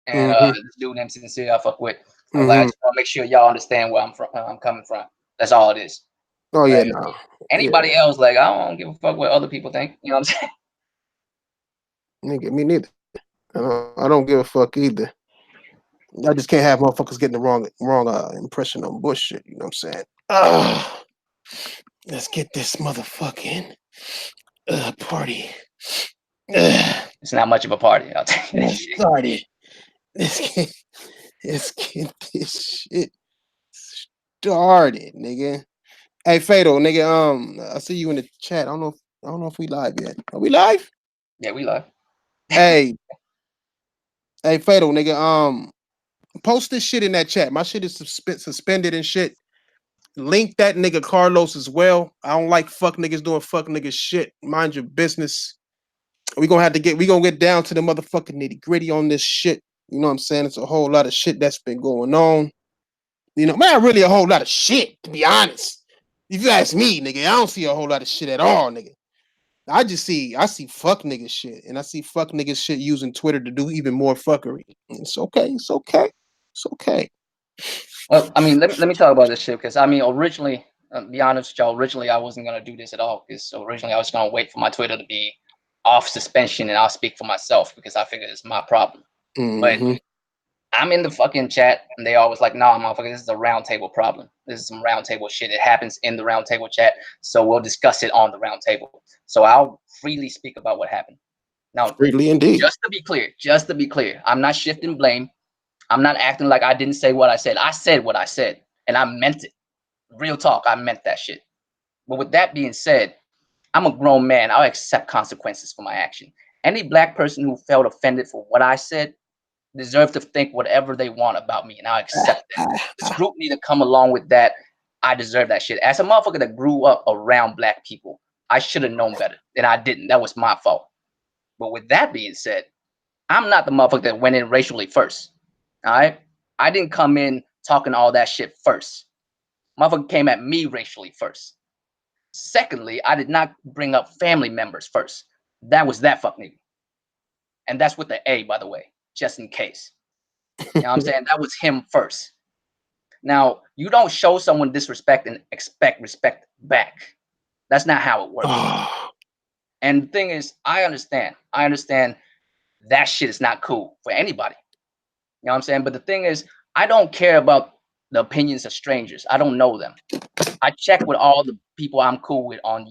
and Mm-hmm. this dude named Sincere I fuck with. I was like, I Mm-hmm. just want to make sure y'all understand where I'm coming from. That's all it is. Oh yeah, Like no. Yeah, anybody else, like I don't give a fuck what other people think. You know what I'm saying? nigga, me neither. I don't give a fuck either. I just can't have motherfuckers getting the wrong impression on bullshit. You know what I'm saying? Let's get this motherfucking party It's not much of a party. I'll tell you that shit. started. Let's get let's get this shit started, nigga. Hey, Fatal, nigga. I see you in the chat. I don't know if we live yet. Are we live? Yeah, we love. Hey, hey, Fatal, nigga. Post this shit in that chat. My shit is suspended and shit. Link that nigga Carlos as well. I don't like fuck niggas doing fuck niggas shit. Mind your business. We gonna get down to the motherfucking nitty gritty on this shit. You know what I'm saying? It's a whole lot of shit that's been going on. You know, man, really a whole lot of shit, to be honest. If you ask me, nigga, I don't see a whole lot of shit at all, nigga. I see fuck nigga shit, and I see fuck nigga shit using Twitter to do even more fuckery. It's okay, it's okay, it's okay. Well, I mean, let me talk about this shit because I mean, originally, be honest with y'all, originally I wasn't gonna do this at all because originally I was gonna wait for my Twitter to be off suspension and I'll speak for myself because I figured it's my problem. But Mm-hmm. I'm in the fucking chat and they always like, nah, motherfucker, this is a roundtable problem. This is some roundtable shit. It happens in the roundtable chat, so we'll discuss it on the roundtable. So I'll freely speak about what happened. Now, Freely indeed. just to be clear, I'm not shifting blame. I'm not acting like I didn't say what I said. I said what I said, and I meant it. Real talk, I meant that shit. But with that being said, I'm a grown man. I'll accept consequences for my action. Any black person who felt offended for what I said deserve to think whatever they want about me, and I'll accept that. The scrutiny to come along with that, I deserve that shit. As a motherfucker that grew up around black people, I should have known better, and I didn't. That was my fault. But with that being said, I'm not the motherfucker that went in racially first. All right? I didn't come in talking all that shit first. Motherfucker came at me racially first. Secondly, I did not bring up family members first. That was that fuck nigga. And that's with the A, by the way, just in case. You know what I'm saying? That was him first. Now, you don't show someone disrespect and expect respect back. That's not how it works. Oh, And the thing is, I understand. I understand that shit is not cool for anybody. You know what I'm saying? But the thing is, I don't care about the opinions of strangers. I don't know them. I check with all the people I'm cool with on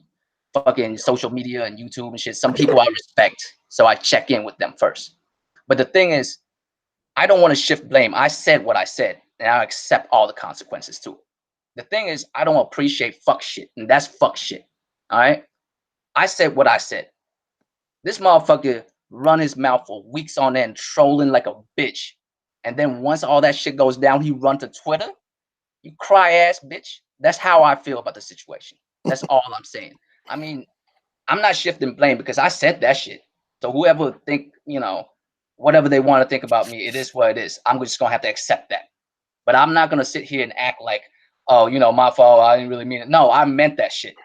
fucking social media and YouTube and shit. Some people I respect, so I check in with them first. But the thing is, I don't want to shift blame. I said what I said, and I accept all the consequences to it. The thing is, I don't appreciate fuck shit, and that's fuck shit. All right? I said what I said. This motherfucker run his mouth for weeks on end, trolling like a bitch. And then once all that shit goes down, he run to Twitter. You cry ass bitch. That's how I feel about the situation. That's all I'm saying. I mean, I'm not shifting blame because I said that shit. So whoever think, whatever they want to think about me, it is what it is. I'm just gonna have to accept that. But I'm not gonna sit here and act like, oh, my fault. I didn't really mean it. No, I meant that shit.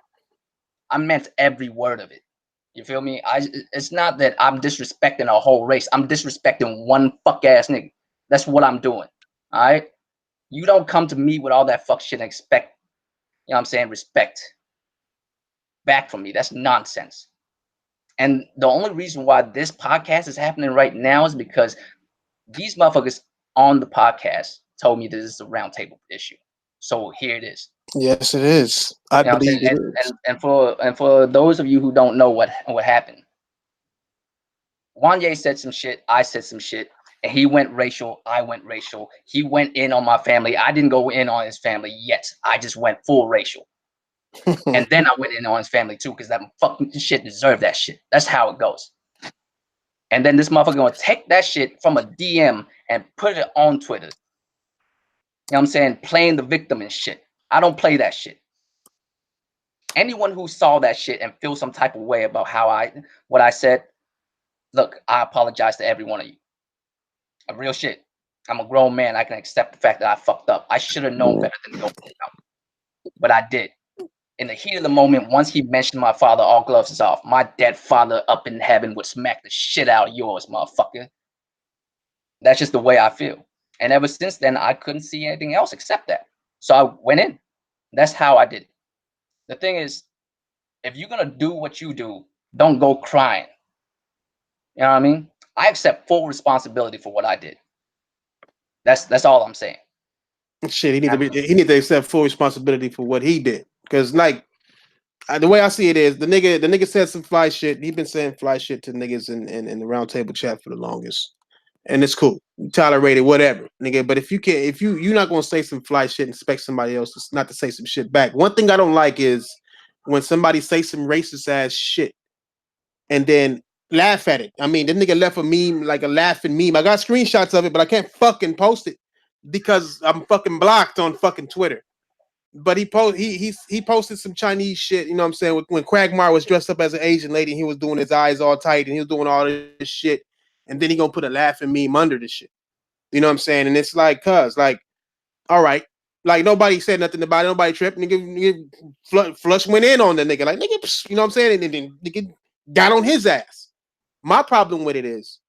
I meant every word of it. You feel me? It's not that I'm disrespecting a whole race. I'm disrespecting one fuck ass nigga. That's what I'm doing. All right. You don't come to me with all that fuck shit and expect, you know what I'm saying, respect back from me. That's nonsense. And the only reason why this podcast is happening right now is because these motherfuckers on the podcast told me this is a roundtable issue. So here it is. yes, it is. I You know what I'm saying? believe it And is. and, and for those of you who don't know what happened, Wanye said some shit, I said some shit, and he went racial, I went racial. He went in on my family. I didn't go in on his family yet. I just went full racial. And then I went in on his family too, because that fucking shit deserved that shit. That's how it goes. And then this motherfucker gonna take that shit from a DM and put it on Twitter. You know what I'm saying? Playing the victim and shit. I don't play that shit. Anyone who saw that shit and feel some type of way about what I said, look, I apologize to every one of you. A real shit. I'm a grown man. I can accept the fact that I fucked up. I should have known better than to go out. But I did. In the heat of the moment, once he mentioned my father, all gloves is off. My dead father up in heaven would smack the shit out of yours, motherfucker. That's just the way I feel. And ever since then, I couldn't see anything else except that. So I went in. That's how I did it. The thing is, if you're gonna do what you do, don't go crying. You know what I mean? I accept full responsibility for what I did. That's all I'm saying. Shit, he need to accept full responsibility for what he did. Because like the way I see it is the nigga said some fly shit. He been saying fly shit to niggas in the roundtable chat for the longest. And it's cool. You tolerate it, whatever, nigga. But if you're not gonna say some fly shit and expect somebody else not to say some shit back. One thing I don't like is when somebody say some racist ass shit and then laugh at it. I mean, the nigga left a meme, like a laughing meme. I got screenshots of it, but I can't fucking post it because I'm fucking blocked on fucking Twitter. But he posted some Chinese shit, you know what I'm saying? When Quagmire was dressed up as an Asian lady, and he was doing his eyes all tight and he was doing all this shit, and then he gonna put a laughing meme under the shit. You know what I'm saying? And it's like, like, all right. Like nobody said nothing about it, nobody tripped. Nigga flush went in on the nigga. Like nigga, you know what I'm saying? And then nigga got on his ass. My problem with it is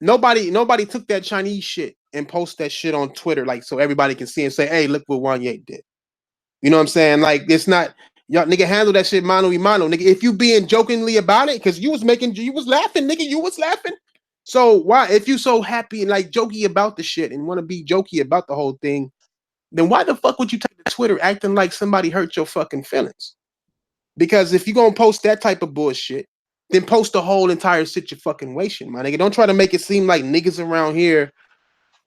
nobody took that Chinese shit and post that shit on Twitter, like so everybody can see and say, hey, look what Wanye did. You know what I'm saying? Like it's not y'all nigga handle that shit mano y mano. Nigga, if you being jokingly about it, because you was laughing, nigga, you was laughing. So why, if you so happy and like jokey about the shit and want to be jokey about the whole thing, then why the fuck would you take to Twitter acting like somebody hurt your fucking feelings? Because if you're gonna post that type of bullshit, then post the whole entire situation, my nigga. Don't try to make it seem like niggas around here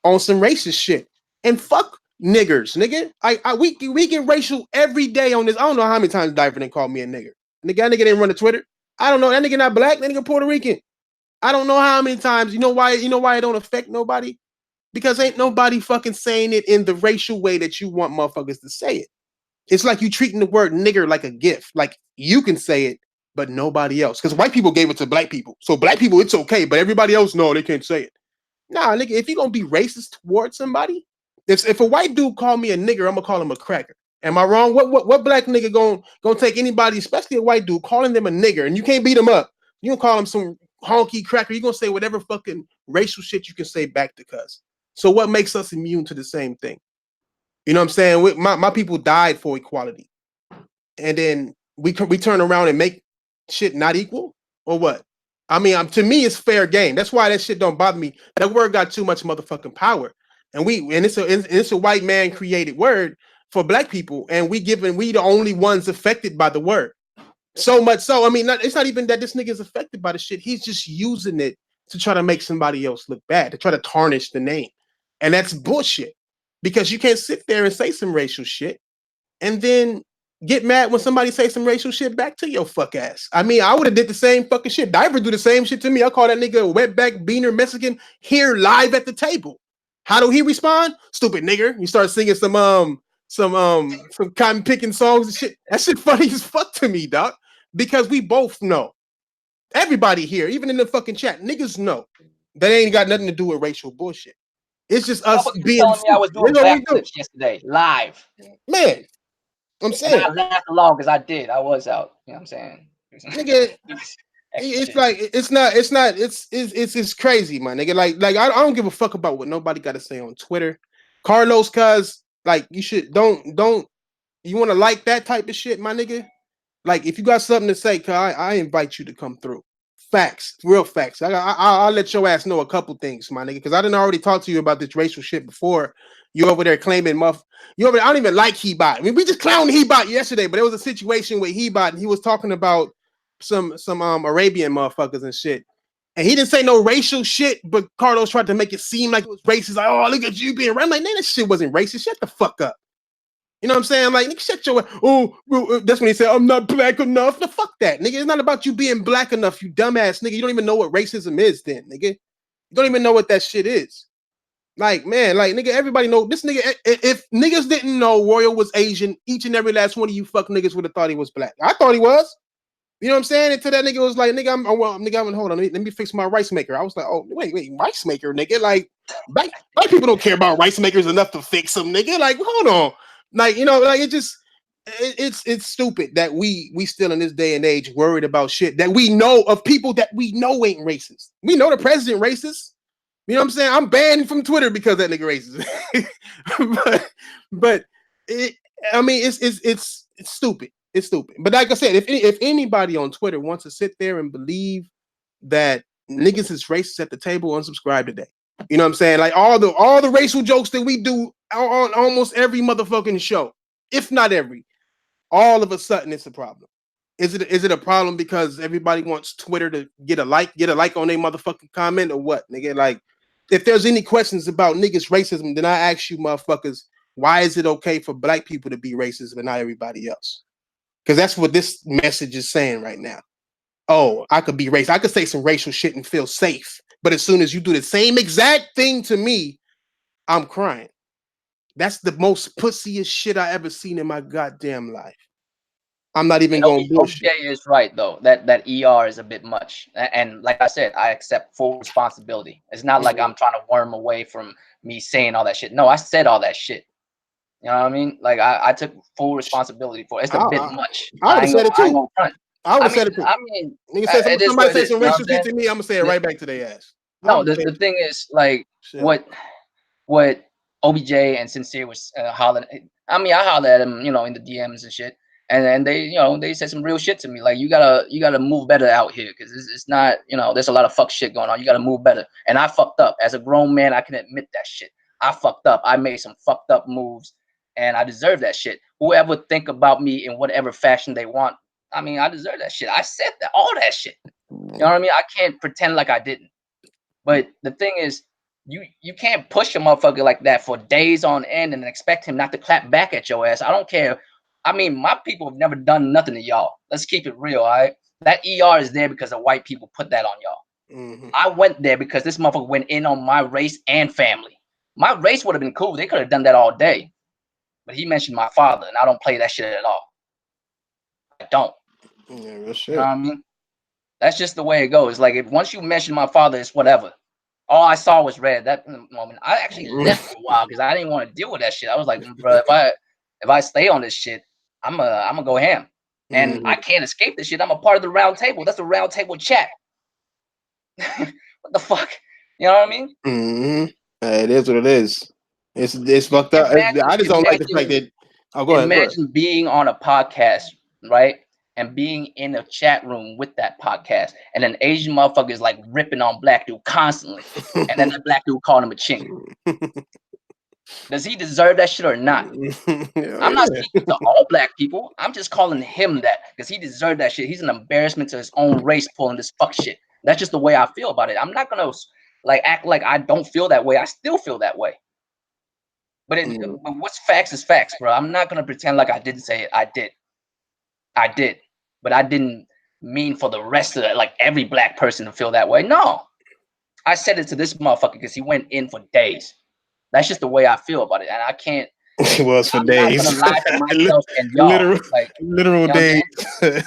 on some racist shit. And fuck niggers, nigga. We get racial every day on this. I don't know how many times Diver didn't call me a nigger. Nigga, that nigga didn't run to Twitter. I don't know. That nigga not black. That nigga Puerto Rican. I don't know how many times. You know why it don't affect nobody? Because ain't nobody fucking saying it in the racial way that you want motherfuckers to say it. It's like you treating the word nigger like a gift. Like you can say it, but nobody else. Because white people gave it to black people. So black people, it's okay. But everybody else, no, they can't say it. Nah, nigga, if you're going to be racist towards somebody, if a white dude call me a nigger, I'm going to call him a cracker. Am I wrong? What black nigga gonna take anybody, especially a white dude, calling them a nigger, and you can't beat them up. You gonna call him some honky cracker. You're going to say whatever fucking racial shit you can say back to cuz. So what makes us immune to the same thing? You know what I'm saying? My people died for equality. And then we turn around and make shit not equal? Or what? I mean, to me, it's fair game. That's why that shit don't bother me. That word got too much motherfucking power. And it's a white man created word for black people. And we the only ones affected by the word. So much so, I mean, it's not even that this nigga is affected by the shit. He's just using it to try to make somebody else look bad, to try to tarnish the name. And that's bullshit. Because you can't sit there and say some racial shit and then get mad when somebody say some racial shit back to your fuck ass. I mean, I would have did the same fucking shit. Diver do the same shit to me. I call that nigga a wetback beaner Mexican here live at the table. How do he respond? Stupid nigger. You start singing some cotton picking songs and shit. That shit funny as fuck to me, dog. Because we both know. Everybody here, even in the fucking chat, niggas know that ain't got nothing to do with racial bullshit. It's just us being. Telling me I was doing backflips yesterday live. Man, I'm saying. And I laughed along because I did. I was out. You know what I'm saying? Nigga, it's like it's crazy, my nigga. Like I don't give a fuck about what nobody got to say on Twitter. Carlos, cuz like you should don't you want to like that type of shit, my nigga? Like if you got something to say, cuz I invite you to come through. Facts, real facts. I'll let your ass know a couple things, my nigga, because I didn't already talk to you about this racial shit before. You over there claiming I don't even like Hebot. I mean, we just clowned Hebot yesterday, but there was a situation with Hebot, and he was talking about some Arabian motherfuckers and shit. And he didn't say no racial shit, but Carlos tried to make it seem like it was racist. Like, oh, look at you being racist. I'm like, man, that shit wasn't racist. Shut the fuck up. You know what I'm saying? Like, nigga, shut your that's when he said, I'm not black enough. No, fuck that, nigga. It's not about you being black enough, you dumbass nigga. You don't even know what racism is then, nigga. You don't even know what that shit is. Like, man, like, nigga, everybody know this nigga. If niggas didn't know Royal was Asian, each and every last one of you fuck niggas would have thought he was black. I thought he was. You know what I'm saying? Until that nigga was like, nigga, hold on, let me fix my rice maker. I was like, oh, wait, rice maker, nigga. Like, black people don't care about rice makers enough to fix them, nigga. Like, hold on. Like, you know, like it's stupid that we still in this day and age worried about shit that we know of people that we know ain't racist. We know the president racist. You know what I'm saying? I'm banned from Twitter because that nigga racist. but it, I mean, it's stupid. It's stupid. But like I said, if anybody on Twitter wants to sit there and believe that niggas is racist at the table, unsubscribe today. You know what I'm saying? Like all the racial jokes that we do on almost every motherfucking show, if not every, all of a sudden it's a problem. Is it a problem because everybody wants Twitter to get a like on their motherfucking comment or what, nigga? Like, if there's any questions about niggas racism, then I ask you motherfuckers, why is it okay for black people to be racist but not everybody else? Because that's what this message is saying right now. Oh, I could be racist. I could say some racial shit and feel safe. But as soon as you do the same exact thing to me, I'm crying. That's the most pussiest shit I ever seen in my goddamn life. I'm not even going bullshit. OJ is right though. That ER is a bit much. And like I said, I accept full responsibility. It's not like I'm trying to worm away from me saying all that shit. No, I said all that shit. You know what I mean? Like I took full responsibility for it. It's a bit much. I would have said it too. I would have said it too. I mean, nigga said somebody say some racial shit to me, I'm gonna say it right back to their ass. No, the thing is, like, what OBJ and Sincere was hollering. I mean, I hollered at him, you know, in the DMs and shit, and they, you know, they said some real shit to me. Like, you gotta move better out here because it's not, you know, there's a lot of fuck shit going on. You gotta move better. And I fucked up as a grown man. I can admit that shit. I fucked up. I made some fucked up moves, and I deserve that shit. Whoever think about me in whatever fashion they want, I mean, I deserve that shit. I said that, all that shit. You know what I mean? I can't pretend like I didn't. But the thing is, you can't push a motherfucker like that for days on end and expect him not to clap back at your ass. I don't care. I mean, my people have never done nothing to y'all. Let's keep it real, all right? That ER is there because the white people put that on y'all. I went there because this motherfucker went in on my race and family. My race would have been cool. They could have done that all day. But he mentioned my father, and I don't play that shit at all. I don't. Yeah, real shit. You know what I mean? That's just the way it goes. Like, if once you mention my father, it's whatever. All I saw was red. That moment, I actually left for a while because I didn't want to deal with that shit. I was like, bro, if I stay on this shit, I'm gonna go ham, and I can't escape this shit. I'm a part of the round table. That's a round table chat. What the fuck? You know what I mean? It is what it is. It's fucked up. I just don't like the fact that. Oh, go ahead. Imagine being on a podcast, right? And being in a chat room with that podcast, and an Asian motherfucker is like ripping on black dude constantly, and then the black dude calling him a chink. Does he deserve that shit or not? I'm not speaking to all black people. I'm just calling him that because he deserved that shit. He's an embarrassment to his own race pulling this fuck shit. That's just the way I feel about it. I'm not gonna like act like I don't feel that way. I still feel that way. But what's facts is facts, bro. I'm not gonna pretend like I didn't say it. I did, but I didn't mean for the rest of it, like every black person to feel that way. No, I said it to this motherfucker because he went in for days. That's just the way I feel about it, and I can't. It was for days. I'm not gonna lie to myself and y'all. Literal days. I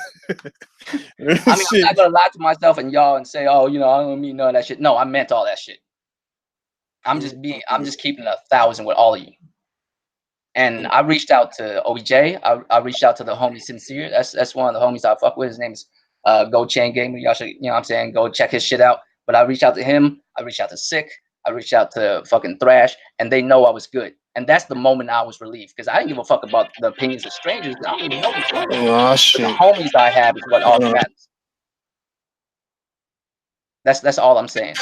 mean, I'm not gonna lie to myself and y'all and say, oh, you know, I don't mean none of that shit. No, I meant all that shit. I'm just keeping 1,000 with all of you. And I reached out to OBJ. I reached out to the homie Sincere. That's one of the homies I fuck with. His name is Go Chain Gamer. Y'all should, you know what I'm saying, go check his shit out. But I reached out to him. I reached out to Sick. I reached out to fucking Thrash, and they know I was good. And that's the moment I was relieved because I didn't give a fuck about the opinions of strangers. I don't even know these people. Oh shit! The homies I have is what all that matters. That's all I'm saying.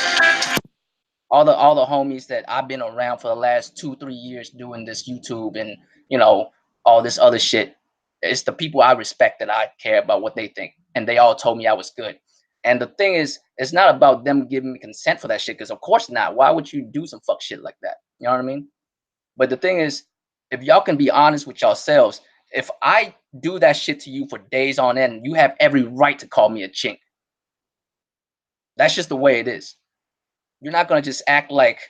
All the homies that I've been around for the last 2-3 years doing this YouTube and, you know, all this other shit. It's the people I respect that I care about what they think. And they all told me I was good. And the thing is, it's not about them giving me consent for that shit, because of course not. Why would you do some fuck shit like that? You know what I mean? But the thing is, if y'all can be honest with yourselves, if I do that shit to you for days on end, you have every right to call me a chink. That's just the way it is. You're not gonna just act like,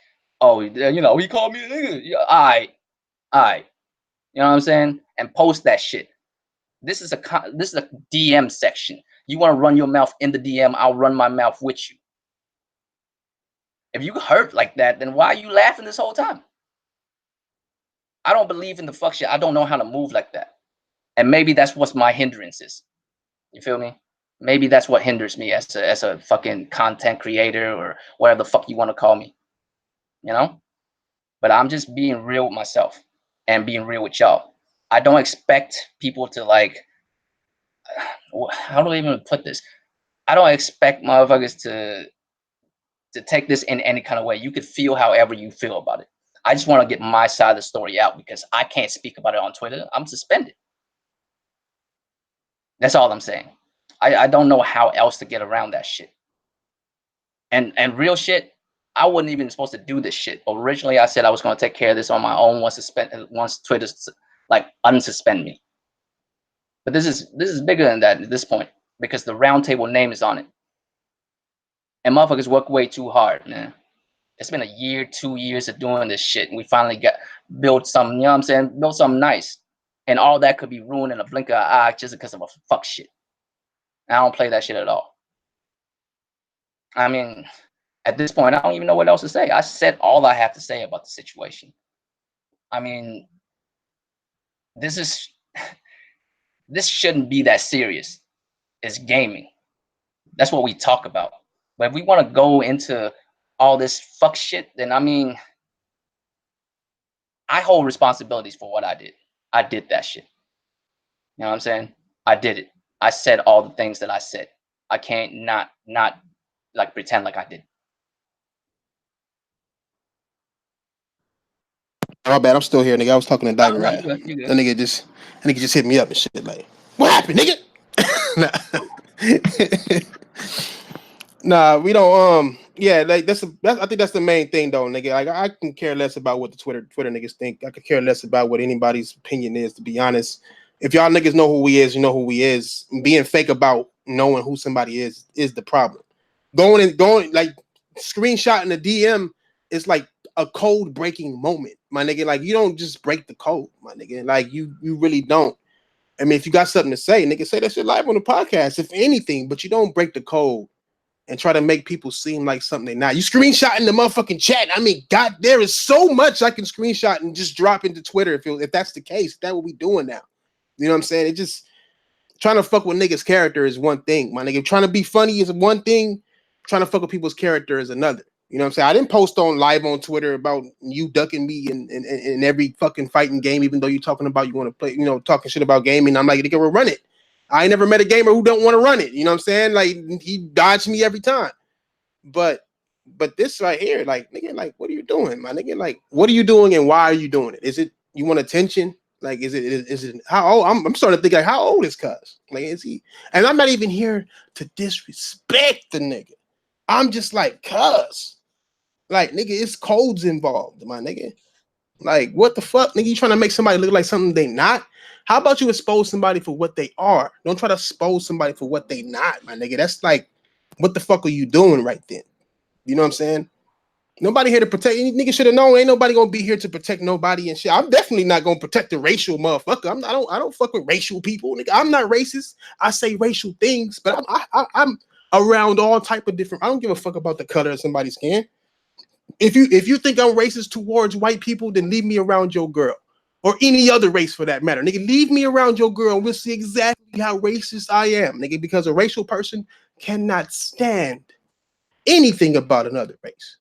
oh, you know, he called me a nigga. Yeah, all right. You know what I'm saying? And post that shit. This is a DM section. You want to run your mouth in the DM? I'll run my mouth with you. If you hurt like that, then why are you laughing this whole time? I don't believe in the fuck shit. I don't know how to move like that. And maybe that's what's my hindrance is. You feel me? Maybe that's what hinders me as a fucking content creator or whatever the fuck you want to call me. you know. But I'm just being real with myself and being real with y'all. I don't expect people to like. How do I even put this? I don't expect motherfuckers to take this in any kind of way. You could feel however you feel about it. I just want to get my side of the story out because I can't speak about it on Twitter. I'm suspended. That's all I'm saying. I don't know how else to get around that shit. And real shit, I wasn't even supposed to do this shit. Originally, I said I was going to take care of this on my own once Twitter like unsuspend me. But this is bigger than that at this point because the roundtable name is on it. And motherfuckers work way too hard, man. It's been a year, 2 years of doing this shit, and we finally got built something. You know what I'm saying? Built something nice, and all that could be ruined in a blink of an eye just because of a fuck shit. I don't play that shit at all. I mean, at this point, I don't even know what else to say. I said all I have to say about the situation. I mean, this is this shouldn't be that serious. It's gaming. That's what we talk about. But if we want to go into all this fuck shit, then I mean, I hold responsibilities for what I did. I did that shit. You know what I'm saying? I did it. I said all the things that I said. I can't not like pretend like I did. My bad, I'm still here, nigga. I was talking to No, Diamond no, you Rad. good. You That good. nigga just hit me up and shit. Like, what happened, nigga? Nah, we don't. Yeah, like I think that's the main thing, though, nigga. Like, I can care less about what the Twitter niggas think. I could care less about what anybody's opinion is. To be honest, if y'all niggas know who he is, you know who he is. Being fake about knowing who somebody is the problem. Going like screenshotting the DM is like a code breaking moment, my nigga. Like, you don't just break the code, my nigga. Like, you really don't. I mean, if you got something to say, nigga, say that shit live on the podcast, if anything, but you don't break the code and try to make people seem like something they're not. You screenshotting the motherfucking chat. I mean, God, there is so much I can screenshot and just drop into Twitter if that's the case. That's what we doing now. You know what I'm saying? It just trying to fuck with niggas' character is one thing, my nigga. Trying to be funny is one thing. Trying to fuck with people's character is another. You know what I'm saying? I didn't post on live on Twitter about you ducking me in every fucking fighting game, even though you're talking about you want to play, you know, talking shit about gaming. I'm like, nigga, we'll run it. I ain't never met a gamer who don't want to run it. You know what I'm saying? Like, he dodged me every time. But this right here, like, nigga, like, what are you doing, my nigga? Like, what are you doing and why are you doing it? Is it you want attention? Like, is it how old? I'm starting to think like, how old is Cuz? Like, is he? And I'm not even here to disrespect the nigga. I'm just like, Cuz. Like, nigga, it's codes involved, my nigga. Like, what the fuck, nigga? You trying to make somebody look like something they not? How about you expose somebody for what they are? Don't try to expose somebody for what they not, my nigga. That's like, what the fuck are you doing right then? You know what I'm saying? Nobody here to protect. Any nigga should have known. Ain't nobody gonna be here to protect nobody and shit. I'm definitely not gonna protect the racial motherfucker. I don't fuck with racial people, nigga. I'm not racist. I say racial things, but I'm around all type of different. I don't give a fuck about the color of somebody's skin. If you think I'm racist towards white people, then leave me around your girl or any other race for that matter, nigga. Leave me around your girl, and we'll see exactly how racist I am, nigga. Because a racial person cannot stand anything about another race.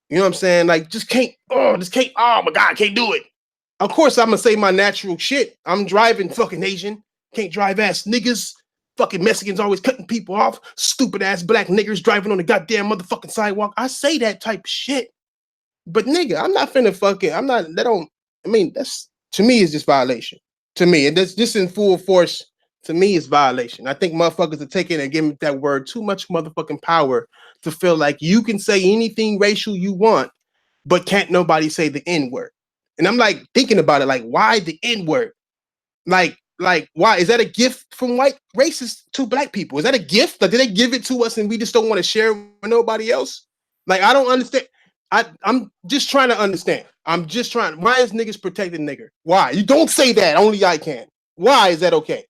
You know what I'm saying? Like, just can't. Oh my god, I can't do it. Of course, I'm gonna say my natural shit. I'm driving fucking Asian. Can't drive ass niggas. Fucking Mexicans always cutting people off. Stupid ass black niggers driving on the goddamn motherfucking sidewalk. I say that type of shit. But nigga, I'm not finna fucking. I'm not. That don't. I mean, that's to me is just violation. To me, and that's just in full force. To me, is violation. I think motherfuckers are taking and giving that word too much motherfucking power to feel like you can say anything racial you want, but can't nobody say the N word. And I'm like thinking about it, like, why the N word? Like, why is that a gift from white racists to black people? Is that a gift? Like, did they give it to us and we just don't want to share with nobody else? Like, I don't understand. I'm just trying to understand. I'm just trying. Why is niggas protecting nigger? Why? You don't say that. Only I can. Why is that okay?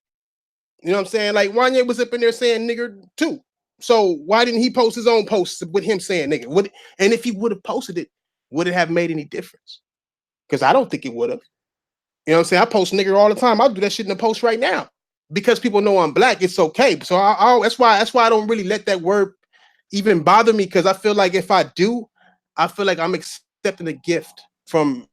You know what I'm saying? Like, Wanye was up in there saying nigger too. So why didn't he post his own posts with him saying nigger? And if he would have posted it, would it have made any difference? Because I don't think it would have. You know what I'm saying? I post nigger all the time. I'll do that shit in the post right now. Because people know I'm black, it's okay. So that's why I don't really let that word even bother me. Because I feel like if I do, I feel like I'm accepting a gift from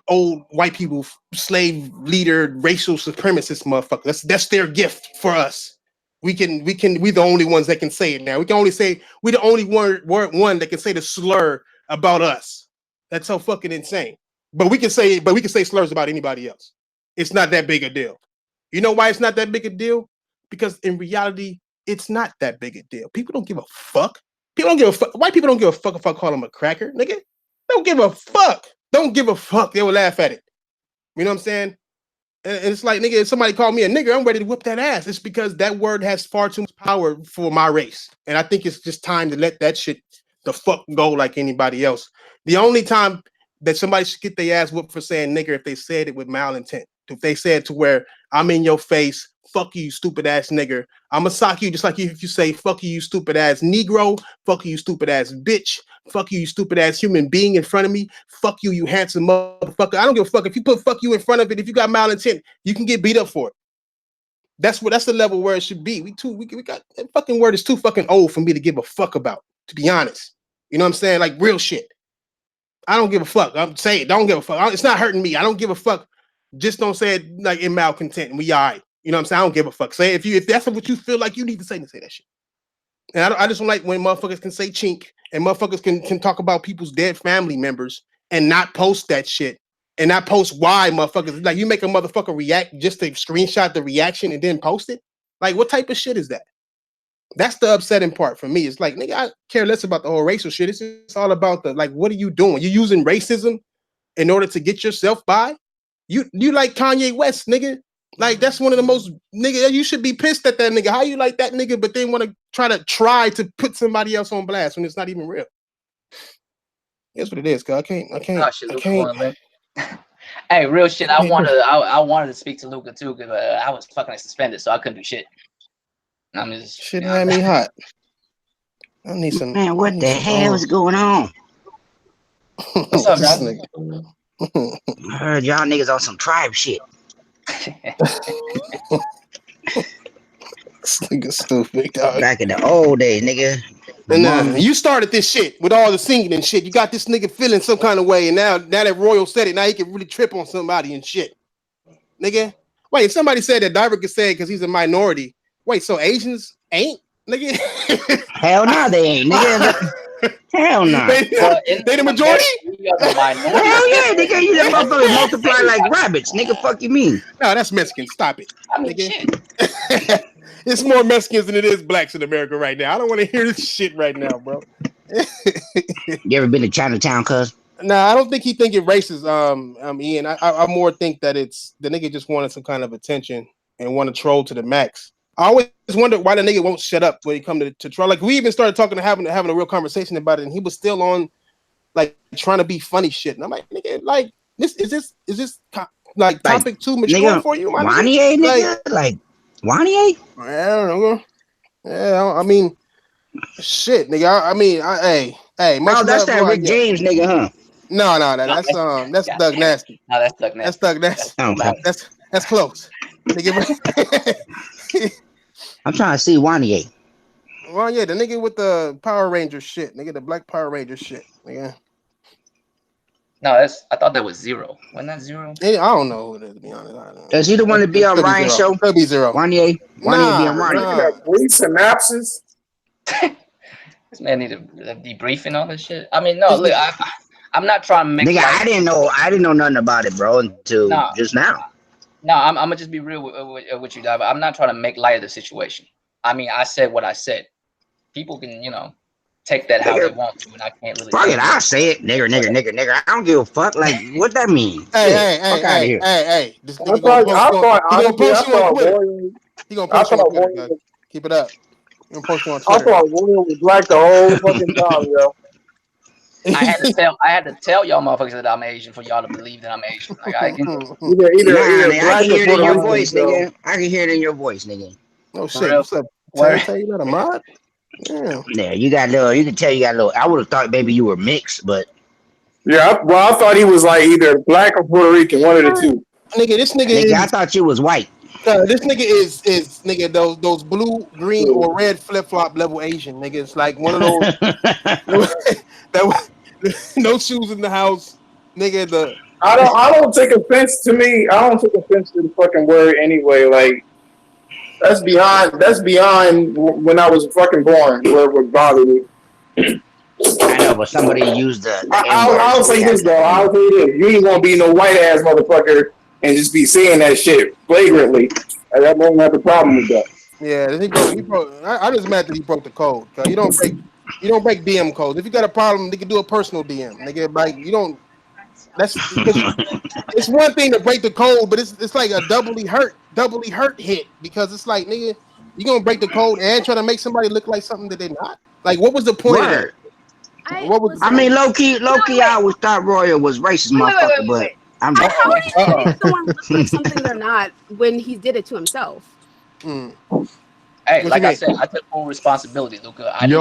old white people, slave leader, racial supremacist motherfucker. That's their gift for us. We the only ones that can say it now. We can only say we the only one that can say the slur about us. That's so fucking insane. But we can say slurs about anybody else. It's not that big a deal. You know why it's not that big a deal? Because in reality, it's not that big a deal. People don't give a fuck. People don't give a fuck. White people don't give a fuck if I call them a cracker, nigga. They don't give a fuck. Don't give a fuck. They will laugh at it. You know what I'm saying? And it's like, nigga, if somebody called me a nigger, I'm ready to whip that ass. It's because that word has far too much power for my race. And I think it's just time to let that shit the fuck go like anybody else. The only time that somebody should get their ass whooped for saying nigger if they said it with malintent. If they said to where I'm in your face, fuck you, stupid ass nigger. I'ma sock you just like if you say fuck you, stupid ass Negro, fuck you, stupid ass bitch, fuck you, stupid ass human being in front of me, fuck you, you handsome motherfucker. I don't give a fuck if you put fuck you in front of it. If you got malintent, you can get beat up for it. That's the level where it should be. We got that fucking word is too fucking old for me to give a fuck about, to be honest. You know what I'm saying? Like real shit. I don't give a fuck. I'm saying don't give a fuck. It's not hurting me. I don't give a fuck. Just don't say it like in malcontent and we all right. You know what I'm saying? I don't give a fuck. Say if that's what you feel like you need to say that shit. And I just don't like when motherfuckers can say chink and motherfuckers can talk about people's dead family members and not post that shit and not post why motherfuckers like you make a motherfucker react just to screenshot the reaction and then post it. Like what type of shit is that? That's the upsetting part for me. It's like, nigga, I care less about the whole racial shit. It's just all about the like, what are you doing? You're using racism in order to get yourself by? You like Kanye West, nigga. Like that's one of the most nigga. You should be pissed at that nigga. How you like that nigga, but then want to try to put somebody else on blast when it's not even real. That's what it is. Cause I can't. Man. Hey, real shit. I wanted to speak to Luca too, because I was fucking suspended, so I couldn't do shit. I'm just shit had me hot. I need some. Man, what the hell is going on? What's up, man? I heard y'all niggas on some tribe shit. This nigga stupid, dog. Back in the old days, nigga. And you started this shit with all the singing and shit. You got this nigga feeling some kind of way, and now that Royal said it, now he can really trip on somebody and shit. Nigga, wait, if somebody said that Diver could say it because he's a minority. Wait, so Asians ain't, nigga? Hell no, they ain't, nigga. Hell no. They the majority? Hell yeah, nigga. You that motherfucker multiply like rabbits, nigga. Fuck you mean? No, that's Mexican. Stop it, I mean, nigga. It's more Mexicans than it is blacks in America right now. I don't want to hear this shit right now, bro. You ever been to Chinatown, cuz? Nah, I don't think he think it racist, Ian. I more think that it's the nigga just wanted some kind of attention and want to troll to the max. I always wonder why the nigga won't shut up when he come to troll. Like we even started talking to having a real conversation about it, and he was still on like trying to be funny shit. And I'm like, nigga, like this like topic too mature for you, my Wanye, nigga? Like Wanye? I don't know. Yeah, I mean, shit, nigga. I mean, hey. No, that's that Rick James nigga, huh? No, that's Doug Nasty. No, that's Doug Nasty. That's Doug Nasty. Okay. That's close. Nigga. I'm trying to see Wanye. Well, yeah, the nigga with the Power Ranger shit, nigga, the Black Power Ranger shit, nigga. No, I thought that was Zero. Wasn't that Zero? I don't know who it is, to be honest. I don't know. Is he the one to be on Ryan's show? Could be Zero. Wanye be on Ryan. Brief synopsis. This man need a debriefing all this shit. I mean, no, look, I'm not trying to make. Nigga, I didn't know nothing about it, bro, until just now. No, I'm gonna just be real with you, Dive. I'm not trying to make light of the situation. I mean, I said what I said. People can, take that how they want to, and I can't really. Fuck it, I'll say it, nigger. I don't give a fuck. Like, what that mean? Hey. This nigga gonna post you on Twitter. Keep it up. You gonna post you on Twitter. I thought William was black the whole fucking time, yo. I had to tell y'all motherfuckers that I'm Asian for y'all to believe that I'm Asian. Like I can I can hear it in your voice, nigga. I can hear it in your voice, nigga. Oh shit! What's up? Tell you that a mod? Yeah, you got little. You can tell you got a little. I would have thought maybe you were mixed, but yeah. Well, I thought he was like either black or Puerto Rican, one of the two. Nigga, this nigga. I thought you was white. This nigga is nigga those blue, green, or red flip flop level Asian niggas. Like one of those No shoes in the house, nigga. I don't take offense to me. I don't take offense to the fucking word anyway. Like that's beyond when I was fucking born. Where it would bother me. I know, but somebody used the N-word. I'll say this though. I'll say this. You ain't gonna be no white ass motherfucker and just be saying that shit flagrantly. I don't have a problem with that. Yeah, he broke. I just mad that he broke the code. You don't break DM codes. If you got a problem, they can do a personal DM. Nigga, like you don't. That's it's one thing to break the code, but it's like a doubly hurt hit because it's like nigga, you gonna break the code and try to make somebody look like something that they're not. Like, what was the point of that? I mean, low key, I always thought Royal was racist, motherfucker, but I'm just. How do you make someone look like something they're not when he did it to himself? Hey, like I said, I took full responsibility, Luca. Listen, you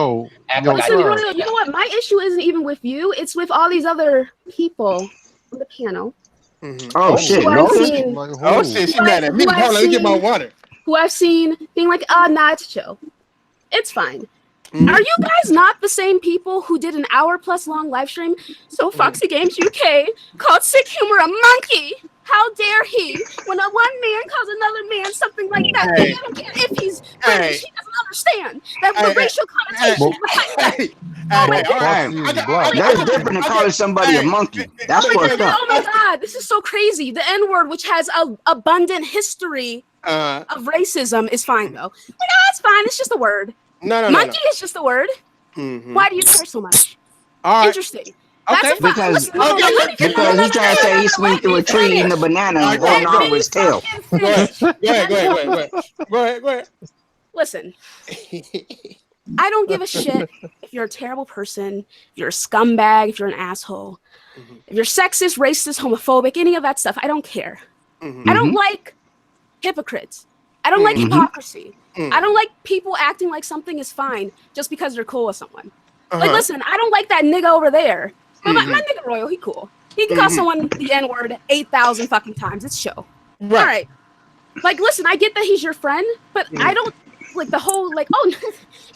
know what? My issue isn't even with you; it's with all these other people on the panel. Oh shit! She's mad at me. Let me get my water. Who I've seen being like, nah, it's chill. It's fine. Are you guys not the same people who did an hour-plus long live stream? So Foxy Games UK called Sick Humor a monkey. How dare he? When one man calls another man something like that, I don't care if he's British, he doesn't understand that the racial connotation behind that. That's different than calling somebody a monkey. That's fucked up. Oh my god, this is so crazy. The N-word, which has an abundant history of racism, is fine though. It's fine. It's just a word. Monkey is just a word. Why do you care so much? Interesting. Okay. Because he's trying to say he swing through a tree eating a banana and going on with his tail. Go ahead. Listen, I don't give a shit if you're a terrible person, if you're a scumbag, if you're an asshole, if you're sexist, racist, homophobic, any of that stuff. I don't care. I don't like hypocrites. I don't like hypocrisy. I don't like people acting like something is fine just because they're cool with someone. Like, listen, I don't like that nigga over there. But my nigga Royal, he cool. He can call someone the N-word 8,000 fucking times. It's show. All right. Like, listen, I get that he's your friend, but I don't like the whole like, oh,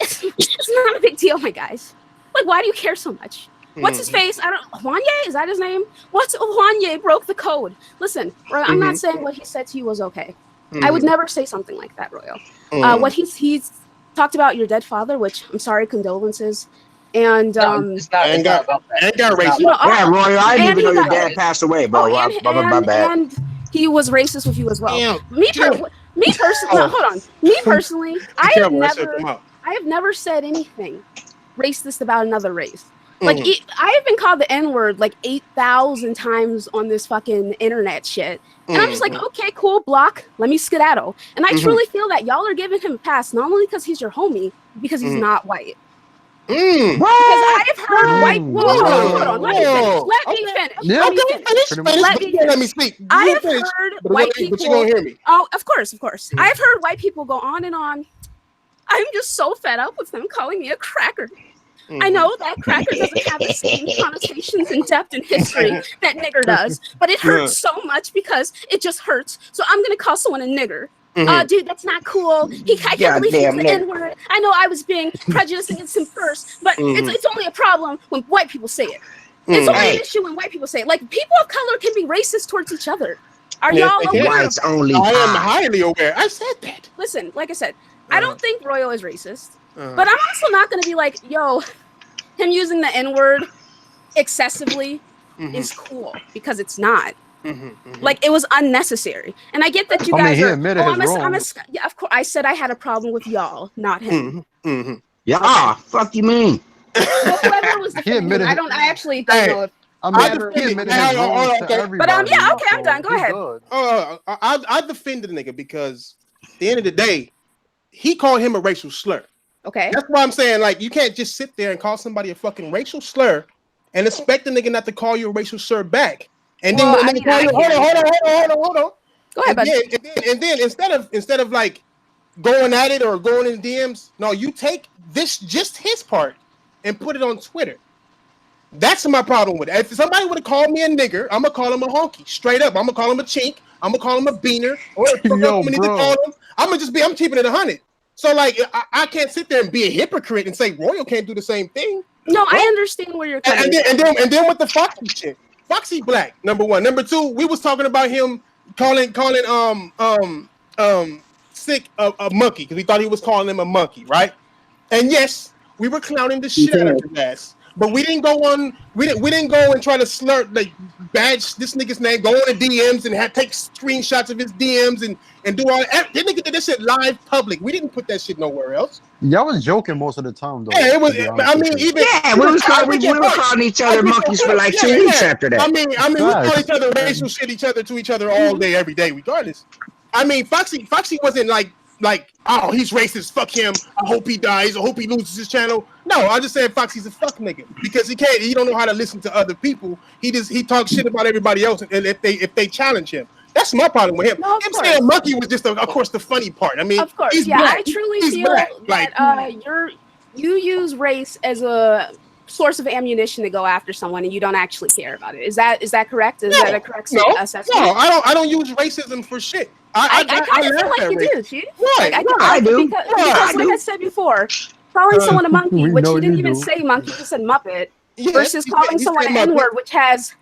it's not a big deal, my guys. Like, why do you care so much? What's his face? I don't. Juanye? Is that his name? Juanye broke the code. Listen, Royal, I'm not saying what he said to you was okay. I would never say something like that, Royal. What he's talked about your dead father, which I'm sorry, condolences. And it's not about that. Yeah, Royal, I didn't even know your dad passed away, bro. My bad. And he was racist with you as well. Me personally, hold on. Me personally, I have never said anything racist about another race. Like I have been called the N-word like 8,000 times on this fucking internet shit. And I'm just like, okay, cool, block. Let me skedaddle. And I truly feel that y'all are giving him a pass, not only because he's your homie, because he's not white. Because I have heard white. Hold on. Let me finish. Let me speak. I have heard white people. But you're gonna hear me. Oh, of course. I have heard white people go on and on. I'm just so fed up with them calling me a cracker. I know that cracker doesn't have the same connotations and depth and history that nigger does, but it hurts so much because it just hurts. So I'm gonna call someone a nigger. Dude, that's not cool. I can't believe he's the N-word. I know I was being prejudiced against him first, but it's only a problem when white people say it. It's only an issue when white people say it. Like, people of color can be racist towards each other. Are y'all aware? Whites only. I am highly aware. I said that. Listen, like I said, I don't think Royal is racist, but I'm also not going to be like, yo, him using the N-word excessively is cool, because it's not. Like, it was unnecessary. And I get that you guys are. Yeah, of course. I said I had a problem with y'all, not him. Yeah, fuck you mean? Well, whoever was defending him, I actually don't know if. But yeah, okay, I'm done. Go ahead. I defended the nigga because at the end of the day, he called him a racial slur. Okay. That's why I'm saying, like, you can't just sit there and call somebody a fucking racial slur and expect the nigga not to call you a racial slur back. And then hold on. Go ahead, buddy. And then instead of like going at it or going in DMs, no, you take just his part and put it on Twitter. That's my problem with it. If somebody would have called me a nigger, I'm gonna call him a honky. Straight up, I'm gonna call him a chink. I'm gonna call him a beaner. Or I'm keeping it 100. So like, I can't sit there and be a hypocrite and say Royal can't do the same thing. No, I Right? understand where you're coming And then with the Foxy shit, Foxy black, number one. Number two, we was talking about him calling Sick a monkey because we thought he was calling him a monkey, right? And yes, we were clowning the shit out of his ass. But we didn't go on. We didn't go and try to slur like badge this nigga's name. Go on the DMs and take screenshots of his DMs and do all that. That nigga did that shit live public. We didn't put that shit nowhere else. Y'all was joking most of the time, though. Yeah, it was. I mean, even we were calling each other monkeys for like 2 weeks after that. I mean, we call each other racial shit to each other all day, every day, regardless. I mean, Foxy wasn't like, oh, he's racist. Fuck him. I hope he dies. I hope he loses his channel. No, I just said Foxy's a fuck nigga because he don't know how to listen to other people. He talks shit about everybody else, and if they challenge him, that's my problem with him. No, him saying monkey was just, of course, the funny part. I mean, of course, he's yeah. black. I truly He's feel black. that you use race as a source of ammunition to go after someone, and you don't actually care about it. Is that correct? Is that a correct assessment? No, I don't use racism for shit. I kind of feel like you do, Chief. Right, I do. Because like I said before, calling someone a monkey, which you didn't even say monkey, you said Muppet, versus calling someone an N-word, which has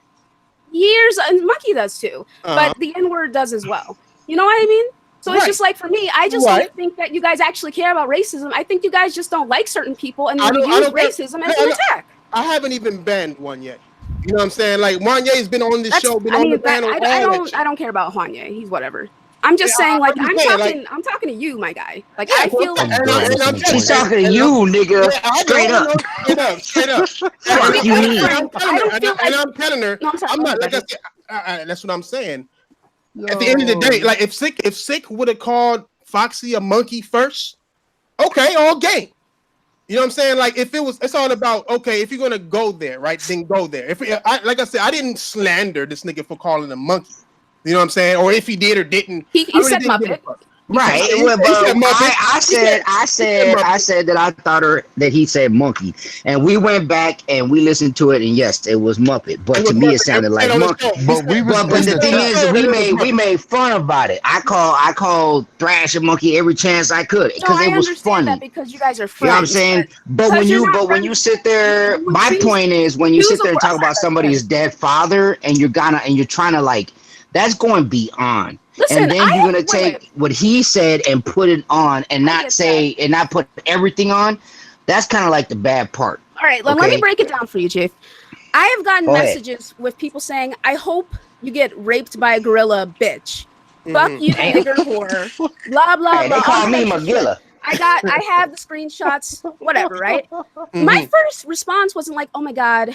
years, and monkey does too, but the N-word does as well. You know what I mean? So it's just like, for me, I just don't think that you guys actually care about racism. I think you guys just don't like certain people, and you use racism as an attack. I haven't even banned one yet. You know what I'm saying? Like, Wanye's been on this show, been on the panel. I don't care about Wanye. He's whatever. I'm just saying, like, I'm talking to you, my guy. Like, I feel like she's talking to you, nigga. Straight up. Fuck you mean? I'm telling her, I'm not. Like I said, that's what I'm saying. At the end of the day, like, if Sick would have called Foxy a monkey first, okay, all game. You know what I'm saying? Like, it's all about, okay, if you're gonna go there, right, then go there. Like I said, I didn't slander this nigga for calling him a monkey. You know what I'm saying? Or if he did or didn't. He said Muppet. Right. I said that I thought that he said monkey, and we went back and we listened to it, and yes, it was Muppet, but to me it sounded like monkey. But the thing is, we made fun about it. I called Thrash a monkey every chance I could because it was funny. That because you guys are friends. You know what I'm saying? But when you sit there, my point is, when you sit there and talk about somebody's dead father, and you're trying to, like, that's going beyond. Listen, and then you're gonna take what he said and put it on, and not say and not put everything on. That's kind of like the bad part. All right, let me break it down for you, Chief. I have gotten messages with people saying, "I hope you get raped by a gorilla, bitch. Fuck you, nigger whore. Blah blah blah." They call me Magilla. I have the screenshots, whatever, right? My first response wasn't like, "Oh my god,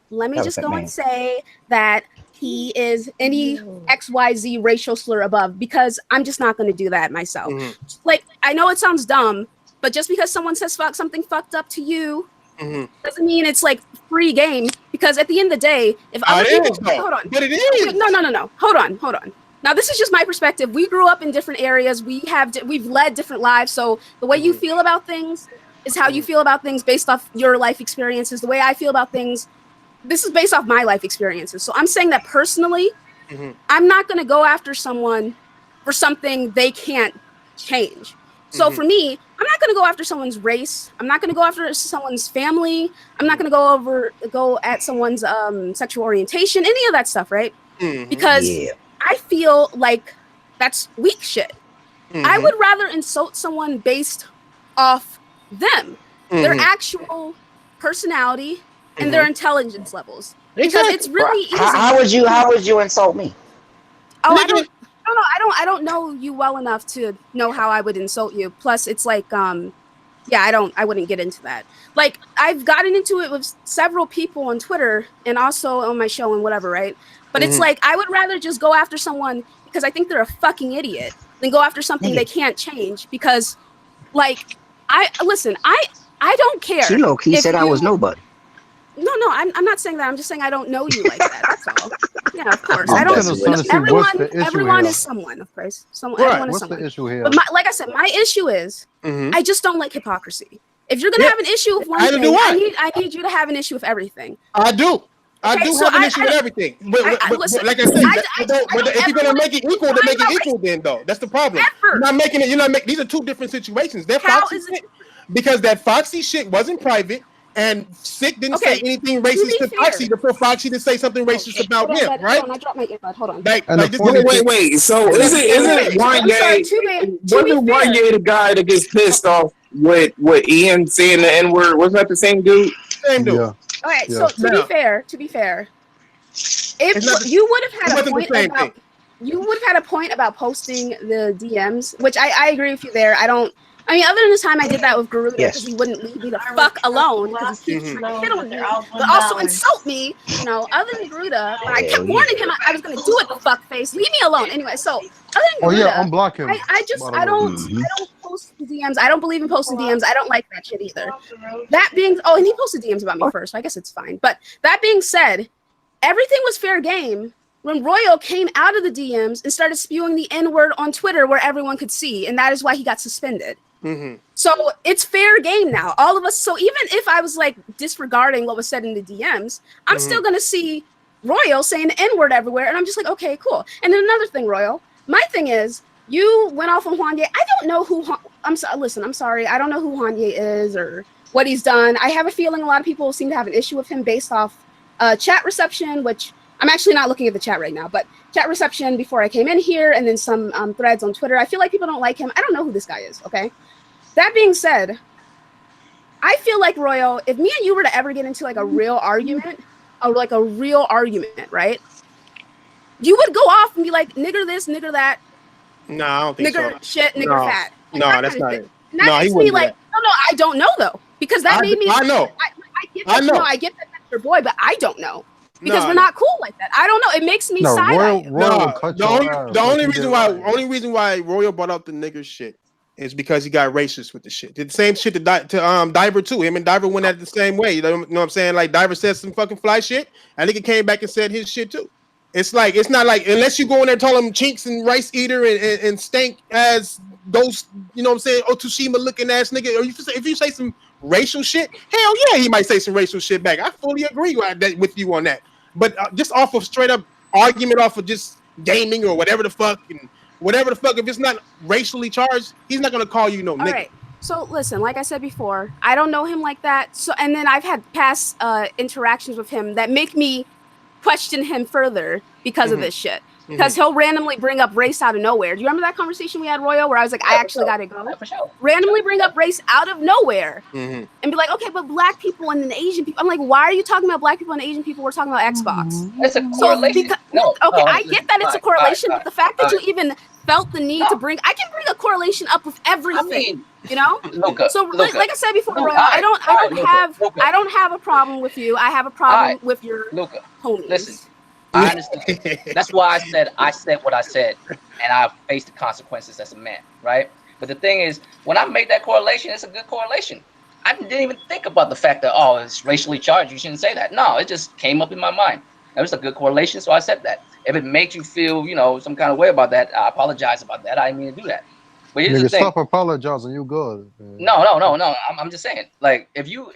let me just go and say that he is any XYZ racial slur above," because I'm just not going to do that myself. Like, I know it sounds dumb, but just because someone says something fucked up to you doesn't mean it's like free game. Because at the end of the day, if other people, hold on, but it is. No. Hold on. Now, this is just my perspective. We grew up in different areas. We've led different lives. So the way you feel about things is how you feel about things based off your life experiences. The way I feel about things, this is based off my life experiences. So I'm saying that personally, I'm not going to go after someone for something they can't change. So for me, I'm not going to go after someone's race. I'm not going to go after someone's family. I'm not going to go at someone's sexual orientation, any of that stuff, right? Because I feel like that's weak shit. I would rather insult someone based off them, their actual personality, and their intelligence levels, because it's really easy. How would you insult me? Oh, I don't know you well enough to know how I would insult you. Plus, it's like, I wouldn't get into that. Like, I've gotten into it with several people on Twitter and also on my show and whatever, right? But it's like, I would rather just go after someone because I think they're a fucking idiot than go after something they can't change. Because, like, I don't care. She low-key said I was nobody. No, I'm not saying that. I'm just saying I don't know you like that. That's all. Yeah, of course. I don't. Everyone is someone, of course. Everyone is someone. What's the issue here? But like I said, my issue is I just don't like hypocrisy. If you're gonna have an issue with one thing, I need you to have an issue with everything. I do. I do have an issue with everything. But like I said, if you're gonna make it equal, then make it equal. Then though, that's the problem. You're not making it. These are two different situations. That Foxy shit, because that Foxy shit wasn't private. And Sick didn't say anything racist to Foxy. Before Foxy didn't say something racist about him, right? Hold on, I dropped my earbud. Hold on. Like wait. So isn't Wanye? Wasn't Wanye the guy that gets pissed off with Ian saying the N-word? Wasn't that the same dude? Same dude. Yeah. All right. So to be fair, if you would have had a point about. You would have had a point about posting the DMs, which I agree with you there. I mean, other than the time I did that with Garuda because he wouldn't leave me the fuck alone because he keeps trying to hit on me, but also insult me. You know, other than Garuda, when I kept warning him I was going to do it, the fuck face. Leave me alone. Anyway, so other than Garuda, unblock him. I don't post DMs. I don't believe in posting DMs. I don't like that shit either. That being, and he posted DMs about me first, so I guess it's fine. But that being said, everything was fair game when Royal came out of the DMs and started spewing the N-word on Twitter where everyone could see, and that is why he got suspended. So it's fair game now. All of us. So even if I was like disregarding what was said in the DMs, I'm still gonna see Royal saying the N-word everywhere, and I'm just like, okay, cool. And then another thing, Royal. My thing is, you went off on Wanye. I don't know who. I'm sorry. I don't know who Wanye is or what he's done. I have a feeling a lot of people seem to have an issue with him based off chat reception, which I'm actually not looking at the chat right now, but chat reception before I came in here, and then some threads on Twitter. I feel like people don't like him. I don't know who this guy is. Okay. That being said, I feel like Royal, if me and you were to ever get into like a real argument, right? You would go off and be like, nigger this, nigger that. No, I don't think nigger shit, nigger fat. No, that's not it. And that makes me like, no, I don't know though. Because that made me I know. I get that that's your boy, but I don't know. Because we're not cool like that. I don't know. It makes me side-eye. The only reason why Royal brought up the nigger shit is because he got racist with the shit. Did the same shit to Diver too. Him and Diver went at it the same way. You know what I'm saying? Like Diver said some fucking fly shit, and nigga came back and said his shit too. It's not like unless you go in there telling him chinks and rice eater and stank as those, you know what I'm saying, Otoshima looking ass nigga. Or if you say some racial shit, hell yeah, he might say some racial shit back. I fully agree with you on that. But just off of straight up argument, off of just gaming or whatever the fuck, if it's not racially charged, he's not gonna call you no nigga. All right. So listen, like I said before, I don't know him like that. So and then I've had past interactions with him that make me question him further because of this shit. Because he'll randomly bring up race out of nowhere. Do you remember that conversation we had, Royal, where I was like, I actually got to go? For sure. Randomly bring up race out of nowhere and be like, okay, but black people and then Asian people. I'm like, why are you talking about black people and Asian people? We're talking about Xbox. It's a correlation. I get that it's a correlation, but the fact that you even felt the need to bring, I can bring a correlation up with everything. You know, like I said before, Royal, I don't have a problem with you. I have a problem with your homies. Listen. I understand. That's why I said what I said, and I faced the consequences as a man, right? But the thing is, when I made that correlation, it's a good correlation. I didn't even think about the fact that, it's racially charged. You shouldn't say that. No, it just came up in my mind. It was a good correlation, so I said that. If it makes you feel, some kind of way about that, I apologize about that. I didn't mean to do that. But here's the thing. Stop apologizing. You good. Man. No. I'm just saying, like, if you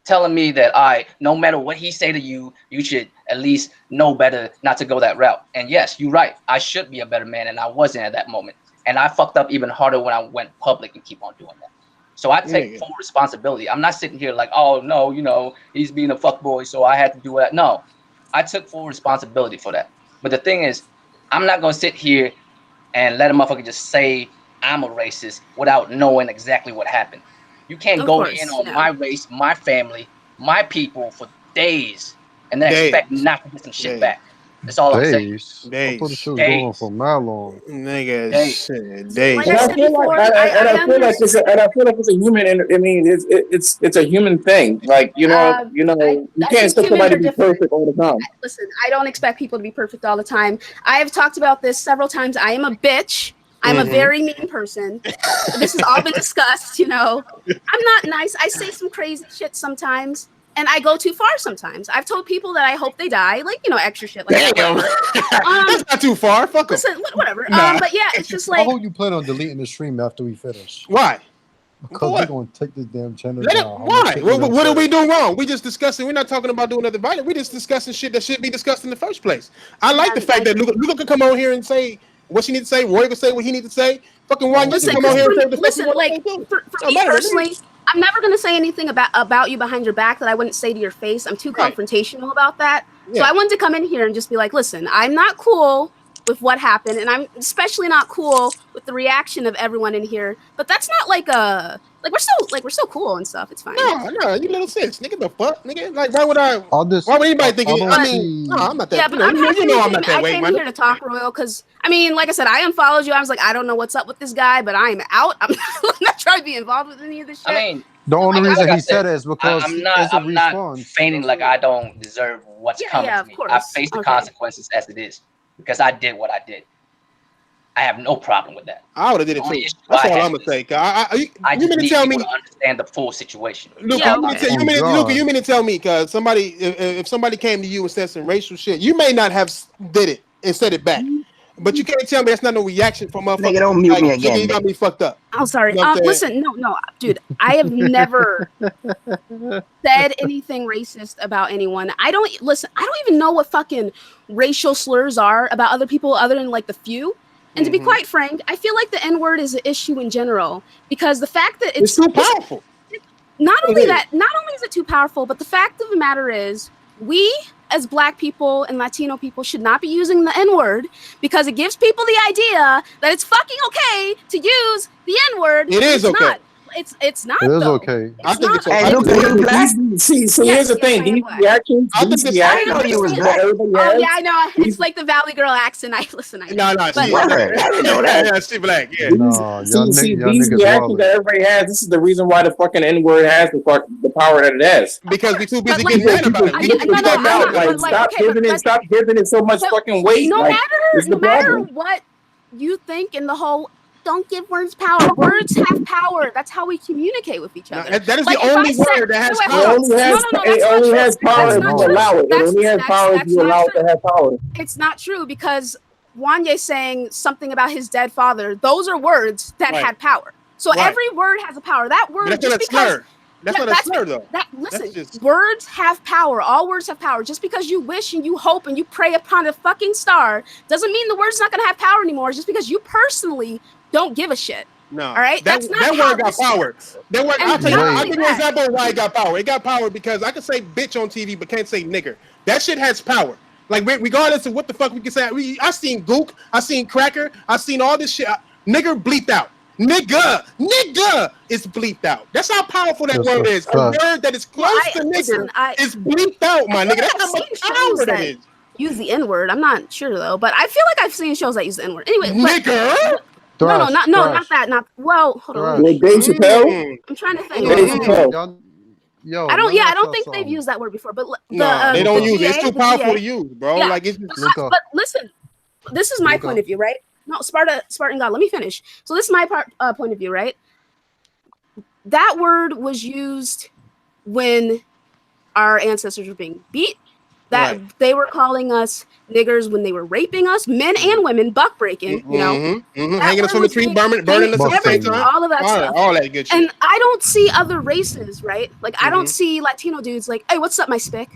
telling me that no matter what he say to you, you should at least know better not to go that route. And yes, you're right. I should be a better man, and I wasn't at that moment. And I fucked up even harder when I went public and keep on doing that. So I take full responsibility. I'm not sitting here like, oh no, he's being a fuckboy, so I had to do that. No, I took full responsibility for that. But the thing is, I'm not gonna sit here and let a motherfucker just say I'm a racist without knowing exactly what happened. You can't go in on my race, my family, my people for days and then expect not to get some shit back. That's all I'm saying. I thought the shit was going for how long? Nigga, shit, days. And I feel like it's a human. I mean, it's a human thing. Like you can't expect somebody to be perfect all the time. Listen, I don't expect people to be perfect all the time. I have talked about this several times. I am a bitch. I'm a very mean person. This has all been discussed, I'm not nice. I say some crazy shit sometimes, and I go too far sometimes. I've told people that I hope they die, extra shit like that. That's not too far. Fuck them. Listen, whatever. But yeah, it's just like. I hope you plan on deleting the stream after we finish. Why? Because we're going to take this damn channel down. Why? What are we doing wrong? We just discussing. We're not talking about doing nothing violent. We just discussing shit that should be discussed in the first place. I like the fact that Luca can come on here and say what she needs to say. Roy can say what he needs to say. Fucking Juan, just come on here and say the listen, like for me personally, I'm never gonna say anything about you behind your back that I wouldn't say to your face. I'm too confrontational about that. Yeah. So I wanted to come in here and just be like, listen, I'm not cool with what happened, and I'm especially not cool with the reaction of everyone in here. But that's not like we're still cool and stuff. It's fine. No, you little sis, nigga. The fuck, nigga. Like, why would anybody think? No, I'm not that. Yeah, but I'm not that way. I came in here to talk, Royal, because I mean, like I said, I unfollowed you. I was like, I don't know what's up with this guy, but I'm out. I'm not trying to be involved with any of this shit. I mean, the only reason he said it is because I'm not feigning like I don't deserve what's coming to me. I face the consequences as it is because I did what I did. I have no problem with that. I would have did it too. That's all I'm gonna say. I just need people to understand the full situation. Luca, you mean to tell me because somebody, if somebody came to you and said some racial shit, you may not have did it and said it back. But you can't tell me that's not no reaction from motherfuckers. Nigga, don't mute me again. You got me fucked up. I'm sorry. Listen, no, dude. I have never said anything racist about anyone. I don't even know what fucking racial slurs are about other people other than like the few. And to be quite frank, I feel like the N-word is an issue in general because the fact that it's too powerful. Not only is it too powerful, but the fact of the matter is we as Black people and Latino people should not be using the N-word because it gives people the idea that it's fucking okay to use the N-word. It is okay. Not. It's not. It is though. okay. I think it's okay. Hey, look, are you black? See, here's the thing. These reactions. I know you was black. Oh yeah, I know. It's like the Valley Girl accent. No, I she know that. Yeah, she black. Yeah. No, see, these reactions that everybody has. This is the reason why the fucking N-word has the power that it has. Because we too busy getting mad about it. Stop giving it so much fucking weight. No matter what you think in the whole. Don't give words power. Words have power. That's how we communicate with each other. That is the only word that has power. It only has power if you allow it. It only has power if you allow it to have power. It's not true because Wanye saying something about his dead father, those are words that had power. So every word has a power. That word that's not a slur. That's not a slur, though. Listen, words have power. All words have power. Just because you wish and you hope and you pray upon a fucking star doesn't mean the word's not going to have power anymore. Just because you personally don't give a shit. No. All right? That word got power. That word, I'll give you an example of why it got power. It got power because I can say bitch on TV, but can't say nigger. That shit has power. Like, regardless of what the fuck we can say. I seen gook. I seen cracker. I seen all this shit. Nigger bleeped out. Nigga is bleeped out. That's how powerful that word is. A word that is close to nigger is bleeped out, my nigga. That's how much power that is. Use the N-word. I'm not sure though, but I feel like I've seen shows that use the N-word. Anyway, nigger. Not that. Not well. Hold on. Dave Chappelle. I'm trying to think. Yo, I don't think they've used that word before, but they don't use it. It's too powerful to use, bro. Yeah. Like it's. But listen, this is my point of view, right? No, Spartan God. Let me finish. So this is my point of view, right? That word was used when our ancestors were being beat. That they were calling us niggers when they were raping us, men and women, buck breaking, you know, hanging us from the tree, burning us at the same time, all of that stuff, all that good shit. And I don't see other races, right? Like I don't see Latino dudes like, hey, what's up, my spick?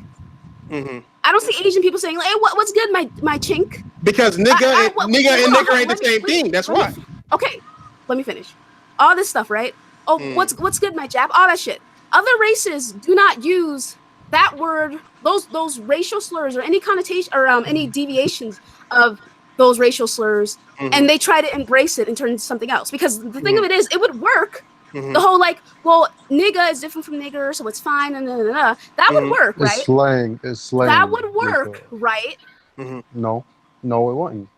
I don't see Asian people saying, hey, what's good, my chink? Because nigga and nigger ain't the same thing. That's why. Okay, let me finish. All this stuff, right? Oh, what's good, my jab? All that shit. Other races do not use that word, those racial slurs or any connotation or any deviations of those racial slurs, and they try to embrace it and turn it into something else. Because the thing of it is, it would work. The whole like, well, nigga is different from nigger, so it's fine, and that would work, right? It's slang. That would work, right? No, it wouldn't.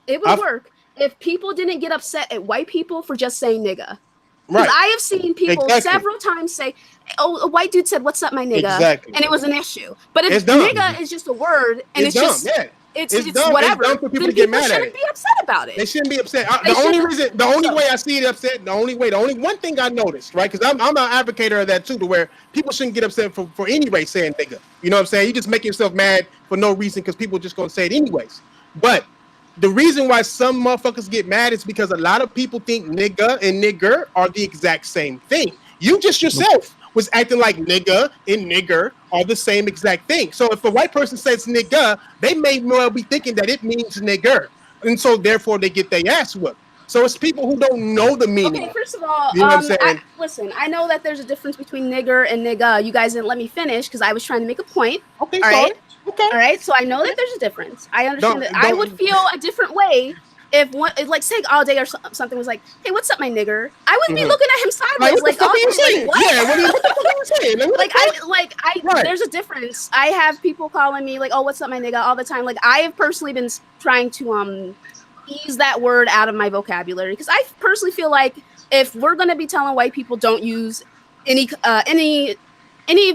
It would work if people didn't get upset at white people for just saying nigga. Because I have seen people several times say, "Oh, a white dude said, 'What's up, my nigga?'" And it was an issue. But if nigga is just a word and it's just it's whatever, it's dumb for people then to get people mad shouldn't be upset about it. They shouldn't be upset. The only way I see it upset, the only one thing I noticed, right? Because I'm an advocator of that too, to where people shouldn't get upset for any race saying nigga. You know what I'm saying? You just make yourself mad for no reason because people just gonna say it anyways. But the reason why some motherfuckers get mad is because a lot of people think nigga and nigger are the exact same thing. You just yourself was acting like nigga and nigger are the same exact thing. So if a white person says nigga, they may well be thinking that it means nigger. And so therefore they get their ass whooped. So it's people who don't know the meaning. Okay, first of all, you know what I'm saying? Listen, I know that there's a difference between nigger and nigga. You guys didn't let me finish because I was trying to make a point. Okay, all right. Okay. All right. So I know that there's a difference. I understand that. I would feel a different way if one, like, say all day or something was like, "Hey, what's up, my nigger?" I wouldn't be looking at him sideways like, "Oh, what?" Yeah, what the fuck are you saying? Right. There's a difference. I have people calling me like, "Oh, what's up, my nigga?" all the time. Like, I have personally been trying to ease that word out of my vocabulary because I personally feel like if we're gonna be telling white people don't use any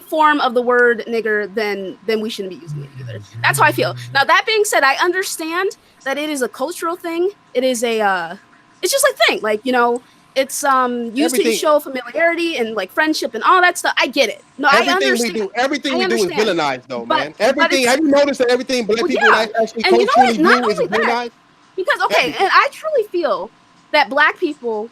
form of the word nigger, then we shouldn't be using it either. That's how I feel. Now, that being said, I understand that it is a cultural thing. It is it's just like thing, like, you know, it's used to show familiarity and like friendship and all that stuff. I get it. No, I understand. Everything we do is villainized, though, man. Everything. Have you noticed that everything black people actually culturally do is villainized? Because and I truly feel that black people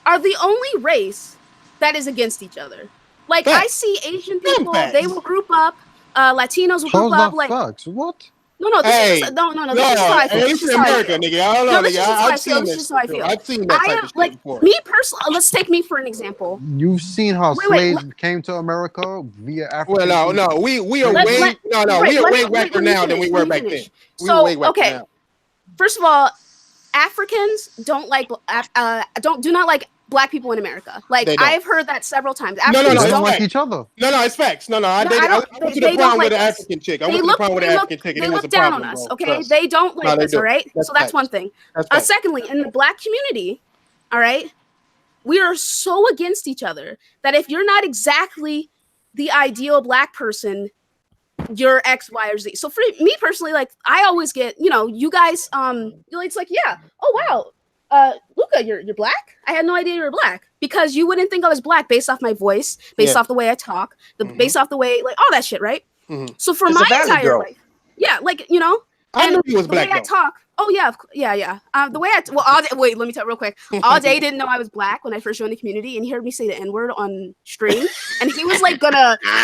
are the only race that is against each other. Like, I see Asian people, they will group up. Latinos will group up. Like, what? No. This is how I feel. This is America, nigga. I don't know, nigga. I've seen this. This is how I feel. I've seen that type of shit before. Me personally, let's take me for an example. You've seen how slaves came to America via Africa. Well, no. We are way wackier now than we were back then. So, okay. First of all, Africans do not like black people in America. Like, I've heard that several times. Africans don't like each other. No, it's facts. I went to the prom with an African chick. They look down on us, okay? They don't like us, all right? So that's one thing. Secondly, in the black community, all right, we are so against each other that if you're not exactly the ideal black person, you're X, Y, or Z. So for me personally, like, I always get, you know, you guys, it's like, yeah, oh wow, Luca, you're black? I had no idea you were black, because you wouldn't think I was black based off my voice, based off the way I talk, based off the way, like, all that shit, right? So for my entire life, like, you know, I knew you was black. The way I talk, the way wait, let me tell you real quick. All day didn't know I was black when I first joined the community, and he heard me say the N-word on stream, and he was like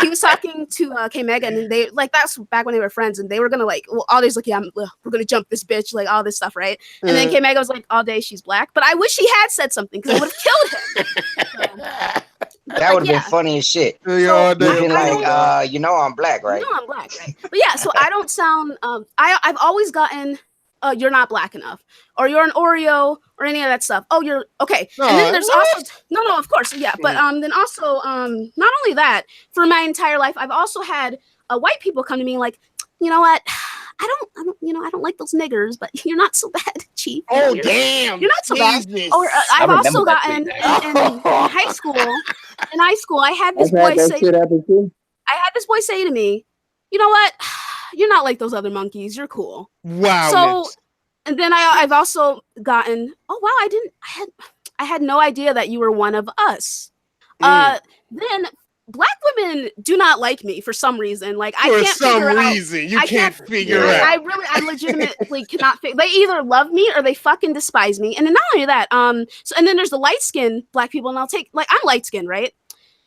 he was talking to K Megan, and they, like, that's back when they were friends, and they were gonna, like, well, all day's like, yeah, we're gonna jump this bitch, like, all this stuff, right? And then K Megan was like, all day she's black, but I wish he had said something because I would have killed him. That would have been funny as shit. So, you know I'm black, right? You know I'm black, right? But yeah, so I don't sound. I've always gotten, you're not black enough, or you're an Oreo, or any of that stuff. Oh, you're okay. No, and then there's also no, of course, yeah. But then also, not only that, for my entire life, I've also had white people come to me like, you know what? I don't like those niggers, but you're not so bad, Chief. Oh, damn. You're not so bad. Or I've also gotten in high school. In high school, I had this boy say to me, you know what? You're not like those other monkeys. You're cool. Wow. So, and then I've also gotten, oh wow, I had no idea that you were one of us. Then black women do not like me for some reason. Like, I can't figure out. You can't figure out. I legitimately cannot figure. They either love me or they fucking despise me. And then not only that, so, and then there's the light skinned black people, and I'm light skinned, right?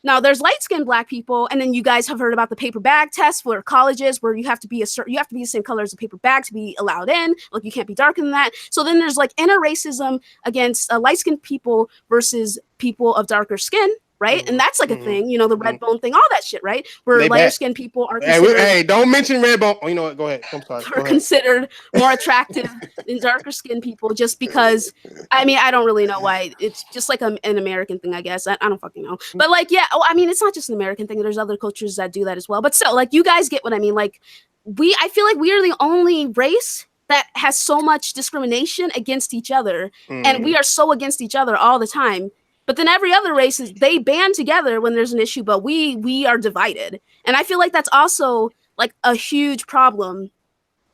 Now there's light skinned black people, and then you guys have heard about the paper bag test for colleges, where you have to be the same color as a paper bag to be allowed in. Like, you can't be darker than that. So then there's like inter-racism against light skinned people versus people of darker skin. Right, and that's like a thing, you know, the red bone thing, all that shit, right? Where lighter skinned people are considered. Hey, don't mention red bone. Oh, you know what? Go ahead. I'm sorry. Are considered more attractive than darker skinned people, just because. I mean, I don't really know why. It's just like an American thing, I guess. I don't fucking know. But like, yeah. I mean, it's not just an American thing. There's other cultures that do that as well. But still, like, you guys get what I mean. Like, I feel like we are the only race that has so much discrimination against each other, and we are so against each other all the time. But then every other race they band together when there's an issue, but we are divided. And I feel like that's also like a huge problem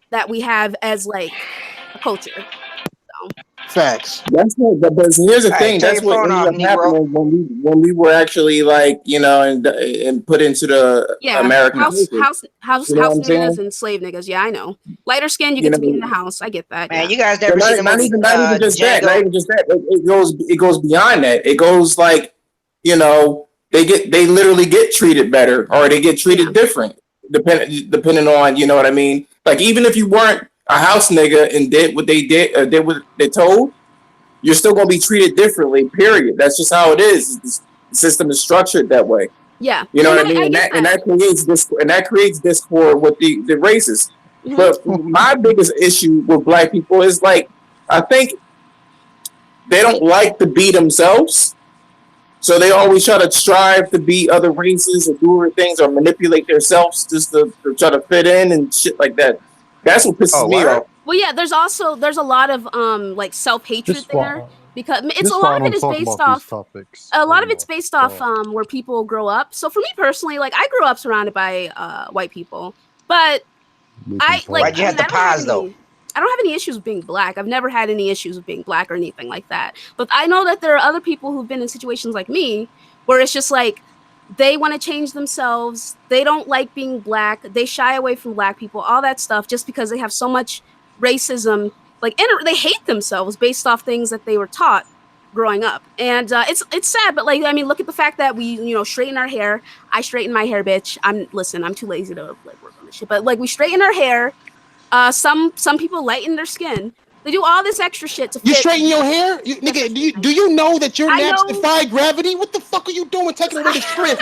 that we have as like a culture. So. Facts. That's what. But here's the thing. That's what ended up happening when we were actually, like, you know, and put into the American house niggas and slave niggas. Yeah, I know. Lighter skin, you get to be in the house. I get that. Man, you guys never seen not even just that. Not even just that. It goes beyond that. It goes like, you know, they literally get treated better, or they get treated different, depending on, you know what I mean. Like, even if you weren't a house nigga and did what they did, did what they told, you're still going to be treated differently. Period. That's just how it is. The system is structured that way. Yeah, you know what I mean. And that creates discord with the races. Mm-hmm. But my biggest issue with Black people is like, I think they don't like to be themselves. So they always try to strive to be other races or do other things or manipulate themselves just to try to fit in and shit like that. That's what pisses me off. Well, yeah, there's a lot of like self-hatred there because it's a lot of it is based off where people grow up. So for me personally, like I grew up surrounded by white people, but why'd you have to pause though? I don't have any issues with being Black. I've never had any issues with being Black or anything like that. But I know that there are other people who've been in situations like me where it's just like they want to change themselves. They don't like being Black. They shy away from Black people, all that stuff, just because they have so much racism. Like, and they hate themselves based off things that they were taught growing up. And it's sad, but like, I mean, look at the fact that we, straighten our hair. I straighten my hair, bitch. I'm too lazy to like work on this shit. But like, we straighten our hair. Some people lighten their skin. They do all this extra shit to fit. You straighten your hair? Nigga, do you know that your naps defy gravity? What the fuck are you doing taking away the strength?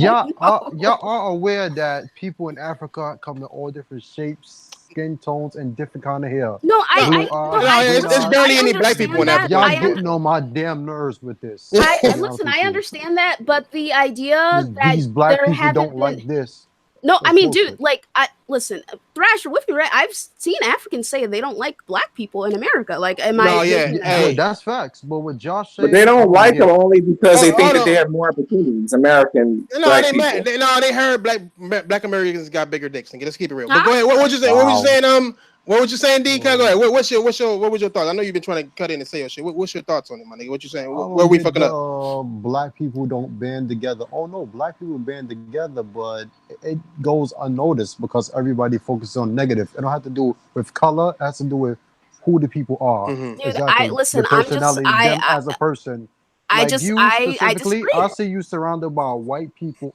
Y'all are aware that people in Africa come in all different shapes, skin tones, and different kind of hair. No, there's barely any Black people in Africa. Y'all getting on my damn nerves with this. Listen, I understand that, but the idea that these Black people don't like this. No, I mean, dude, like, listen, Thrasher, with me, right? I've seen Africans say they don't like Black people in America. Like, that's facts. But what Josh said, but they don't like them only because they think that they have more opportunities. American Black people. They heard Black Americans got bigger dicks. Nigga, let's keep it real. But go ahead. What was you saying? What was you saying? What was you saying, D? Go ahead. What was your thoughts? I know you've been trying to cut in and say your shit. What's your thoughts on it, my nigga? What you saying? Where are we fucking up? Black people don't band together. Oh no, Black people band together, but it goes unnoticed because everybody focuses on negative. It don't have to do with color. It has to do with who the people are. Mm-hmm. Dude, exactly. As a person. I disagree. I see you surrounded by white people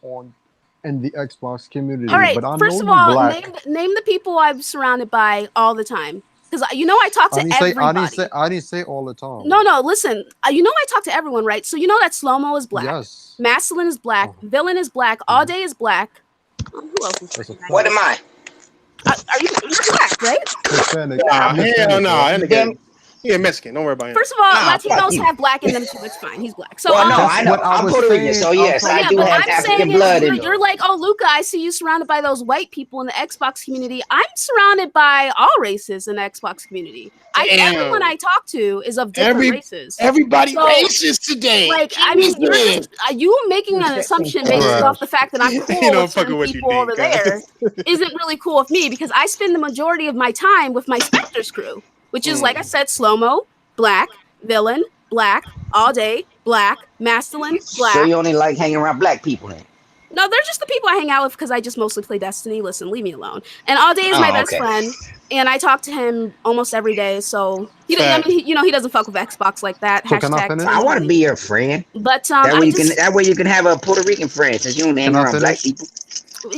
in the Xbox community. All right, but first of all, name the people I'm surrounded by all the time. Because I talk to everybody. I didn't say all the time. No, listen. I talk to everyone, right? So you know that Slow-Mo is Black. Yes. Maslin is Black. Villain is Black. All Day is Black. Who else is Black? What am I? Are you Black, right? Hell no. He a Mexican. Don't worry about him. First of all, Latinos have Black in them too. It's fine. He's Black. So I know. I'm Puerto Rican, so yes, I do have African blood in me. You're like, oh, Luca, I see you surrounded by those white people in the Xbox community. I'm surrounded by all races in the Xbox community. Everyone I talk to is of different races. Everybody racist today. Like, I mean, you making an assumption based off the fact that I'm cool with certain people over there isn't really cool with me because I spend the majority of my time with my Spectres crew. Which is, like I said, Slow-Mo, Black, Villain, Black, All Day, Black, Masculine, Black. So you only like hanging around Black people then? No, they're just the people I hang out with because I just mostly play Destiny. Listen, leave me alone. And All Day is my best friend, and I talk to him almost every day. So he doesn't fuck with Xbox like that. So I want to be your friend. But that way you can have a Puerto Rican friend since you don't hang around Black people.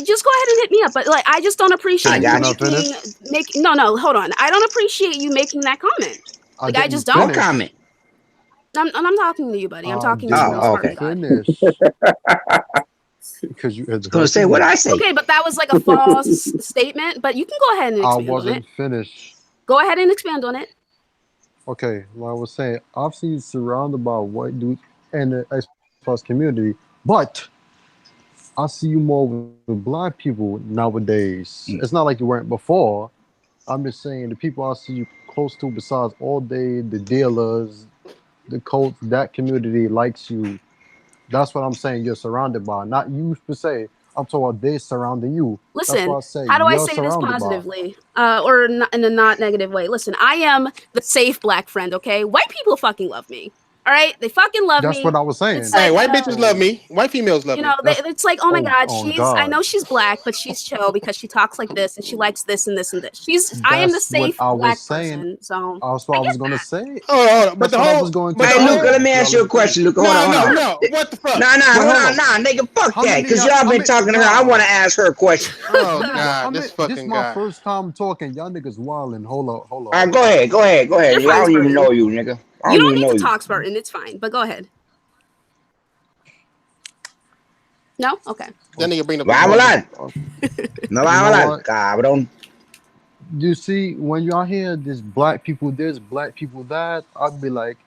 Just go ahead and hit me up, but like I just don't appreciate you hold on. I don't appreciate you making that comment. Like I just don't comment. I'm talking to you, buddy. I'm talking to you. Okay. Because you gonna say what I say. Okay, but that was like a false statement. But you can go ahead and expand on it. I wasn't finished. Go ahead and expand on it. Okay, like I was saying, I've seen you surrounded by white dudes in the Xbox community, but I see you more with Black people nowadays. It's not like you weren't before. I'm just saying the people I see you close to besides All Day, the dealers, the Colts, that community likes you. That's what I'm saying you're surrounded by. Not you per se. I'm talking about they surrounding you. Listen, how do I say this positively? Or in a not negative way? Listen, I am the safe Black friend, okay? White people fucking love me. All right, they fucking love me. That's what I was saying. Hey, white bitches love me. White females love me. It's like, oh my God, I know she's Black, but she's chill because she talks like this and she likes this and this and this. I am the safe Black person. So that's what I was gonna say. Oh, but the whole. Hey, Luca, let me ask you a question, Luca. Hold on. What the fuck? Nah, nigga, fuck that. Because y'all been talking to her. I want to ask her a question. Oh God, this fucking guy. This is my first time talking. Y'all niggas wilding. Hold on. All right, go ahead. I don't even know you, nigga. You don't need to talk, Spartan. It's fine. But go ahead. No? Okay. That nigga bring up. No, cabrón. You see, when y'all hear this black people this, black people that, I'd be like,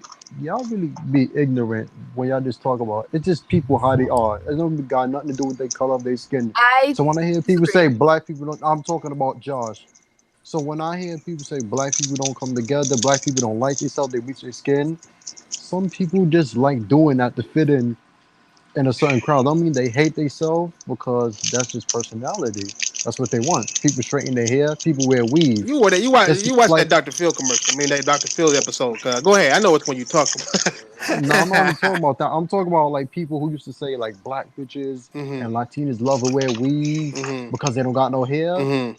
y'all really be ignorant when y'all just talk about it's just people how they are. It don't got nothing to do with their color of their skin. So when I hear people say black people don't, I'm talking about Josh. So when I hear people say black people don't come together, black people don't like themselves, they bleach their skin, some people just like doing that to fit in a certain crowd. Don't mean they hate themselves because that's just personality. That's what they want. People straighten their hair. People wear weave. You watch like, that Dr. Phil commercial. I mean that Dr. Phil episode. Go ahead. I know which one you talking about. No, I'm not even talking about that. I'm talking about like people who used to say like black bitches and Latinas love to wear weave because they don't got no hair.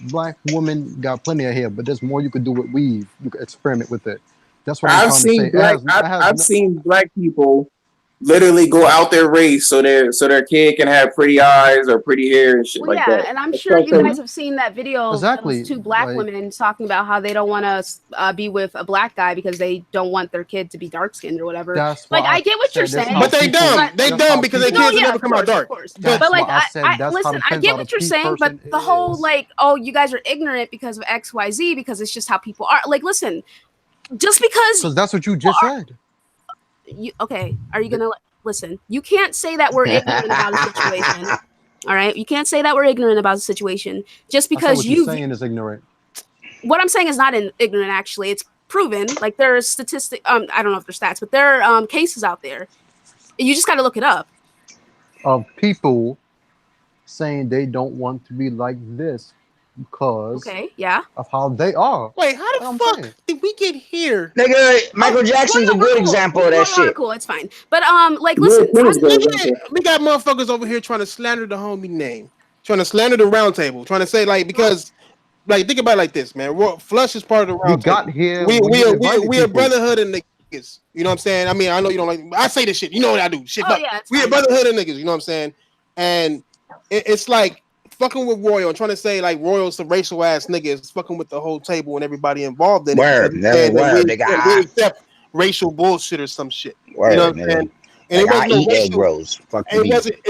Black women got plenty of hair, but there's more you could do with weave. You could experiment with it. That's what I'm trying to say. I've seen black people literally go out their race so their kid can have pretty eyes or pretty hair and shit like that. And I'm sure you guys have seen that video of those two black women talking about how they don't want to be with a black guy because they don't want their kid to be dark skinned or whatever. Like I get what you're saying, but they dumb. They dumb because their kids never come out dark. But like listen, I get what you're saying, but the whole like, oh, you guys are ignorant because of XYZ because it's just how people are. Like, listen, just because that's what you just said. Are you gonna listen? You can't say that we're ignorant about a situation. All right, you can't say that we're ignorant about a situation just because you're saying is ignorant. What I'm saying is not ignorant. Actually, it's proven. Like there are statistics. I don't know if there's stats, but there are cases out there. You just got to look it up. Of people saying they don't want to be like this because of how they are. Wait, how the fuck did we get here? Nigga, Michael Jackson's a good example of that shit. Cool, it's fine. But like, listen, we got motherfuckers over here trying to slander the homie name, trying to slander the roundtable, trying to say like because like think about it like this, man. Flush is part of the roundtable. We got here. We a brotherhood of niggas. You know what I'm saying? I mean, I know you don't like. I say this shit. You know what I do? Shit. We a brotherhood of niggas. You know what I'm saying? And it's like. Fucking with Royal and trying to say like Royal's a racial ass nigga is fucking with the whole table and everybody involved in it. We accept racial bullshit or some shit. You know what I'm saying? And it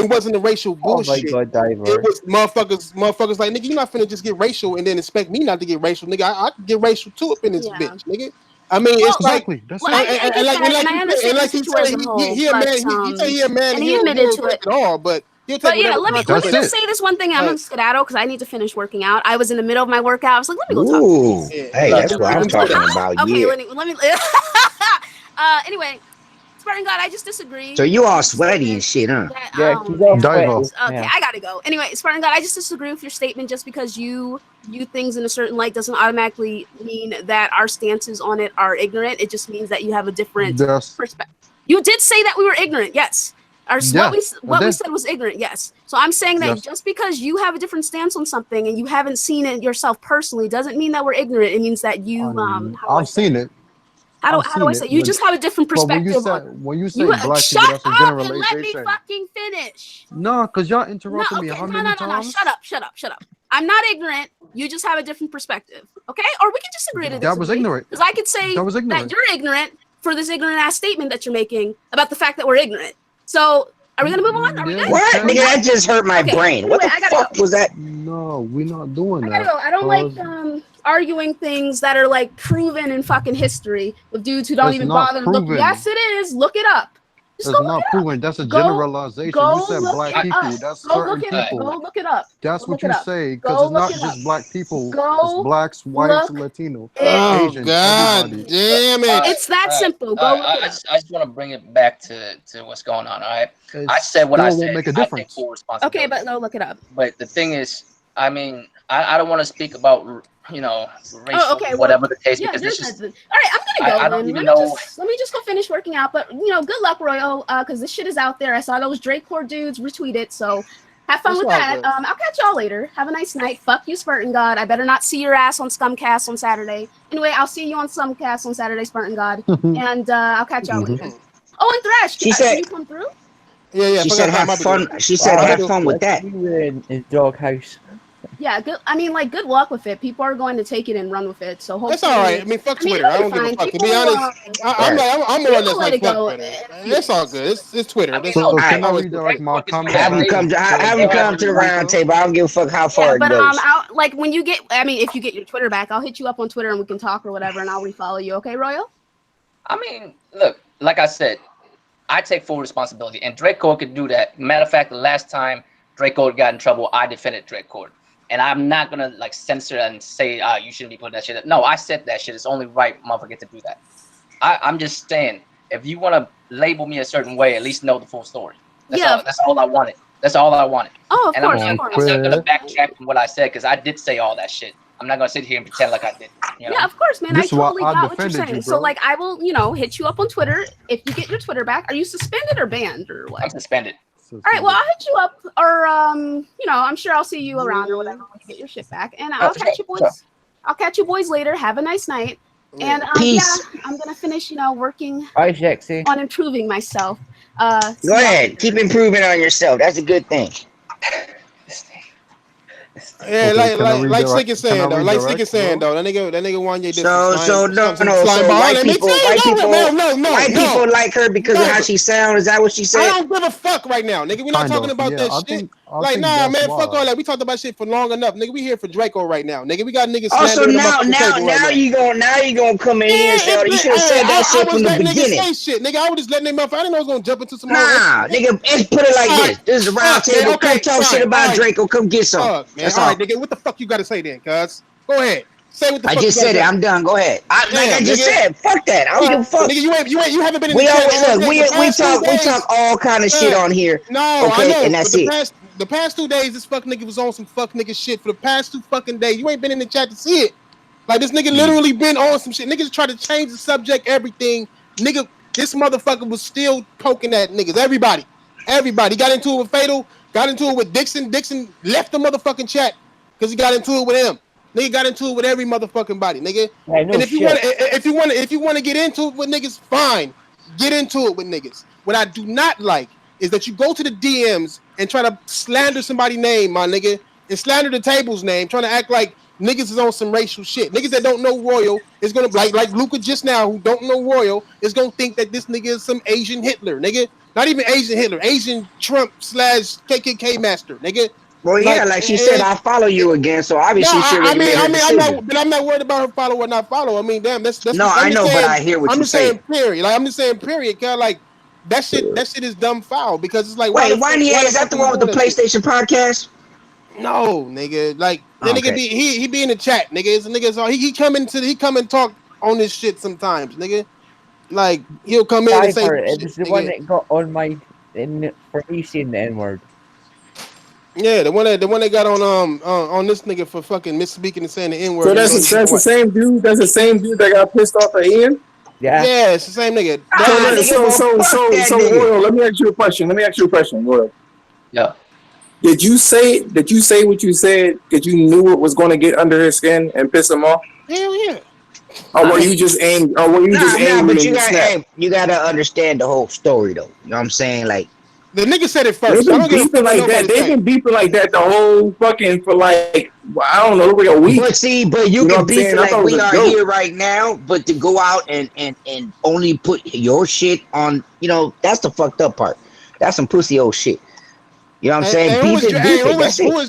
wasn't a racial bullshit. It was motherfuckers like nigga, you're not finna just get racial and then expect me not to get racial, nigga. I can get racial too up in this bitch, nigga. I mean, it's exactly. Like, and like he said, he a man. He said he a man. And he admitted to it at all, but let me just say this one thing. I'm gonna skedaddle because I need to finish working out. I was in the middle of my workout. I was like, let me go talk. Hey, that's what I'm talking about. Okay, let me. Anyway, Spartan God, I just disagree. So you all sweaty and shit, huh? Okay, I gotta go. Anyway, Spartan God, I just disagree with your statement. Just because you view things in a certain light doesn't automatically mean that our stances on it are ignorant. It just means that you have a different perspective. You did say that we were ignorant, yes. What we said was ignorant, yes. So I'm saying that just because you have a different stance on something and you haven't seen it yourself personally doesn't mean that we're ignorant. It means that you I've seen it. How do I say it? You just have a different perspective. When you say black people, that's a generalization. And let me fucking finish. No, because y'all interrupted me how many times? Shut up. I'm not ignorant. You just have a different perspective. Okay? Or we can disagree to disagree. That was ignorant. Because I could say that you're ignorant for this ignorant ass statement that you're making about the fact that we're ignorant. So, are we gonna move on? Are we good? What? Nigga, that just hurt my brain. What the fuck was that? No, we're not doing that. I gotta go. I don't like arguing things that are like proven in fucking history with dudes who don't even bother to look. Yes, it is. Look it up. It's not proven. That's a generalization. You said black people. That's certain people. Go look it up. That's what you say because it's not just black people. It's blacks, whites, Latino, Asian. God damn it! It's that simple. Go look it up. I just want to bring it back to what's going on. All right, I said what I said. Won't make a difference. Okay, but no, look it up. But the thing is, I mean, I don't want to speak about racial, whatever the case, because this is. All right, I'm gonna go. I don't even know. Let me just go finish working out. But good luck, Royal, because this shit is out there. I saw those Drake Core dudes retweet it, so have fun with that. I'll catch y'all later. Have a nice night. Fuck you, Spartan God. I better not see your ass on Scumcast on Saturday. Anyway, I'll see you on Scumcast on Saturday, Spartan God, and I'll catch y'all later. Oh, and Thrash, can you come through? Yeah. She said have fun. She said have fun with that. We were in Doghouse. Yeah, good. I mean, like, good luck with it. People are going to take it and run with it. So hopefully, That's all right. I mean, fuck Twitter. I don't give a fuck. To be honest, I'm Right. like, I'm more or less let like it fuck go. Twitter. It's all good. It's Twitter. I mean, That's no, So can I how read it's. like my comment? Have them come to the round table. I don't give a fuck how far it But goes. I'll, like when you get, I mean, if you get your Twitter back, I'll hit you up on Twitter and we can talk or whatever, and I'll refollow you. Okay, Royal? I mean, look, like I said, I take full responsibility, and Draco could do that. Matter of fact, the last time Draco got in trouble, I defended Draco, and I'm not gonna like censor and say you shouldn't be putting that shit up. No, I said that shit. It's only right, motherfucker, to do that. I'm just saying, if you want to label me a certain way, at least know the full story. That's all. That's all I wanted. That's all I wanted. Oh, of and course, I'm not gonna backtrack from what I said because I did say all that shit. I'm not gonna sit here and pretend like I did. You know? Yeah, of course, man. This I is why totally I got what you're defended saying. you, So, bro. like, I will, hit you up on Twitter if you get your Twitter back. Are you suspended or banned or what? I'm suspended. All right, well, I'll hit you up, or I'm sure I'll see you around or whatever when you get your shit back, and I'll catch you boys. Sure. I'll catch you boys later. Have a nice night, and Peace. yeah, I'm gonna finish, working Bye, Sexy. on improving myself. Go ahead, keep improving on yourself. That's a good thing. Yeah, like Slick is saying though. Like Slick is saying though. That nigga Wanye did some slime ball. White people like her because of how she sounds. Is that what she said? I don't give a fuck right now, nigga. We're not talking about that shit. Like, nah, man, fuck all that. We talked about shit for long enough, nigga. We here for Draco right now, nigga. We got niggas. Also, now you gonna come in here and say, you should have said that shit from the beginning. Shit, nigga. I was just letting them up. I didn't know I was gonna jump into some. Nigga, let's put it like this. This is a round table. Come talk shit about Draco. Come get some. That's all right, nigga. What the fuck you gotta say then, cuz? Go ahead. Say what the fuck I just said it. I'm done. Go ahead. I just said, fuck that. I don't give a fuck. Nigga, you haven't been in the chat. We talk all kind of shit on here. No, okay, I know. And that's it. The past 2 days, this fuck nigga was on some fuck nigga shit for the past 2 fucking days. You ain't been in the chat to see it. Like, this nigga literally been on some shit. Niggas try to change the subject, everything. Nigga, this motherfucker was still poking at niggas. Everybody. Got into it with Fatal. Got into it with Dixon. Dixon left the motherfucking chat because he got into it with him. Nigga got into it with every motherfucking body, nigga. And if you want to get into it with niggas, fine. Get into it with niggas. What I do not like is that you go to the DMs and try to slander somebody's name, my nigga, and slander the table's name, trying to act like niggas is on some racial shit. Niggas that don't know Royal is gonna like Luca just now, who don't know Royal, is gonna think that this nigga is some Asian Hitler, nigga. Not even Asian Hitler, Asian Trump / KKK master, nigga. Well, yeah, like she said, I'll follow you again. So obviously, I'm not worried about her follow or not follow. I mean, damn, that's. No, I know, but I hear what you're saying. Period. Like I'm just saying, period. Cause like that shit is dumb foul because it's like. Wait, is that the one with the PlayStation podcast? No, nigga. Like that nigga he be in the chat, nigga. It's a nigga. He come and talk on this shit sometimes, nigga. Like he'll come in and say. It was the one that got on my for me saying the N-word. Yeah, the one that got on this nigga for fucking misspeaking and saying the N-word. So that's the same dude. That's the same dude that got pissed off at Ian. Yeah, it's the same nigga. So Royal, let me ask you a question. Royal. Yeah. Did you say what you said? That you knew it was going to get under his skin and piss him off? Hell yeah. Or were you just angry? But you gotta understand the whole story though. You know what I'm saying? Like. The nigga said it first. They've been beefing like that. They've been beefing like that the whole fucking for like I don't know, like a week. But you can beef like we are here right now. But to go out and only put your shit on, that's the fucked up part. That's some pussy old shit. You know what I'm saying? Who is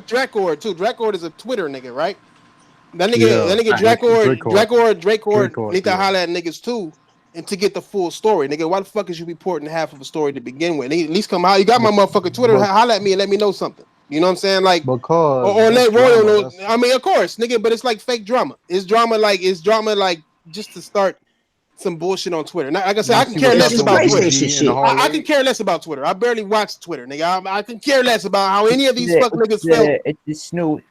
Drakord too? Drakord is a Twitter nigga, right? That nigga Drakord need to holler at niggas too. And to get the full story, nigga, why the fuck is you reporting half of a story to begin with? At least come out. You got my motherfucking Twitter. Holler at me and let me know something. You know what I'm saying? Like, or let Royal know. I mean, of course, nigga, but it's like fake drama. It's drama like just to start some bullshit on Twitter. Now, like I said, I can care less about Twitter. I can care less about Twitter. I barely watch Twitter, nigga. I can care less about how any of these fuck niggas feel.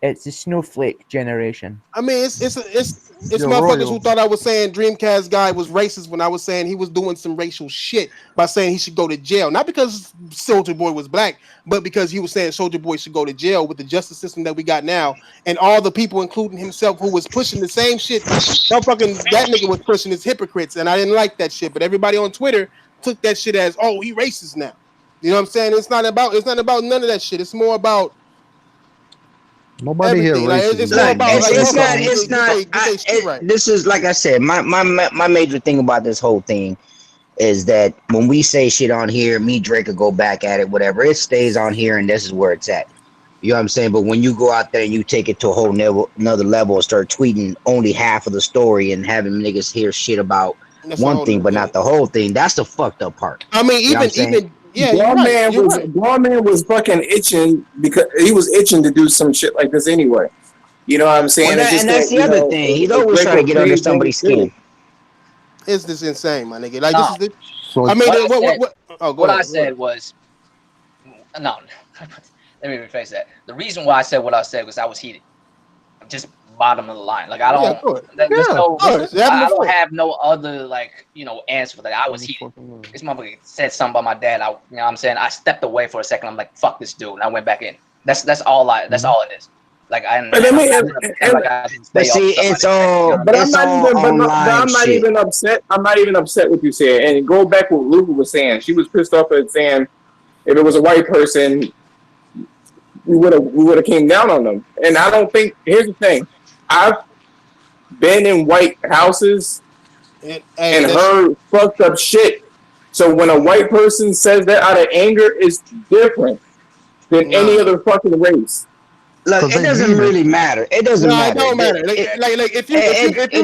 It's the snowflake generation. I mean, it's motherfuckers who thought I was saying Dreamcast guy was racist when I was saying he was doing some racial shit by saying he should go to jail. Not because Soulja Boy was black, but because he was saying Soulja Boy should go to jail with the justice system that we got now, and all the people, including himself, who was pushing the same shit. That nigga was pushing his hypocrites, and I didn't like that shit. But everybody on Twitter took that shit as, oh, he racist now. You know what I'm saying? It's not about none of that shit. It's more about Nobody here everything. Like racist. it's Look, all about like it's not. This is like I said. My major thing about this whole thing is that when we say shit on here, me Drake could go back at it, whatever. It stays on here, and this is where it's at. You know what I'm saying? But when you go out there and you take it to a whole another level and start tweeting only half of the story and having niggas hear shit about one thing but not the whole thing, that's the fucked up part. I mean, You know what I'm even saying? yeah, you're right. Grown man was fucking itching because he was itching to do some shit like this anyway. You know what I'm saying? Well, and that's the other thing. He's always trying to get under somebody's skin. It's this insane, my nigga. Like this is the. So I mean, what Oh, go what ahead. I said was no. Let me rephrase that. The reason why I said what I said was I was heated. Just bottom of the line. Like I don't. There's no. I don't have no other answer for that. I was heated. This motherfucker said something about my dad. You know what I'm saying? I stepped away for a second. I'm like, fuck this dude, and I went back in. That's all. That's all it is. Like But see, it's all. But I'm not even upset. I'm not even upset with you saying. And go back what Luca was saying. She was pissed off at saying if it was a white person, we would have came down on them. And I don't think. Here's the thing. I've been in white houses and heard fucked up shit. So when a white person says that out of anger, it's different than any other fucking race. Look, it doesn't really matter. It doesn't matter. It don't matter. Like if you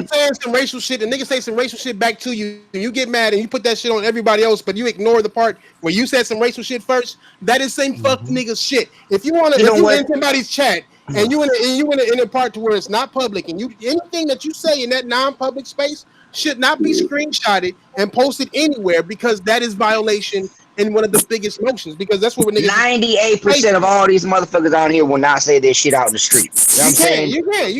saying some racial shit, the nigga say some racial shit back to you, and you get mad and you put that shit on everybody else, but you ignore the part where you said some racial shit first. That is same fuck nigga shit. If you want to, if you in somebody's chat and you in a part to where it's not public, and anything that you say in that non-public space should not be screenshotted and posted anywhere because that is violation. In one of the biggest motions, because that's what 98% of all these motherfuckers out here will not say this shit out in the street. You know what I'm saying? You can.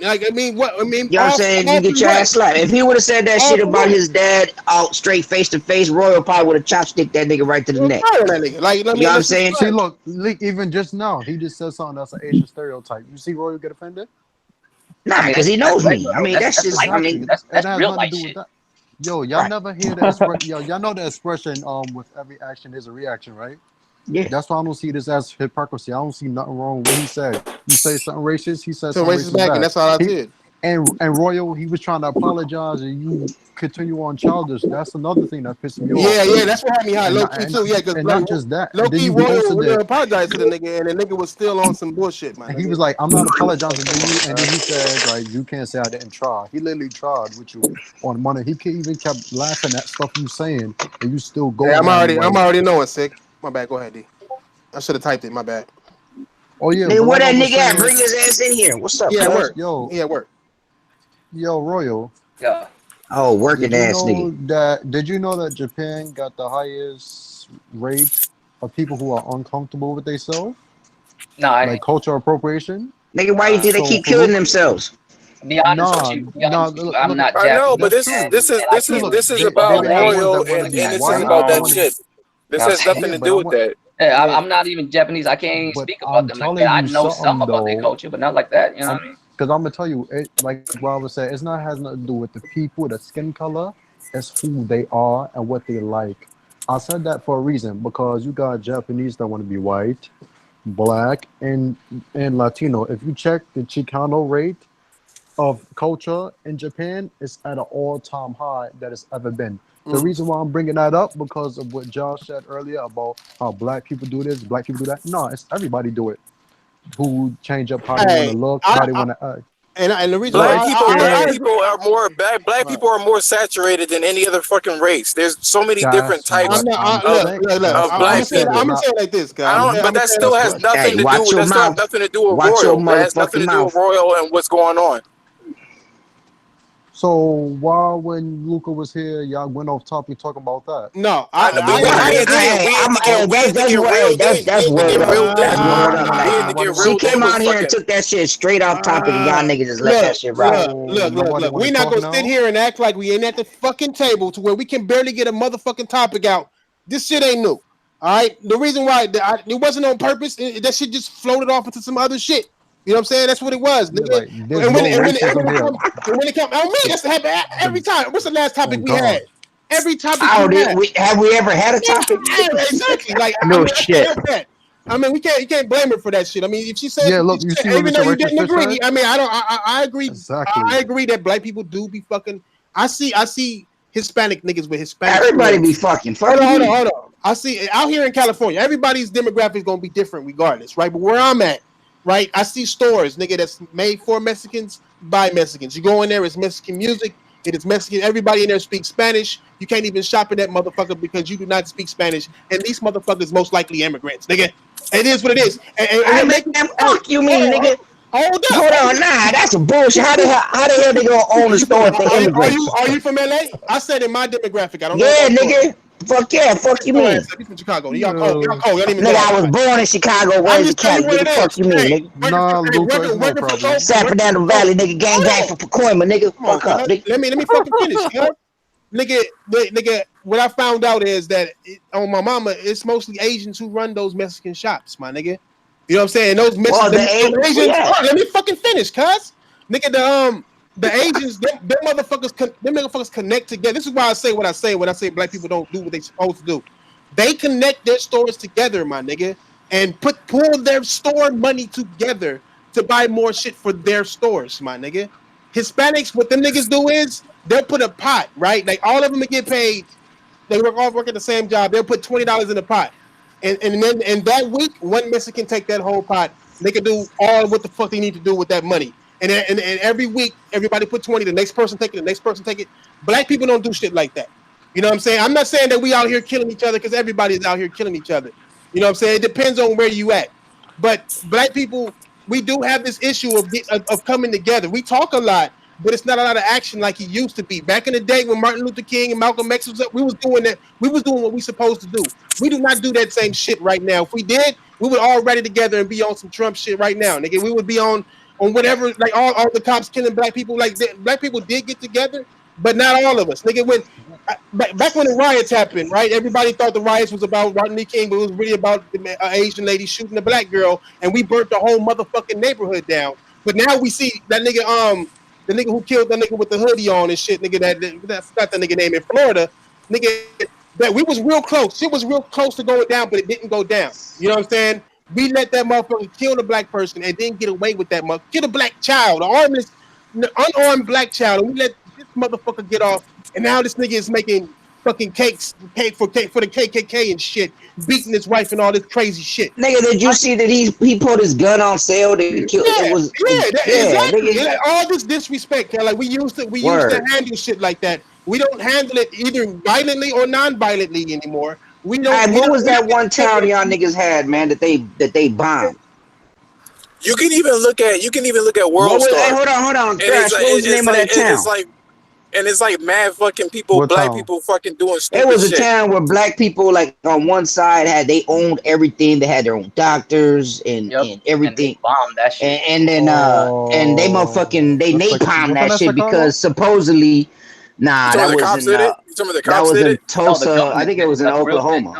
Like, you know what I'm saying? You get your ass slapped. If he would have said that shit about his dad out straight face to face, Royal probably would have chopsticked that nigga right to the neck. Like, you know what I'm saying? See, look, even just now, he just said something that's an Asian stereotype. You see Royal get offended? Nah, because he knows me. I mean, that's just. I mean, that's real life shit. Yo, y'all never hear the expression. Yo, y'all know the expression. With every action, there's a reaction, right? Yeah. That's why I don't see this as hypocrisy. I don't see nothing wrong with what he said. You say something racist, he said something racist back, and that's all I did. And Royal, he was trying to apologize, and you continue on childish. That's another thing that pissed me off. Yeah, that's what had me high, low key too. Yeah, because not just that. Low key Royal would apologize to the nigga, and the nigga was still on some bullshit, man. He was like, "I'm not apologizing to you," and then he said, "Like, you can't say I didn't try." He literally tried with you on money. He even kept laughing at stuff you saying, and you still go. Hey, I'm already knowing, sick. My bad. Go ahead, D. I should have typed it. My bad. Oh yeah. Hey, where that nigga at? Bring his ass in here. What's up? Yeah, work. Yo. Yeah, work. Yo, Royal. Yeah. Oh, working ass nigga. Did you know that Japan got the highest rate of people who are uncomfortable with themselves? No, like cultural appropriation. Nigga, why you think they keep killing themselves? Be honest with you. I'm not Japanese. I know, but this is about Royal, and this is about that shit. This has nothing to do with that. Yeah, I'm not even Japanese. I can't even speak about them like that. I know some about their culture, but not like that. You know what I mean? Because I'm gonna tell you, like Robert said, has nothing to do with the people, the skin color. It's who they are and what they like. I said that for a reason, because you got Japanese that want to be white, black, and Latino. If you check the Chicano rate of culture in Japan, it's at an all-time high that it's ever been. The reason why I'm bringing that up, because of what Josh said earlier about how black people do this, black people do that. No, it's everybody do it. Who change up how they want to look, how they want to act. And the reason black people are more saturated than any other fucking race. There's so many different types of black people. I'm gonna say it like this, guys. But that still has nothing to do with Royal. That has nothing to do with Royal and what's going on. So why, when Luca was here, y'all went off topic talking about that? No, She came out here and took that shit straight off topic, and y'all niggas just let that shit ride. Look. We're not gonna sit here and act like we ain't at the fucking table to where we can barely get a motherfucking topic out. This shit ain't new. All right. The reason why it wasn't on purpose, that shit just floated off into some other shit. You know what I'm saying? That's what it was. Like, and when it comes, oh man, that's happen every time. What's the last topic we had? Every topic have we ever had a topic? Exactly. Like no shit. I mean, you can't blame her for that shit. I mean, if she said, look, you see what even though Richard you Righteous didn't just agree, said? I mean, I agree. Exactly. I agree that black people do be fucking. I see Hispanic niggas with Hispanic. Everybody be stories. fucking. Hold on. I see out here in California, everybody's demographic is gonna be different regardless, right? But where I'm at, right, I see stores, nigga, that's made for Mexicans by Mexicans. You go in there, it's Mexican music. It is Mexican. Everybody in there speaks Spanish. You can't even shop in that motherfucker because you do not speak Spanish. And these motherfuckers most likely immigrants, nigga. It is what it is. And man, fuck you mean, nigga? Hold on, nah, that's a bullshit. How the hell they gonna own a store if they immigrants? Are you from LA? I said in my demographic. I don't know. Yeah, nigga. Fuck yeah, fuck you mean? You from Chicago? Y'all cold. Y'all even nigga, I was born in Chicago, raised in Cali. What the fuck you mean, nigga? Nah, Luca, it's no problem. San Fernando Valley, nigga, gang for Pacoima, nigga. Fuck up, nigga. Let me fucking finish, nigga. What I found out is that on my mama, it's mostly Asians who run those Mexican shops, my nigga. You know what I'm saying? Those Asians. Let me fucking finish, cuz. Nigga, the Asians, them motherfuckers connect together. This is why I say what I say when I say black people don't do what they supposed to do. They connect their stores together, my nigga, and pull their store money together to buy more shit for their stores, my nigga. Hispanics, what them niggas do is they'll put a pot, right? Like all of them get paid. They all work at the same job. They'll put $20 in the pot. And then in that week, one Mexican take that whole pot. They can do all what the fuck they need to do with that money. And every week, everybody put 20. The next person take it. The next person take it. Black people don't do shit like that. You know what I'm saying? I'm not saying that we out here killing each other because everybody is out here killing each other. You know what I'm saying? It depends on where you at. But black people, we do have this issue of coming together. We talk a lot, but it's not a lot of action like it used to be. Back in the day when Martin Luther King and Malcolm X was up, we was doing that. We was doing what we supposed to do. We do not do that same shit right now. If we did, we would all rally together and be on some Trump shit right now, nigga. We would be on whatever, like all the cops killing black people. Like black people did get together, but not all of us, nigga. When back when the riots happened, right? Everybody thought the riots was about Martin Luther King, but it was really about the Asian lady shooting a black girl, and we burnt the whole motherfucking neighborhood down. But now we see that nigga, the nigga who killed the nigga with the hoodie on and shit, nigga. I forgot the nigga name in Florida, nigga. That we was real close. Shit was real close to going down, but it didn't go down. You know what I'm saying? We let that motherfucker kill the black person and then get away with that motherfucker. Kill a black child, unarmed black child, and we let this motherfucker get off. And now this nigga is making fucking cake for the KKK and shit, beating his wife and all this crazy shit. Nigga, did you see that he put his gun on sale to kill? Exactly. Nigga. All this disrespect, like we used to handle shit like that. We don't handle it either violently or non-violently anymore. We don't. What was that one town y'all niggas had, man, that they bombed? You can even look at World Star. Hey, hold on, Crash. What was the name of that town? It's like mad fucking people, black people fucking doing stupid shit. It was a town where black people, like on one side, they owned everything. They had their own doctors and everything. And they bombed that shit. And then they napalmed that shit because supposedly, that was in Tulsa. I think it was in Oklahoma.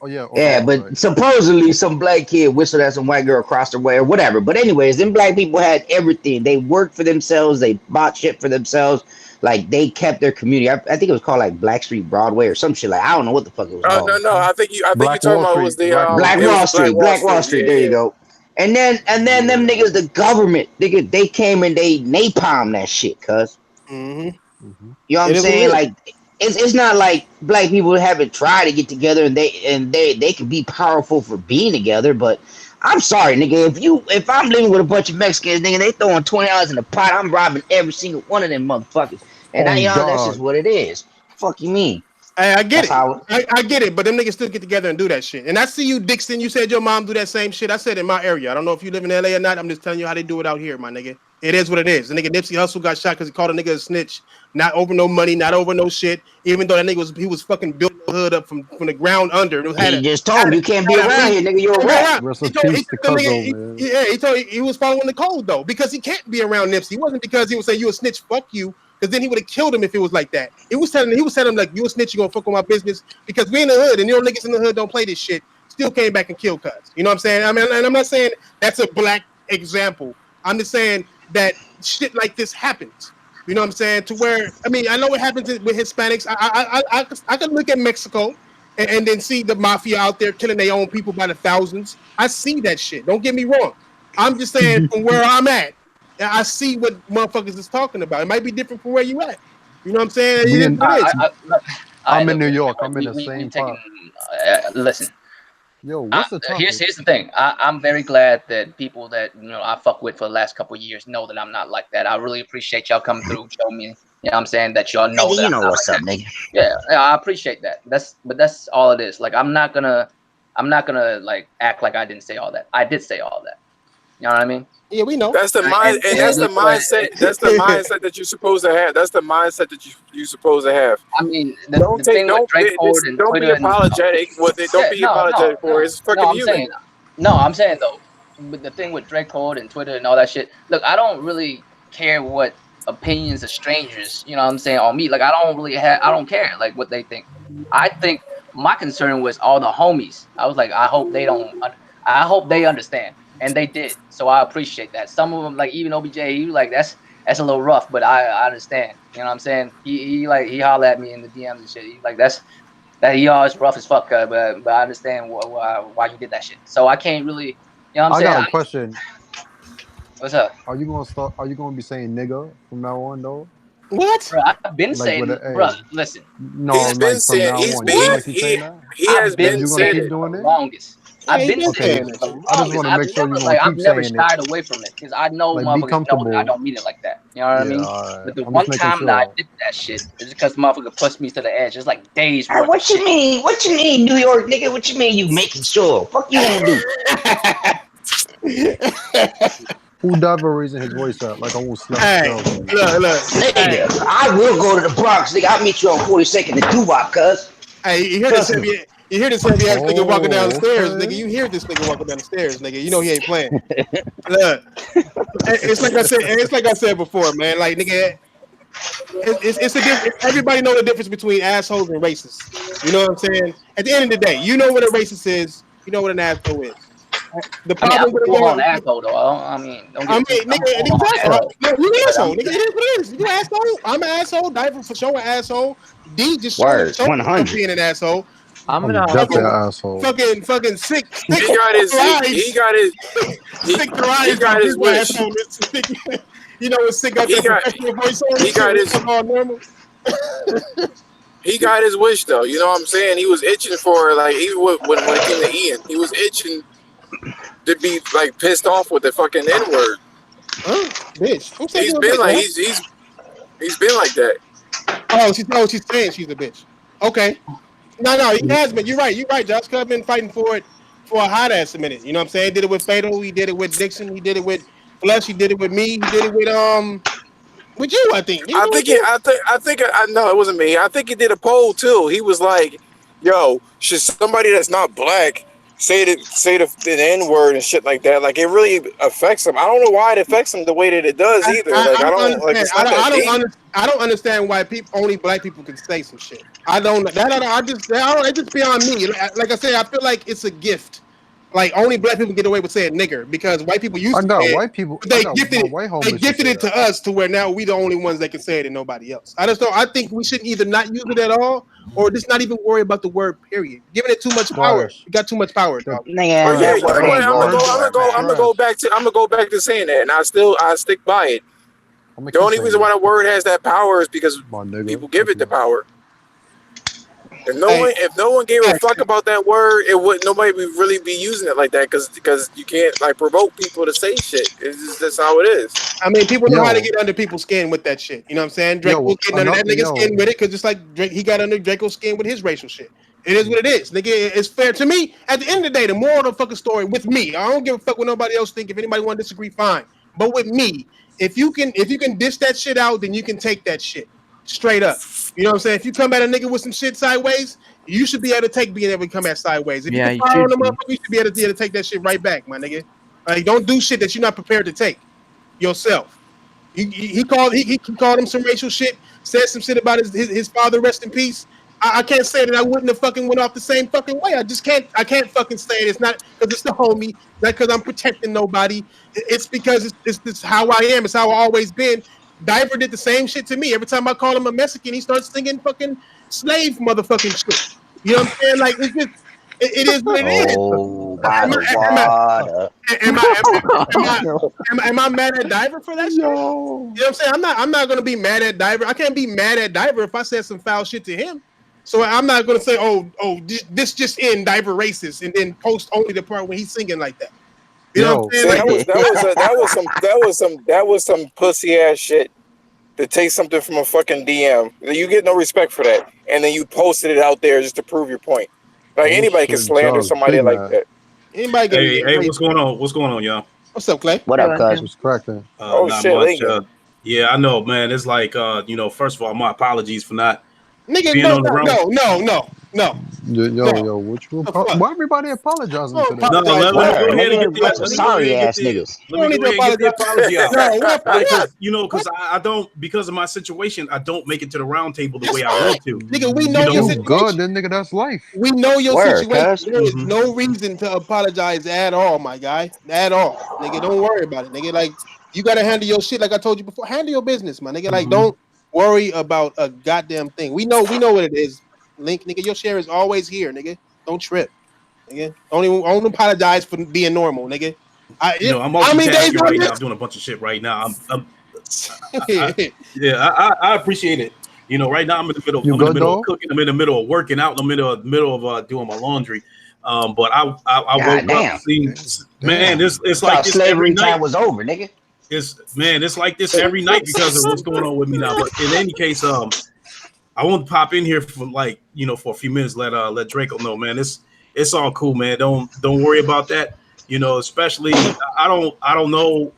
Oh yeah. Yeah, but right. Supposedly some black kid whistled at some white girl across the way or whatever. But anyways, them black people had everything. They worked for themselves. They bought shit for themselves. Like they kept their community. I think it was called like Blackstreet Broadway or some shit. Like I don't know what the fuck it was called. No. I think you're talking about was the Black Wall Street. There you go. And then them niggas, the government, nigga, they came and they napalmed that shit, cuz. You know what I'm saying? Like. It's not like black people haven't tried to get together and they can be powerful for being together, but I'm sorry, nigga. If I'm living with a bunch of Mexicans, nigga, they throwing $20 in the pot, I'm robbing every single one of them motherfuckers. And that's just what it is. Fuck you mean? I get it. I get it, but them niggas still get together and do that shit. And I see you, Dixon. You said your mom do that same shit. I said in my area. I don't know if you live in LA or not. I'm just telling you how they do it out here, my nigga. It is what it is. The nigga Nipsey Hussle got shot because he called a nigga a snitch. Not over no money, not over no shit. Even though that nigga was fucking building the hood up from the ground under. He just told him you can't be around here, nigga. You're a rat. He was following the code though, because he can't be around Nipsey. It wasn't because he was saying you a snitch, fuck you. Because then he would have killed him if it was like that. He was telling him like you a snitch, you gonna fuck with my business because we in the hood and you know niggas in the hood don't play this shit. Still came back and killed cuz. You know what I'm saying? I mean, and I'm not saying that's a black example. I'm just saying that shit like this happens. You know what I'm saying? To where I mean, I know it happens with Hispanics. I could look at Mexico and then see the mafia out there killing their own people by the thousands. I see that shit. Don't get me wrong. I'm just saying from where I'm at, I see what motherfuckers is talking about. It might be different from where you at. You know what I'm saying? It is what it is. I'm in New York. I'm in the same taking, part. listen. Yo, what's the topic? Here's the thing. I'm very glad that people that I fuck with for the last couple of years know that I'm not like that. I really appreciate y'all coming through, show me. You know what I'm saying, that y'all know nigga, that you I'm know not what's like up, that. nigga. Yeah, I appreciate that. That's all it is. Like I'm not gonna like act like I didn't say all that. I did say all that. You know what I mean? Yeah, we know. That's the mind, and that's the mindset. That's the mindset that you're supposed to have. That's the mindset that you're supposed to have. I mean, the thing with Drake Ford and don't be Twitter and apologetic. Don't be apologetic for it. It's fucking human. I'm saying though, with the thing with Drake Ford and Twitter and all that shit. Look, I don't really care what opinions of strangers, you know what I'm saying, on me. Like I don't care like what they think. I think my concern was all the homies. I was like, I hope they understand. And they did. So I appreciate that. Some of them, like even OBJ, he was like, that's a little rough, but I understand. You know what I'm saying? He hollered at me in the DMs and shit. He like that he always rough as fuck, but I understand why you did that shit. So I can't really, you know what I'm saying? I got a question. What's up? Are you gonna be saying nigga from now on though? What? Bro, I've been saying, bro, listen. No, he's been like from saying now on, he has been saying saying it for the longest. I've been saying it for the longest. I just want to make sure you're gonna I've keep never saying shied it. away from it because I know Like, be motherfuckers know that I comfortable. don't mean it like that. You know what I mean? Alright. But the I'm one just making time that I sure. did that shit is because motherfucker pushed me to the edge. It's like days worth What of you shit. mean? What you mean, New York nigga? What you mean you making sure? Fuck you gonna do? Who Diver raising his voice up? Like I won't slap Hey, the look. Nigga, I will go to the Bronx, nigga. I'll meet you on 42nd and Duvop, cuz. Hey, you hear this heavy ass nigga walking down the stairs, nigga. okay. You hear this nigga walking down the stairs, nigga. You know he ain't playing. Look, it's like I said before, man. Like nigga, it's a difference. Everybody know the difference between assholes and racists. You know what I'm saying? At the end of the day, you know what a racist is. You know what an asshole is. The I mean, problem I'm with a full-on asshole though. Don't get it twisted. I'm a nigga, full-on asshole. no, you an But asshole, nigga. It is what it is. You an asshole. I'm an asshole. Diver for sure an asshole. D just showing Word, 100. being an asshole. I'm I'm an definitely an asshole. asshole. Fucking sick. he got his Sick your eyes got off his his wish. asshole. You know when sick got He that got professional voice on he and shit. got his It's all normal. he got his wish though. You know what I'm saying? He was itching for like even when it came to Ian, he was itching to be like pissed off with the fucking N word. Huh? Bitch. Who said He's you a been bitch, like man? he's been like that. She's saying she's a bitch. Okay. No, he has been. You're right, Josh. Cuz been fighting for it for a hot ass a minute. You know what I'm saying? Did it with Fatal, he did it with Dixon, he did it with Flush, he did it with me, he did it with you, I think. I think I know it wasn't me. I think he did a poll too. He was like, "Yo, should somebody that's not black say the N word and shit like that? Like it really affects him. I don't know why it affects him the way that it does either. Like I don't like understand. it's not that deep. I don't understand why only black people can say some shit. I don't. It's just beyond me. Like I said, I feel like it's a gift. Like only black people get away with saying nigger because white people used I to got say it, white people. but I they got gifted my it. white They homies. gifted it to us to where now we the only ones that can say it and nobody else. I just don't. I think we should either not use it at all or just not even worry about the word. Period. Giving it too much power. Trash. You got too much power, dog. Oh Nigga, yeah, that you know word what? ain't going nowhere, man. I'm gonna go back to saying that, and I stick by it. I'm gonna The keep only saying reason why it. the word has that power is because My nigga. people give it the power. If Hey, no one gave a fuck about that word, it would nobody would really be using it like that because you can't like provoke people to say shit. It's just that's how it is. I mean, people know how to Yo, get under people's skin with that shit. You know what I'm saying? Drake was yo, getting under that nigga's yo. skin with it because just like Drake, he got under Draco's skin with his racial shit. It is what it is, nigga. It's fair to me. At the end of the day, the moral of the fucking story with me, I don't give a fuck what nobody else think. If anybody want to disagree, fine. But with me, if you can dish that shit out, then you can take that shit straight up. You know what I'm saying? If you come at a nigga with some shit sideways, you should be able to being able to come at sideways. If Yeah, you you can fire on should the be. motherfucker, you should be able to take that shit right back, my nigga. Like, don't do shit that you're not prepared to take yourself. He called him some racial shit, said some shit about his father, rest in peace. I can't say that I wouldn't have fucking went off the same fucking way. I can't fucking say it. It's not because it's the homie, not because I'm protecting nobody. It's because it's how I am. It's how I always been. Diver did the same shit to me. Every time I call him a Mexican, he starts singing fucking slave motherfucking shit. You know what I'm saying? Like it's just it is what it is. Oh, by the water. Am I mad at Diver for that shit? You know what I'm saying? I'm not gonna be mad at Diver. I can't be mad at Diver if I said some foul shit to him. So I'm not gonna say, this just in Diver racist, and then post only the part when he's singing like that. You know what I'm saying? Like, that was some pussy ass shit. To take something from a fucking DM, you get no respect for that, and then you posted it out there just to prove your point. Like anybody can slander somebody like that. Anybody can. Hey, what's going on? What's going on, y'all? What's up, Clay? What up, cuz? What's cracking? Oh shit, much. Yeah, I know, man. It's like, first of all, my apologies for not Nigga, being on the round. No. Yo, what you? Why everybody apologizing today? No, let me go ahead and get the sorry ass niggas. Let me go ahead and get the apology out. Because I don't, because of my situation, I don't make it to the round table the way I want to. Nigga, we know your situation. Good, then nigga, that's life. We know your situation. There is no reason to apologize at all, my guy. At all, nigga. Don't worry about it, nigga. Like you gotta handle your shit. Like I told you before, handle your business, my nigga. Like don't worry about a goddamn thing. We know what it is. Link, nigga, your share is always here, nigga. Don't trip, nigga. Don't apologize for being normal, nigga. I'm multitasking right now. I'm doing a bunch of shit right now. I appreciate it. Right now I'm in the middle of cooking. I'm in the middle of working out. I'm in the middle of doing my laundry. But I woke up seeing, man, it's like this slavery every night. time was over, nigga. It's like this every night because of what's going on with me now. But in any case, I want to pop in here for for a few minutes. Let Draco know, man. It's all cool, man. Don't worry about that. Especially I don't know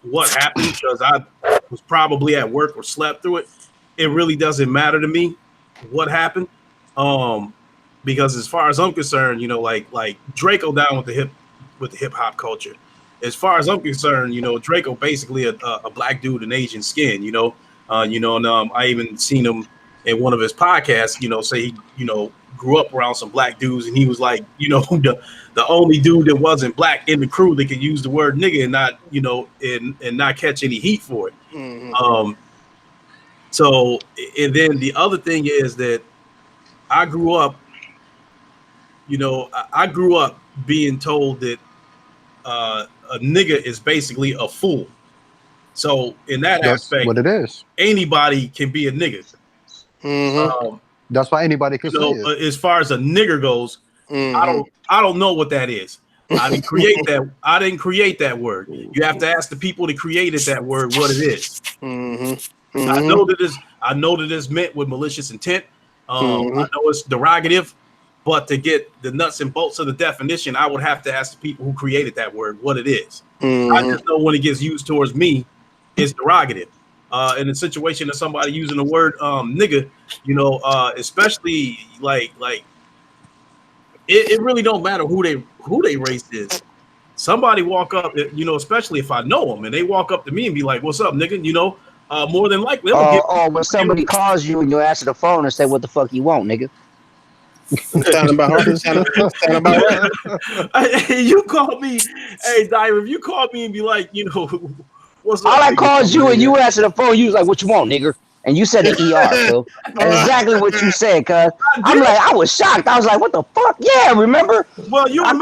what happened because I was probably at work or slept through it. It really doesn't matter to me what happened. Because as far as I'm concerned, like Draco down with the hip hop culture. As far as I'm concerned, Draco basically a black dude in Asian skin, and I even seen him in one of his podcasts, say he, grew up around some black dudes, and he was like, the only dude that wasn't black in the crew that could use the word nigga and not, and not catch any heat for it. So, and then the other thing is that I grew up, being told that a nigga is basically a fool. So in that aspect, what it is, anybody can be a nigga. That's why anybody can say it. As far as a nigger goes, I don't know what that is. I didn't create that. I didn't create that word. You have to ask the people that created that word what it is. I know that it's meant with malicious intent. I know it's derogative, but to get the nuts and bolts of the definition, I would have to ask the people who created that word what it is. I just know when it gets used towards me, it's derogative. In the situation of somebody using the word nigga, especially like it really don't matter who they race is. Somebody walk up, especially if I know them, and they walk up to me and be like, "What's up, nigga?" More than likely, when somebody calls you and you answer the phone and say, "What the fuck you want, nigga?" Sound about right. You call me, hey, Diver, if you call me and be like, what's up? All I called you and you answer the phone, you was like, "What you want, nigga?" And you said the ER, so exactly what you said, cuz. I was shocked. I was like, "What the fuck?" Yeah, remember? Well, you and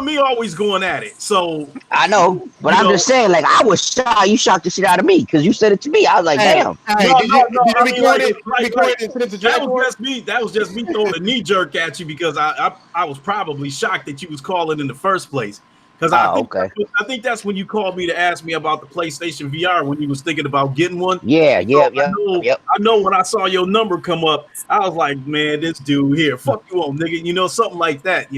me always going at it. So I know, but I'm just saying, like, I was shocked. You shocked the shit out of me because you said it to me. I was like, damn. That was just me throwing a knee jerk at you because I was probably shocked that you was calling in the first place. Because I think that's when you called me to ask me about the PlayStation VR when you was thinking about getting one. Yeah. I know when I saw your number come up, I was like, man, this dude here, fuck you on, nigga, something like that,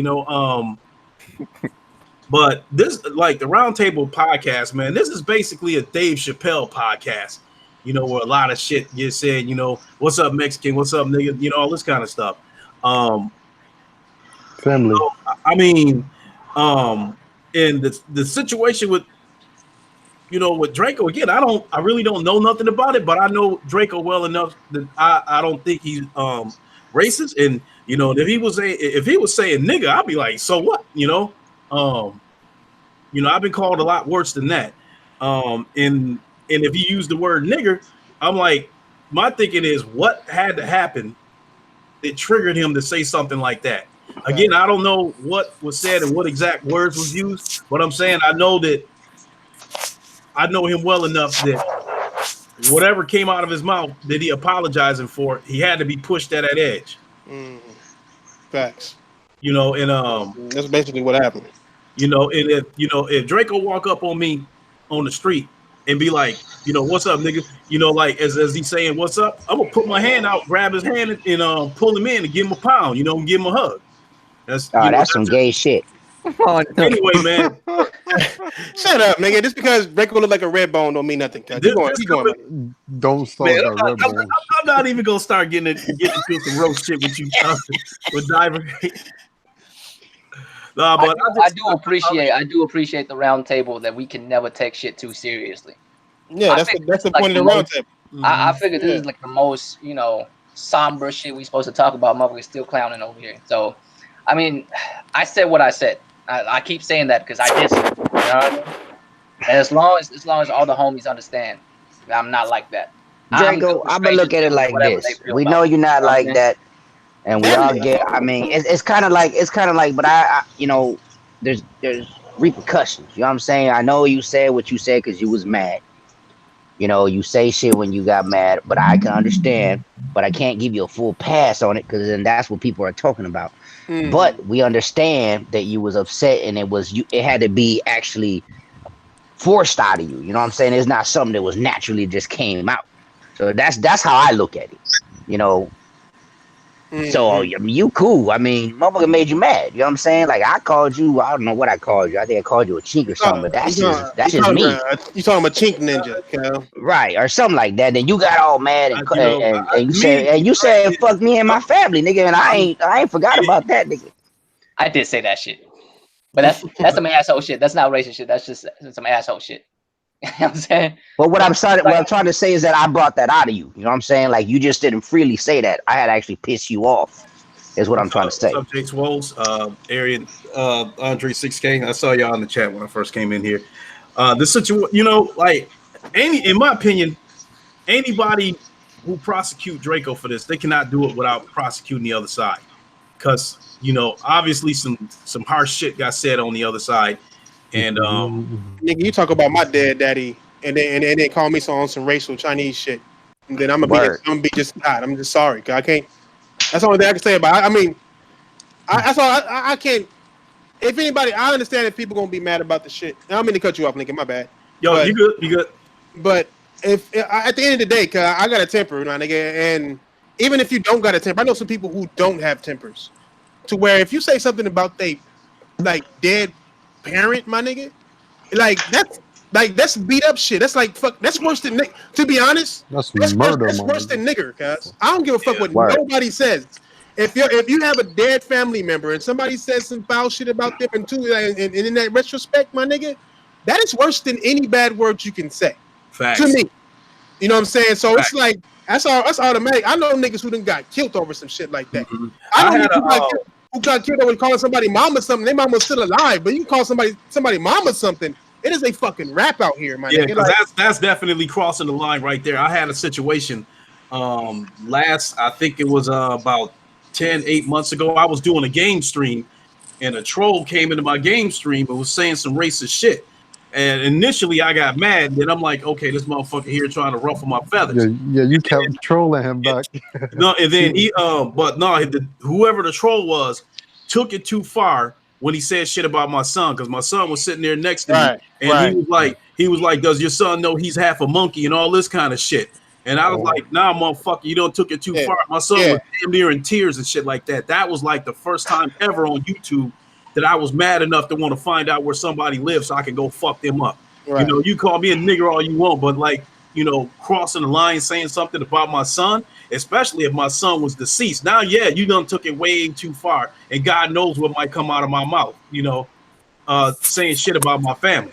But this, like the Roundtable podcast, man, this is basically a Dave Chappelle podcast, where a lot of shit gets said, what's up, Mexican, what's up, nigga, all this kind of stuff. Family. So, I mean, and the situation with with Draco, again, I really don't know nothing about it, but I know Draco well enough that I don't think he's racist. And if he was saying nigga, I'd be like, so what? I've been called a lot worse than that. And if he used the word nigger, I'm like, my thinking is what had to happen that triggered him to say something like that. Again, I don't know what was said and what exact words was used, but I'm saying I know him well enough that whatever came out of his mouth that he apologizing for, he had to be pushed at that edge. Facts. You know, and that's basically what happened. You know, and if Draco walk up on me on the street and be like, what's up, nigga? Like as he's saying, what's up? I'm gonna put my hand out, grab his hand, and pull him in and give him a pound, and give him a hug. That's some gay shit. Anyway, man. Shut up, nigga. Just because Draco look like a red bone don't mean nothing. Keep going. Don't start man, that red bone. I'm not even gonna start getting into some roast shit with you, with Diver. No, but I do appreciate the round table that we can never take shit too seriously. Yeah, that's the point of the round table. I figured this is like the most, somber shit we supposed to talk about. Motherfuckers still clowning over here. So, I mean, I said what I said. I keep saying that because I did. You know what I mean? And as long as all the homies understand, I'm not like that. Draco, I'm gonna look at it like this. We know you're not like that. And we all get. I mean, it's kind of like, but I there's repercussions. You know what I'm saying? I know you said what you said because you was mad. You say shit when you got mad, but I can understand. But I can't give you a full pass on it because then that's what people are talking about. But we understand that you was upset and it had to be actually forced out of you. You know what I'm saying? It's not something that was naturally just came out. So that's how I look at it. So you cool. I mean, motherfucker made you mad. You know what I'm saying? Like I called you. I don't know what I called you. I think I called you a chink or something. But that's just me. You talking about chink ninja, right? Or something like that. Then you got all mad and you said fuck me and my family, nigga. And I ain't forgot about that, nigga. I did say that shit, but that's some asshole shit. That's not racist shit. That's just some asshole shit. You know what I'm saying? But what I'm trying to say is that I brought that out of you. You know what I'm saying? Like you just didn't freely say that. I had to actually piss you off. Is what I'm trying to say. What's up, Jake Swolls, Arian, Andre 6K. I saw y'all in the chat when I first came in here. This situation, like in my opinion, anybody who prosecute Draco for this, they cannot do it without prosecuting the other side. Because obviously some harsh shit got said on the other side. And nigga, you talk about my dead daddy, and then call me on some racial Chinese shit, and then I'm gonna be just God. I'm just sorry, cause I can't. That's the only thing I can say about it. I mean, that's all. I can't. If anybody, I understand if people gonna be mad about the shit. I don't mean to cut you off, nigga. My bad. You good. But if at the end of the day, cause I got a temper, my nigga, and even if you don't got a temper, I know some people who don't have tempers, to where if you say something about they like dead parent, my nigga, that's beat up shit. That's like fuck. That's worse than to be honest. That's murder. That's worse than nigger, cuz I don't give a fuck what nobody says. If you have a dead family member and somebody says some foul shit about them and in that retrospect, my nigga, that is worse than any bad words you can say. Facts. To me. You know what I'm saying? So Facts. It's like that's automatic. I know niggas who done got killed over some shit like that. Mm-hmm. I know who got killed over calling somebody mama something. Their mama's still alive, but you can call somebody mama something. It is a fucking rap out here, man. Yeah, because that's definitely crossing the line right there. I had a situation I think it was about 8 months ago. I was doing a game stream, and a troll came into my game stream and was saying some racist shit. And initially, I got mad. Then I'm like, okay, this motherfucker here trying to ruffle my feathers. Yeah, you kept trolling him back. No, and then whoever the troll was took it too far when he said shit about my son, because my son was sitting there next to me, and he was like, does your son know he's half a monkey and all this kind of shit? And I was like, nah, motherfucker, you don't took it too far. My son was damn near in tears and shit like that. That was like the first time ever on YouTube that I was mad enough to want to find out where somebody lives so I can go fuck them up. Right. You call me a nigger all you want, but like, crossing the line, saying something about my son, especially if my son was deceased. Now, you done took it way too far, and God knows what might come out of my mouth, saying shit about my family.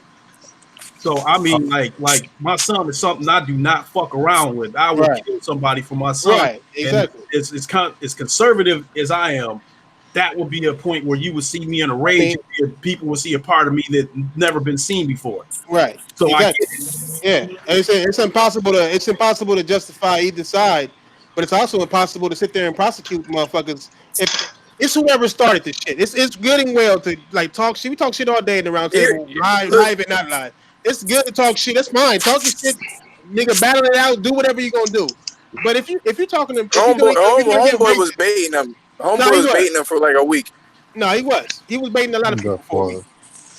So, I mean, like my son is something I do not fuck around with. I would kill somebody for my son. Right, exactly. And as conservative as I am, that would be a point where you would see me in a rage. And people would see a part of me that never been seen before. Right. So exactly. And it's impossible to justify either side but it's also impossible to sit there and prosecute motherfuckers if it's whoever started this shit. It's good and well to like talk shit. We talk shit all day in the round table, live and not live. It's good to talk shit. That's fine. Talk your shit, nigga. Battle it out. Do whatever you're gonna do. But if you're talking to Homeboy was baiting him. Homeboy was baiting him for like a week. No, he was. He was baiting a lot of people That for a week. part.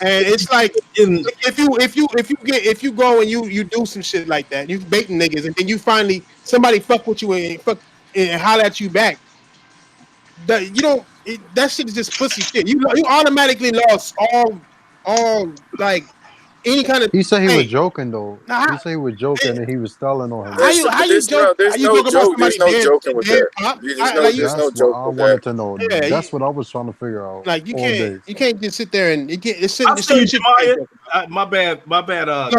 And it's like if you go and you do some shit like that, you baiting niggas, and then you finally somebody fuck with you and holler at you back. That you don't that shit is just pussy shit. You automatically lost all like any kind of. He said he hey, was joking though. Nah, He said he was joking and he was stelling on him. How you joke? There's no joke. There's no joking with that. There's no joke I with wanted that. to know. Yeah, That's what I was trying to figure out. Like you all day. can't just sit there and it's I see you, shit. Jemiah. My bad. Go ahead. I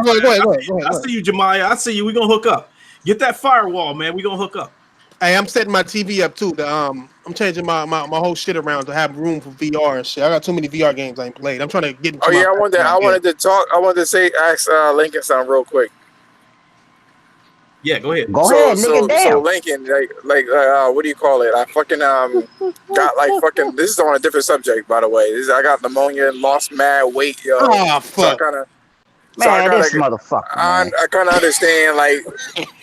see you, Jemiah. I see you. We gonna hook up. Get that firewall, man. We gonna hook up. Hey, I'm setting my TV up too. I'm changing my whole shit around to have room for VR and shit. I got too many VR games I ain't played. I'm trying to get into I wanted to ask Lincoln something real quick. Yeah, go ahead. Go ahead, nigga. Damn. So Lincoln, what do you call it? I fucking got like fucking. This is on a different subject, by the way. I got pneumonia and lost mad weight, yo. Oh fuck. This motherfucker. I kind of understand, like,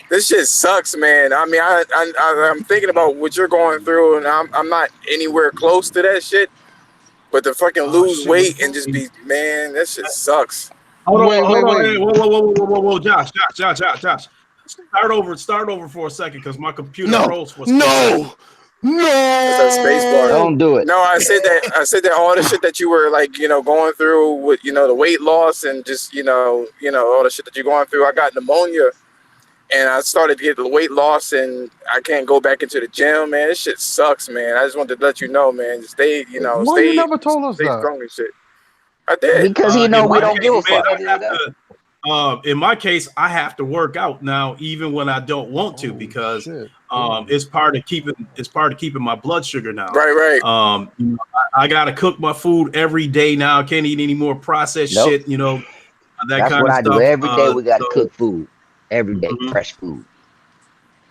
this shit sucks, man. I mean, I'm thinking about what you're going through, and I'm not anywhere close to that shit. But to fucking lose weight and just be, man, that shit sucks. Hold on. Hey, whoa, Josh. Start over for a second, because my computer froze for a second. No. It's a space bar. Don't do it. No, I said that all the shit that you were like, going through with, the weight loss and just, all the shit that you're going through. I got pneumonia and I started to get the weight loss and I can't go back into the gym, man. This shit sucks, man. I just wanted to let you know, man. Just stay, Why you never told us stay that? strong and shit. I did. Because we don't give a fuck. In my case, I have to work out now, even when I don't want to, because it's part of keeping my blood sugar now. Right. I gotta cook my food every day now. I can't eat any more processed shit. That That's kind what of I stuff. do. Every day we gotta cook food. Every day, fresh food.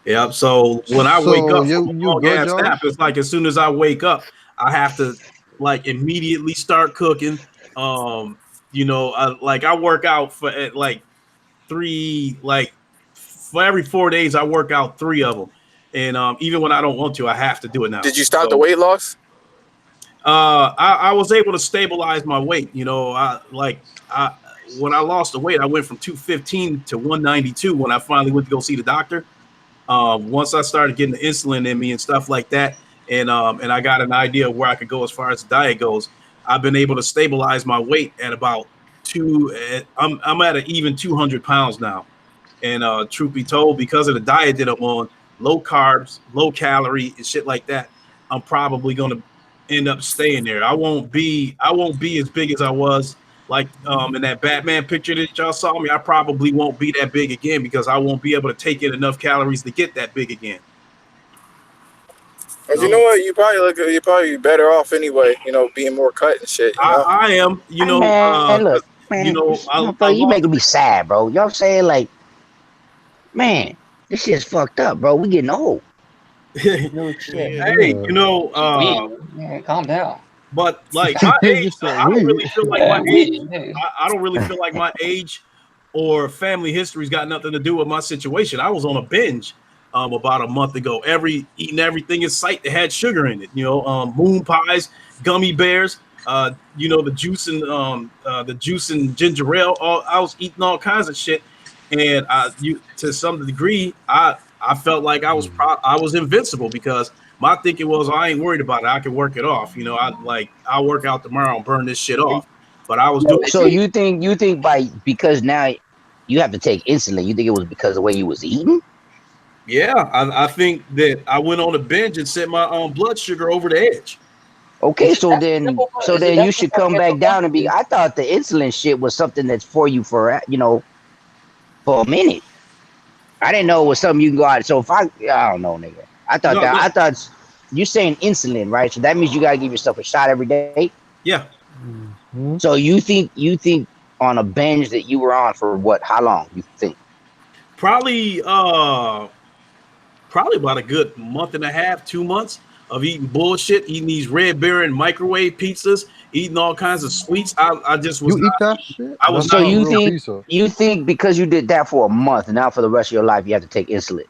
Yeah. So when I wake up, Josh? it's like as soon as I wake up, I have to like immediately start cooking. I work out for for every 4 days I work out 3 of them, and even when I don't want to, I have to do it now. Did you stop the weight loss? I was able to stabilize my weight. When I lost the weight, I went from 215 to 192 when I finally went to go see the doctor. Once I started getting the insulin in me and stuff like that, and I got an idea of where I could go as far as the diet goes, I've been able to stabilize my weight at about I'm at an even 200 pounds now. And truth be told, because of the diet that I'm on, low carbs, low calorie and shit like that, I'm probably going to end up staying there. I won't be as big as I was like in that Batman picture that y'all saw me. I probably won't be that big again because I won't be able to take in enough calories to get that big again. But you know what? You're probably better off anyway. Being more cut and shit. I am. Look, man, you making me sad, bro. You know what I'm saying? Like, man, this shit's fucked up, bro. We getting old. No shit. Hey, man, calm down. But like my age, I don't really feel like my age. I don't really feel like my age or family history's got nothing to do with my situation. I was on a binge about a month ago, eating everything in sight that had sugar in it. Moon pies, gummy bears, the juice and ginger ale. I was eating all kinds of shit, and to some degree, I felt like I was invincible because my thinking was I ain't worried about it. I can work it off. I'll work out tomorrow and burn this shit off. But I was doing. So you think because now you have to take insulin, you think it was because of the way you was eating? Yeah, I think that I went on a binge and set my blood sugar over the edge. Okay, so then you should come back down and be. I thought the insulin shit was something that's for you for a minute. I didn't know it was something you can go out. So I don't know, nigga. I thought you're saying insulin, right? So that means you gotta give yourself a shot every day. Yeah. Mm-hmm. So you think on a binge that you were on for what? How long you think? Probably probably about a good month and a half, 2 months of eating bullshit, eating these Red Baron microwave pizzas, eating all kinds of sweets. I just was You eat that shit? I was So That's not you real think pizza. because you did that for a month, now for the rest of your life you have to take insulin?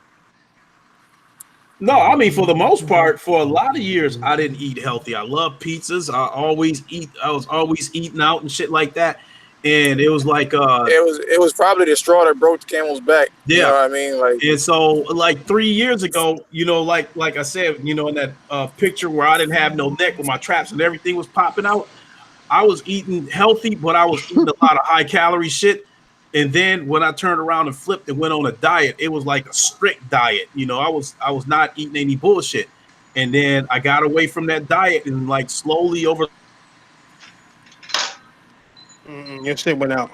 No, I mean for the most part, for a lot of years, I didn't eat healthy. I love pizzas. I was always eating out and shit like that. And it was like It was probably the straw that broke the camel's back. You know yeah. what I mean? Like And so like 3 years ago, like I said, in that picture where I didn't have no neck, where my traps and everything was popping out, I was eating healthy, but I was eating a lot of high calorie shit. And then when I turned around and flipped and went on a diet, it was like a strict diet. I was not eating any bullshit. And then I got away from that diet and like slowly over. Your shit went out.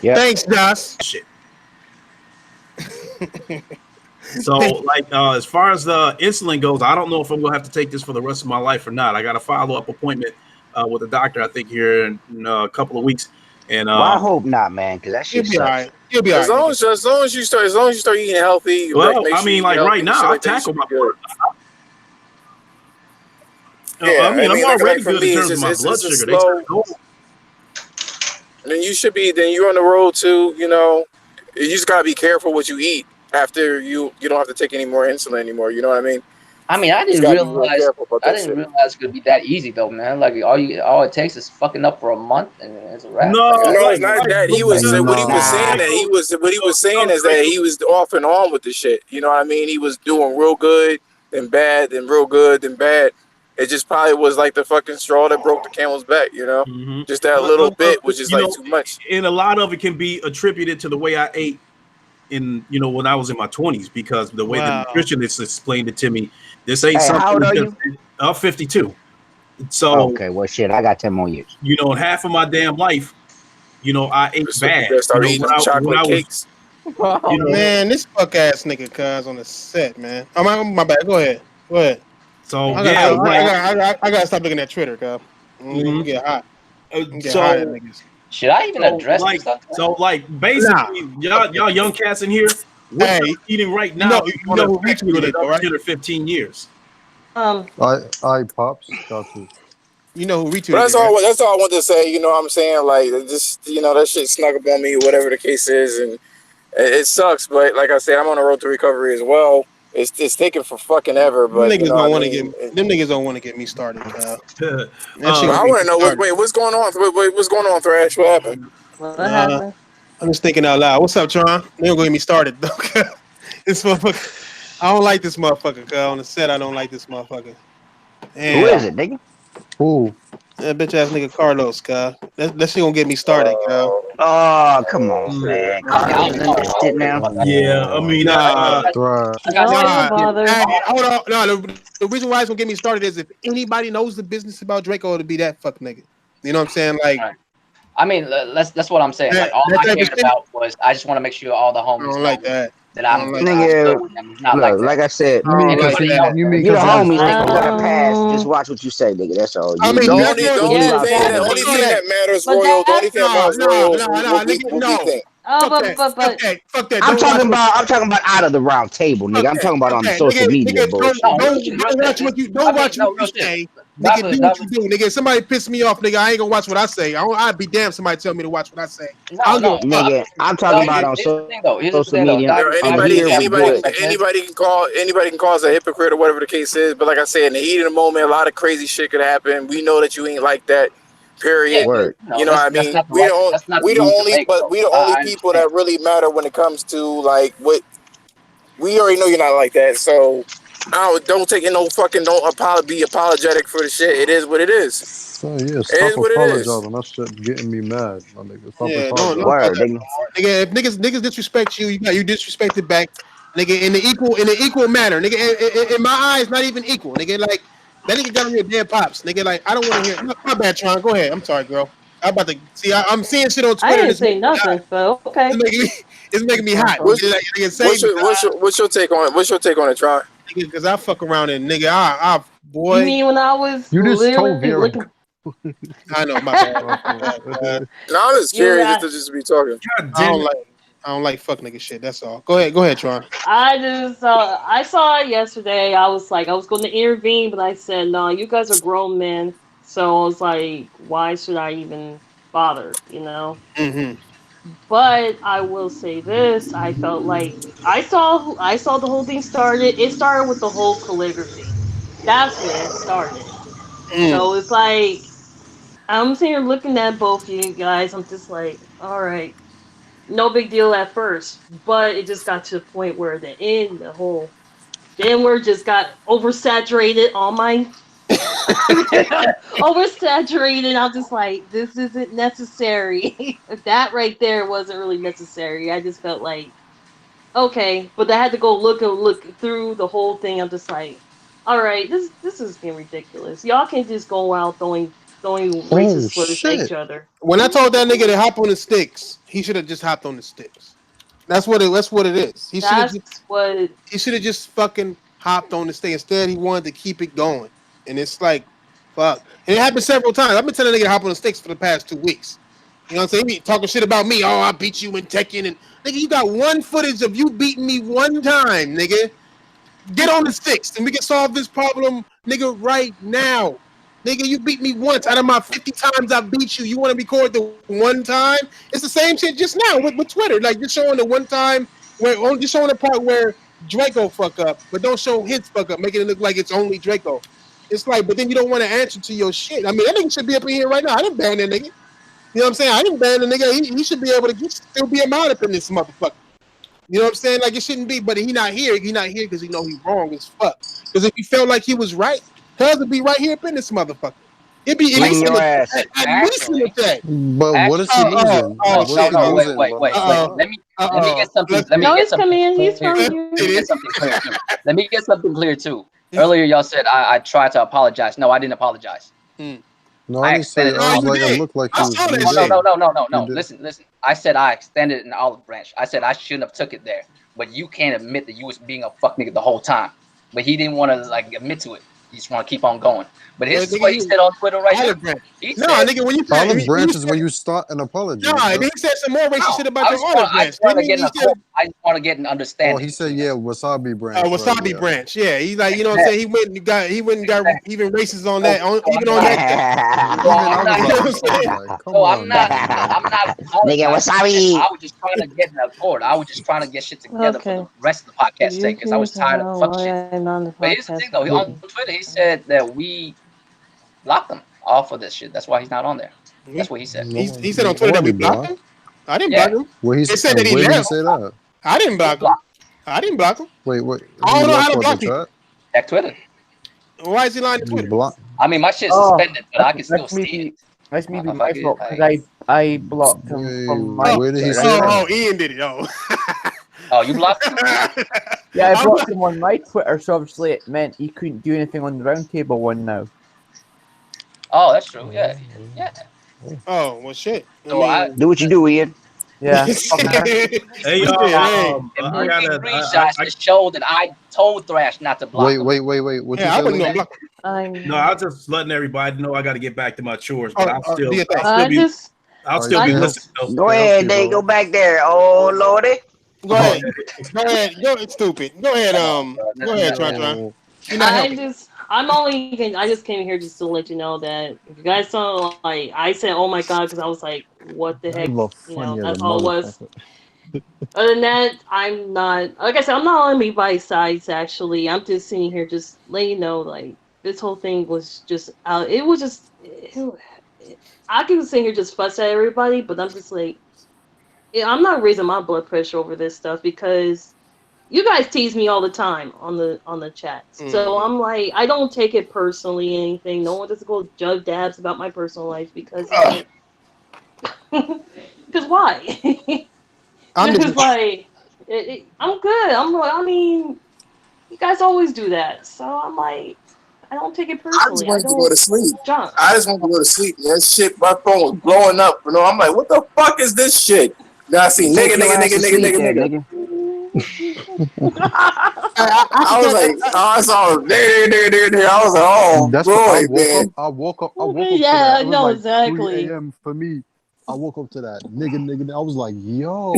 Yeah. Thanks, Josh. Shit. So like as far as the insulin goes, I don't know if I'm gonna have to take this for the rest of my life or not. I got a follow-up appointment with a doctor, I think, here in a couple of weeks. And Well, I hope not, man, because that shit You'll be all sucks. right. You'll be all as right. long as you start eating healthy. well, like, make I sure mean, you like eat right healthy and now, shit I like that, you tackle should my be good. I mean, I'm like already for good me, in it's terms of just my it's blood just sugar. slow. They start And then then you're on the road too. You just gotta be careful what you eat after you don't have to take any more insulin anymore. You know what I mean? I mean, I You just didn't gotta be real realize careful about that shit. it could be that easy though, man. Like all it takes is fucking up for a month and it's a wrap. No, Like, No, like, it's not like that. He Draco was said, what he was saying Nah. that what he was saying is that Draco, he was off and on with the shit. You know what I mean? He was doing real good, then bad, then real good, then bad. It just probably was like the fucking straw that broke the camel's back. Mhm. Just that little bit was just like too much. And a lot of it can be attributed to the way I ate when I was in my 20s, because the way the Wow. nutritionist explained it to me, this ain't Hey, something. how old are you? I'm 52. So, Okay, well, shit, I got 10 more years. in half of my damn life, I ate So you bad. better start eating When them I chocolate was, cakes. Man, this fuck ass nigga cuz on the set, man. Oh, my bad. Go ahead. so I yeah, like, gotta stop looking at Twitter, cuz. You mhm. get hot. You get So hot at niggas. should I even address this stuff? basically, y'all young cats in here, what Hey, y'all eating right you now know is you going know to who affect you in retweeted it though, another right? 10 or 15 years. I pops got you. You know who But retweeted it, right? that's all I wanted to say. You know what I'm saying? Like, just that shit snuck up on me, whatever the case is, and it sucks. But like I said, I'm on the road to recovery as well. It's taking for fucking ever, Them but you niggas know what don't I want to mean. them niggas don't want to get me started, cuz. That shit I gonna want get to me know started. what's going on. What's going on, Thrash? What happened? What happened? I'm just thinking out loud. What's up, Tron? They don't get me started though. This motherfucker. I don't like this motherfucker, cuz. On the set, I don't like this motherfucker. Who And is it, nigga? Who? that bitch ass nigga Carlos, cuz. That shit gonna get me started, cuz. Oh, come on, Mm. man. I mean, Carlos is in this shit now. Yeah, I mean, Nah, Thrash. I got No, something. you're bothered. hey, hold on. No, the reason why it's gonna get me started is if anybody knows the business about Draco, it'll be that fuck nigga. You know what I'm saying? Like Right. I mean, that's what I'm saying. Like all that I type of cared shit. about was I just want to make sure all the I homies don't know like that. that I I'm don't good. like I'm that. good with them. It's not like Look, that. like I said, You mean because Anybody else? you the because homies, nigga. You got a Um, pass. Just watch what you say, nigga. That's all. I You mean, you that's The what. you only yeah, locked thing in, that nigga. only exactly. thing that matters, But Royal. The only that, thing that matters, Royal, is what Nigga, we no. think. oh, Fuck that. but, Fuck that. I'm Don't watch talking what. about out of the round table, Fuck nigga. I'm that. talking about Fuck on the that. social media Nigga, bullshit, No, nigga. don't watch what you don't I mean, watch what no, you real shit. say. Nigga, Brother, do what you do. Nigga, if somebody piss me off, nigga, I ain't gonna watch what I say. I'd be damned somebody tell me to watch what I say. I don't give a fuck. Nigga, I'm talking Well, about Nigga. on here's the thing though. Here's the social thing though. media. Dr. I'm People here got with voice like this. Anybody can call us a hypocrite or whatever the case is. But like I said, in the heat of the moment, a lot of crazy shit could happen. We know that you ain't like that. Yeah, Period. but word. no, You know what I that's mean? not the right. That's not the We the move to only make though. we the only I people understand. that really matter when it comes to like what we already know you're not like that. So don't take it no fucking be apologetic for the shit. It is what it is. So yeah, It stop is what it is. apologizing. That shit getting me mad, my nigga. Stop Yeah, no apologizing. Word, apologize. nigga. Nigga, if niggas disrespect you, you disrespected back, nigga, in the equal manner, nigga. In my eyes, not even equal, nigga. Like that nigga got on your dead pops, nigga. Like I don't want to hear. My bad, Tron. Go ahead. I'm sorry, girl. I'm about to see. I'm seeing shit on I Twitter. And didn't say nothing, so okay. it's making me hot. What's Nigga, save me, what's your take on it? What's your take on it, Tron? nigga, because I fuck around and nigga, You boy, mean when I was You just told literally Vera. looking? I know my bad. No, I'm just You curious got to just be talking. God I damn don't it. like. I don't like fuck nigga shit. That's all. Go ahead, Tron. I saw it yesterday. I was like, I was going to intervene, but I said, no, you guys are grown men. So I was like, why should I even bother? You know. Mm-hmm. But I will say this: I felt like I saw the whole thing started. It started with the whole calligraphy. That's when it started. Mm. So it's like I'm sitting here looking at both of you guys. I'm just like, all right, no big deal at first, but it just got to the point where then where it just got oversaturated on my oversaturated. I'm just like, this isn't necessary. That right there wasn't really necessary. I just felt like, okay, but I had to go look through the whole thing. I'm just like, all right, this is getting ridiculous. Y'all can just go out throwing racist slurs at each other. When I told that nigga to hop on the sticks, he should have just hopped on the sticks. That's what it is. He should have just fucking hopped on the stick. Instead, he wanted to keep it going. And it's like, fuck. And it happened several times. I've been telling the nigga to hop on the sticks for the past 2 weeks. You know what I'm saying? He be talking shit about me. Oh, I beat you in Tekken. And nigga, you got one footage of you beating me one time, nigga. Get on the sticks and we can solve this problem, nigga, right now. Nigga, you beat me once out of my 50 times I beat you. You want to record the one time? It's the same shit just now with Twitter. Like, you're showing the one time where you're showing the part where Draco fuck up, but don't show his fuck up, making it look like it's only Draco. It's like, but then you don't want to answer to your shit. I mean, that nigga should be up in here right now. I didn't ban that nigga. You know what I'm saying? I didn't ban the nigga. He should be able to still be a mod up in this motherfucker. You know what I'm saying? Like, it shouldn't be, but he not here. He not here because he know he's wrong as fuck. Because if he felt like he was right, Cuz would be right here up in this motherfucker. It'd be at least in the chat. But what is he losing? Wait. Let me get something. Let me get something. He's from here. Let me get something clear too. Earlier, y'all said I tried to apologize. No, I didn't apologize. No, I didn't say. I was like, it looked like you was. No. Listen. I said I extended an olive branch. I said I shouldn't have took it there. But you can't admit that you was being a fuck nigga the whole time. But he didn't want to like admit to it. He just want to keep on going. But this is what he said on Twitter right here. Nigga, when you olive branch is when you start an apology. No, he said some more racist shit about your olive branch. I just want to get an understanding. Oh, he said, yeah, wasabi branch. Wasabi branch. Yeah, he's like, you know what I'm saying? He went and got even racist on that. Even on that. I'm not. Nigga, wasabi. I was just trying to get an accord. I was just trying to get shit together for the rest of the podcast sake because I was tired of fuck shit. But here's the thing though, on Twitter he said that we blocked him off of this shit. That's why he's not on there. That's what he said. He said on Twitter that we blocked him. I didn't block him. Well, he said that he left. I didn't block him. I didn't block him. Wait. I don't know how to block people. Check Twitter. Why is he lying to Twitter? I mean, my shit's suspended, but I can still see it. That's me being my fault because I blocked him from my. Where did he say that? Ian did it. Oh, you blocked him? Yeah, I blocked him on my Twitter, so obviously it meant he couldn't do anything on the roundtable one now. Oh, that's true. Yeah. Oh, well, shit. So do what you do, Ian. Yeah. Hey, y'all. Screenshots to show that I told Thrash not to block him. Wait. What I wouldn't know block. No, I was just letting everybody know I got to get back to my chores, but I'll still be listening. Go ahead, Dave. Go back there. Oh, Lordy. Go ahead. Go, stupid. Go ahead. Go ahead, Tron. I just came here just to let you know that if you guys saw, like, I said, oh my god, because I was like, what the heck? You know, that's all it was. Other than that, I'm not, like I said, I'm not on anybody's sides, actually. I'm just sitting here just letting you know, like, this whole thing was just out. It was just, I can sit here just fuss at everybody, but I'm just like, I'm not raising my blood pressure over this stuff because you guys tease me all the time on the chats. So I'm like, I don't take it personally, anything. No one doesn't go jug dabs about my personal life because because why? I'm good. I mean, you guys always do that. So I'm like, I don't take it personally. I just want to go to sleep. I just want to go to sleep. That shit, my phone was blowing up. You know, I'm like, what the fuck is this shit? Now I see nigga. I was like, I saw nigga. I was like, oh, that's boy, man. I woke up. Yeah, I know exactly. 3 a.m. for me. I woke up to that nigga. I was like, yo.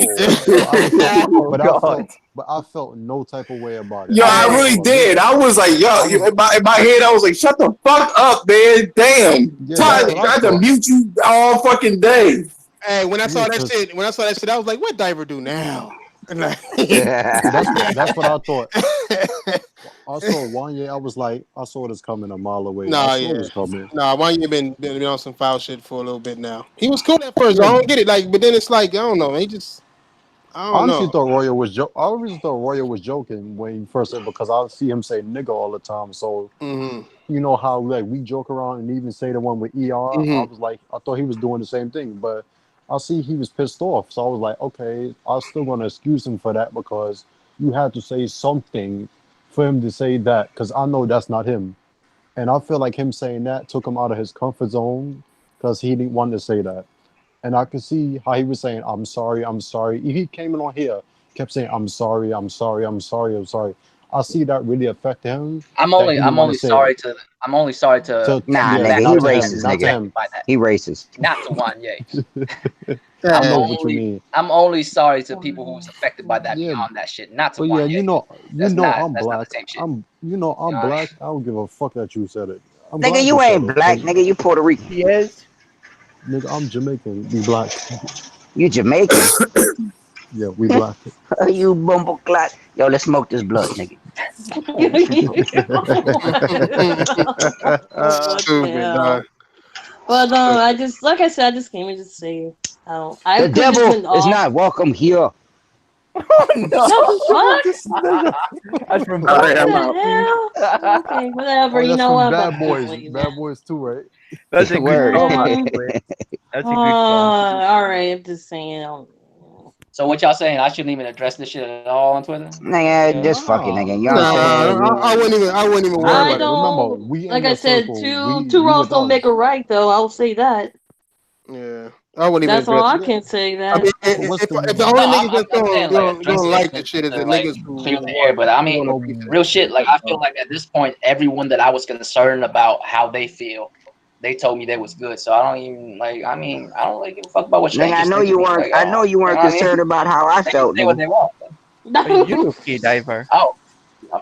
But I felt no type of way about it. Yo, I really did. I was like, yo, in my head, I was like, shut the fuck up, man. Damn. Yeah, Todd, I had to mute you all fucking day. Hey, when I saw that shit, I was like, what Diver do now? That's what I thought. I saw Wanye. I was like, I saw this coming a mile away. Wanye been on some foul shit for a little bit now. He was cool at first. I don't get it. Like, but then it's like, I don't know. He just, I don't know. Thought Royal was I always thought Royal was joking when he first said, because I see him say nigga all the time. So you know how like we joke around and even say the one with ER. I was like, I thought he was doing the same thing, but I see he was pissed off. So I was like, okay, I'm still gonna excuse him for that because you had to say something for him to say that, because I know that's not him. And I feel like him saying that took him out of his comfort zone because he didn't want to say that. And I could see how he was saying, I'm sorry. If he came in on here, kept saying, I'm sorry. I see that really affected him. I'm only sorry to. Nah, nigga, he racist, nigga. He racist. Not to Wanye. I know what you mean. I'm only sorry to people who was affected by that beyond that shit. Not to Wanye. Yeah, I'm black. I'm black. I don't give a fuck that you said it. Nigga, you ain't black, nigga. You Puerto Rican. Yes. Nigga, I'm Jamaican. We black. You Jamaican? Yeah, we black. You bumble clot. Yo, let's smoke this blunt, nigga. Well, no, I just, like I said, I just came and just say, the devil is not welcome here. What? That's from Okay, whatever. You know what? Bad Boys too, right? That's a word. That's a good all right, I'm just saying. So what y'all saying? I shouldn't even address this shit at all on Twitter? Nigga, just fuck it, nigga. You know what I'm saying? I wouldn't even worry about it. Remember, like I said, two wrongs don't make a right, though. I'll say that. Yeah. I wouldn't even. That's all I can say. That. I mean, if the only niggas that's gonna like the shit is the niggas who. But I mean, real shit. Like I feel like at this point, everyone that I was concerned about how they feel, they told me they was good. So I don't even like. I mean, I don't like give a fuck about what. Nigga, I know you weren't. I know you weren't concerned about how I felt. They what they want. You okay, Diver? Oh,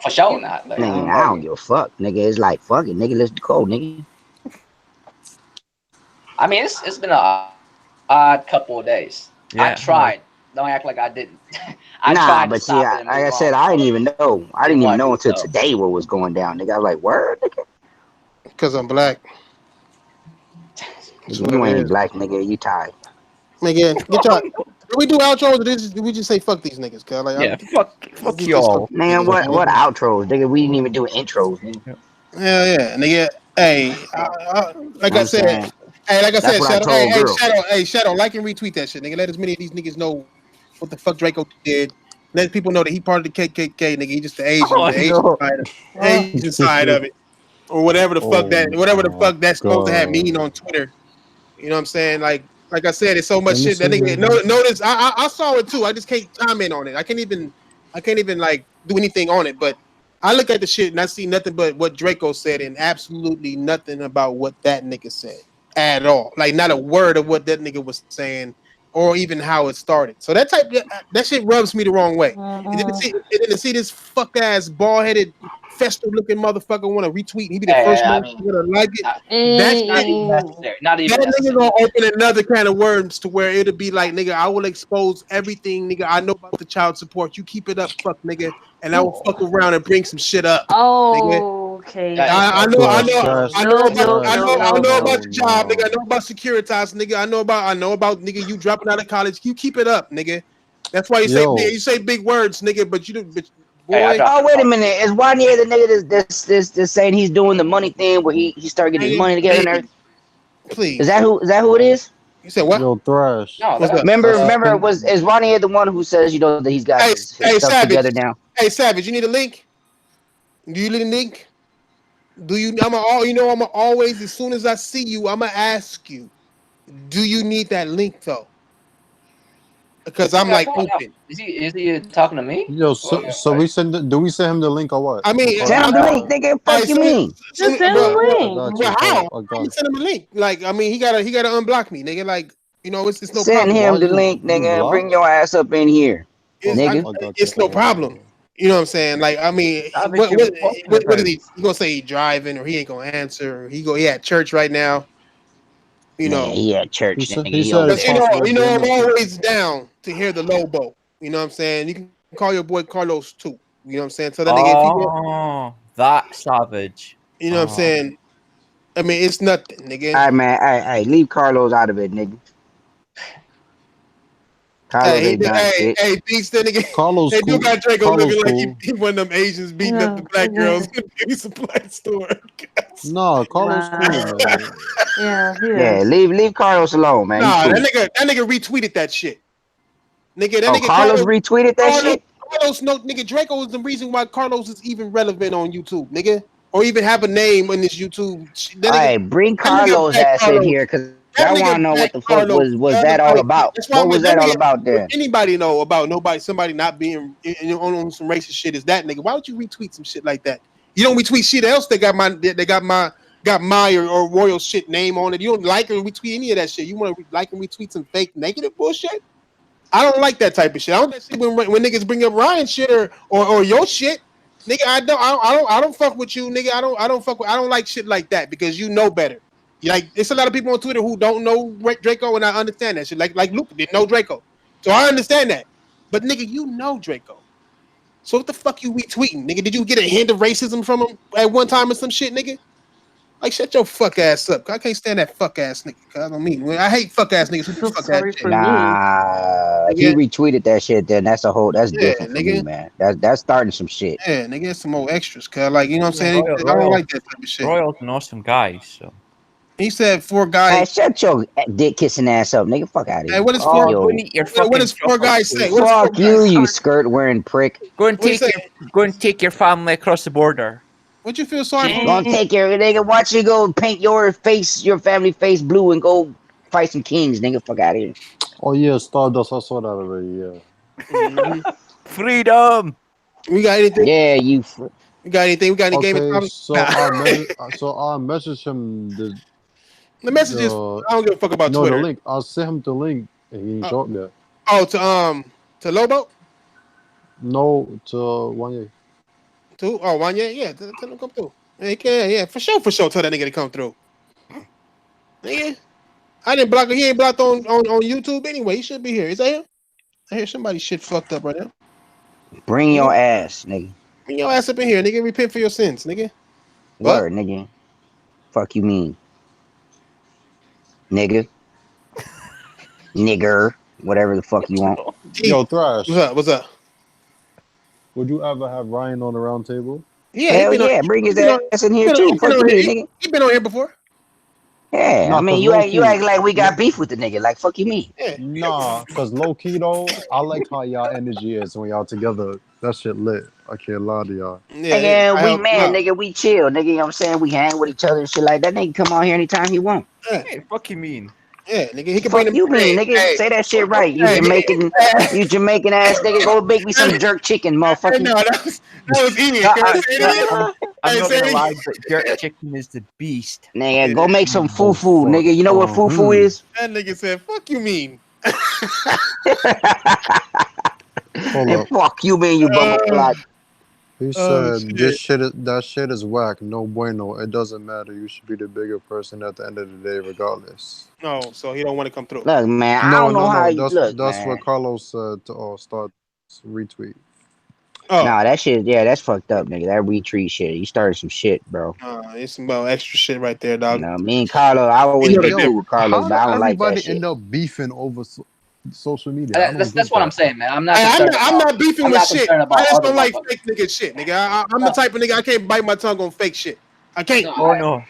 for sure not. Like, nigga, I don't give a fuck. Nigga, it's like fuck it, nigga. Let's go, nigga. I mean, it's been a odd couple of days. Yeah, I tried. Don't act like I didn't. Nah, but see, like I said, I didn't even know. I didn't even know until today what was going down, nigga. I was like, word, nigga. Because I'm black. You ain't black, nigga. You tired. Nigga, get y'all. Do we do outros or do we just say fuck these niggas? Cause like, yeah, fuck y'all. Man, what outros, nigga? We didn't even do intros, nigga. Hell yeah, nigga. Hey, like I said. Hey, like I said, Shadow, like and retweet that shit, nigga. Let as many of these niggas know what the fuck Draco did. Let people know that he part of the KKK, nigga. He just the Asian side of it, or whatever the fuck that's supposed to have meaning on Twitter. You know what I'm saying? Like I said, it's so much shit that nigga. Notice, I saw it too. I just can't comment on it. I can't even like do anything on it. But I look at the shit and I see nothing but what Draco said and absolutely nothing about what that nigga said. At all, like not a word of what that nigga was saying, or even how it started. So that shit rubs me the wrong way. And then to see this fuck ass bald headed, festive looking motherfucker want to retweet, he be the first one to like it. That's not even necessary. Not even that nigga gonna open another kind of words to where it'll be like, nigga, I will expose everything, nigga. I know about the child support. You keep it up, fuck, nigga, and I will fuck around and bring some shit up. Oh. Okay. I know about the job, nigga. I know about Securitas, nigga. I know about nigga. You dropping out of college. You keep it up, nigga. That's why you say big words, nigga. But you boy. Oh, wait a minute. Is Wanye the nigga that's saying he's doing the money thing where he start getting his money together and everything? Please. Is that who it is? You said what? Yo, Thrash. No, remember, is Wanye the one who says that he's got his stuff together now? Hey, Savage, you need a link? Do you need a link? Do you? I'm always, as soon as I see you, I'ma ask you, do you need that link though? Because I'm like open. Is he talking to me? Yo, so we do we send him the link or what? I mean, send him the link, nigga. Fuck you mean? Just send him the link. How? Send him a link. Like, I mean, he gotta unblock me, nigga. Like, You know, it's no Send problem. him the link, nigga, and bring your ass up in here, nigga. It's no problem. You know what I'm saying? Like, I mean, what is he? He gonna say he driving, or he ain't gonna answer? Or he at church right now. You know, he at church, nigga. He said it's you know, I'm always down to hear the Lobo. You know what I'm saying? You can call your boy Carlos too. You know what I'm saying? So that nigga, that savage. You know what I'm saying? I mean, it's nothing, nigga. All right, man. All right, leave Carlos out of it, nigga. Carlos ain't done shit. Hey, Beats, that nigga. Carlos they do cool. got Draco Carlos looking cool. like he one of them Asians beating up the black girls in the supply store. No, Carlos cool, man. Yeah, leave Carlos alone, man. Nah, Cool. that nigga retweeted that shit. Nigga, that nigga Carlos retweeted that shit? Carlos, no, nigga, Draco is the reason why Carlos is even relevant on YouTube, nigga. Or even have a name on this YouTube. All right, bring Carlos ass in here, because I want to know what the fuck was that all about. What was that all about then? Anybody know about somebody not being on some racist shit is that nigga. Why would you retweet some shit like that? You don't retweet shit else that got my or Royal shit name on it. You don't like or retweet any of that shit. You want to like and retweet some fake negative bullshit? I don't like that type of shit. I don't like shit when niggas bring up Ryan shit or your shit, nigga. I don't fuck with you, nigga. I don't like shit like that because you know better. Like, there's a lot of people on Twitter who don't know Draco, and I understand that shit. Like Luke didn't know Draco, so I understand that. But nigga, you know Draco. So what the fuck you retweeting, nigga? Did you get a hint of racism from him at one time or some shit, nigga? Like, shut your fuck ass up. I can't stand that fuck ass nigga. I don't mean, I hate fuck ass niggas who fuck ass shit. Nah, he retweeted that shit. Then that's different for me, man. That's starting some shit. Yeah, nigga, some more extras, cause like, you know what I'm saying. I don't like that type of shit. Royal's an awesome guy, so. He said 4 guys. Hey, shut your dick kissing ass up, nigga. Fuck out of here. Hey, what does 4 guys say? Fuck you, you skirt wearing prick. Go and take your family across the border. What you feel sorry for? Go and take your nigga. Watch you go paint your family face blue and go fight some kings, nigga. Fuck out of here. Oh yeah, Stardust. I saw that already. Yeah. Freedom. We got anything? Yeah, We got anything? We got any game? So I messaged him the message is I don't give a fuck about Twitter. The link. I'll send him the link, and he ain't dropped that. Oh, to Lobo? No, to Wanye. Wanye? Yeah, tell him to come through. Yeah, for sure. Tell that nigga to come through. Nigga, I didn't block him. He ain't blocked on YouTube anyway. He should be here. Is that him? I hear somebody shit fucked up right now. Bring your ass, nigga. Bring your ass up in here, nigga. Repent for your sins, nigga. Word, nigga. Fuck you mean, nigga. Nigger, whatever the fuck you want. Yo, Thrash. What's up? Would you ever have Ryan on the round table? Yeah, hell yeah. Bring his ass in here too. Fuck you, nigga. He been on here before. Yeah, I mean, you act like we got beef with the nigga. Like, fuck you mean? Yeah. Nah, because low key though, I like how y'all energy is when y'all together. That shit lit. I can't lie to y'all. Yeah, we nigga, we chill, nigga. You know what I'm saying? We hang with each other and shit like that. Nigga come on here anytime he want. Hey, fuck you mean? Yeah, nigga, he can fuck bring you mean, nigga. Hey. Say that shit right. You Jamaican ass nigga. Go make me some jerk chicken, motherfucker. No, that was eating. I'm not gonna lie, but jerk chicken is the beast. Nigga, go make some fufu, nigga. You know what fufu is? That nigga said, "Fuck you mean." And fuck you mean, you bubble clot. He said that shit is whack. No bueno. It doesn't matter. You should be the bigger person at the end of the day, regardless. No, so he don't want to come through. Look, man, I don't know how you look. That's man. what Carlos said to start retweet. Oh. Nah, that shit, that's fucked up, nigga. That retweet shit. You started some shit, bro. It's some extra shit right there, dog. You know, me and Carlos, I always been cool with Carlos, but I don't like that shit. End up beefing over social media. That's what I'm saying, man. I'm not beefing with shit. I just don't like fake nigga shit, nigga. I'm the type of nigga I can't bite my tongue on fake shit. I can't. No.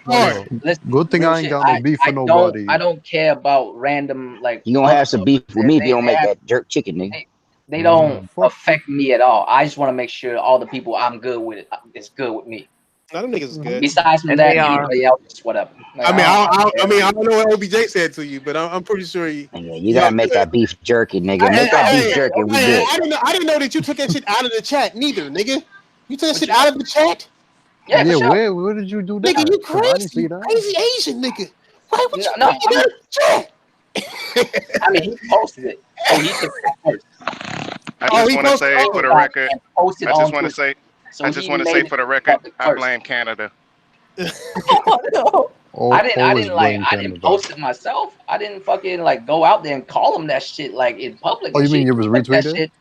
Good thing I ain't got no beef with nobody. I don't care about random like. You gonna have some beef with me if you don't make that jerk chicken, nigga. They don't affect me at all. I just want to make sure all the people I'm good with is good with me. No, them niggas is good. Besides from that, anybody else, whatever. Like, I mean, I don't know what OBJ said to you, but I'm pretty sure you gotta make that beef jerky, nigga. Make that beef jerky. We good. I didn't know that you took that shit out of the chat, neither, nigga. You took that shit out of the chat? Yeah, where did you do that? Nigga, you crazy? Crazy Asian nigga. Why would you do that? I mean, he posted it, so he took it first. I just want to say for the record. And posted I just on want to Twitter. say. So I just he want to say made for the it record. public I first. blame Canada. Oh no. Always blame I didn't Canada. post it myself. I didn't fucking like go out there and call him that shit like in public Oh, and you mean shit. it was He took that retweeted? shit.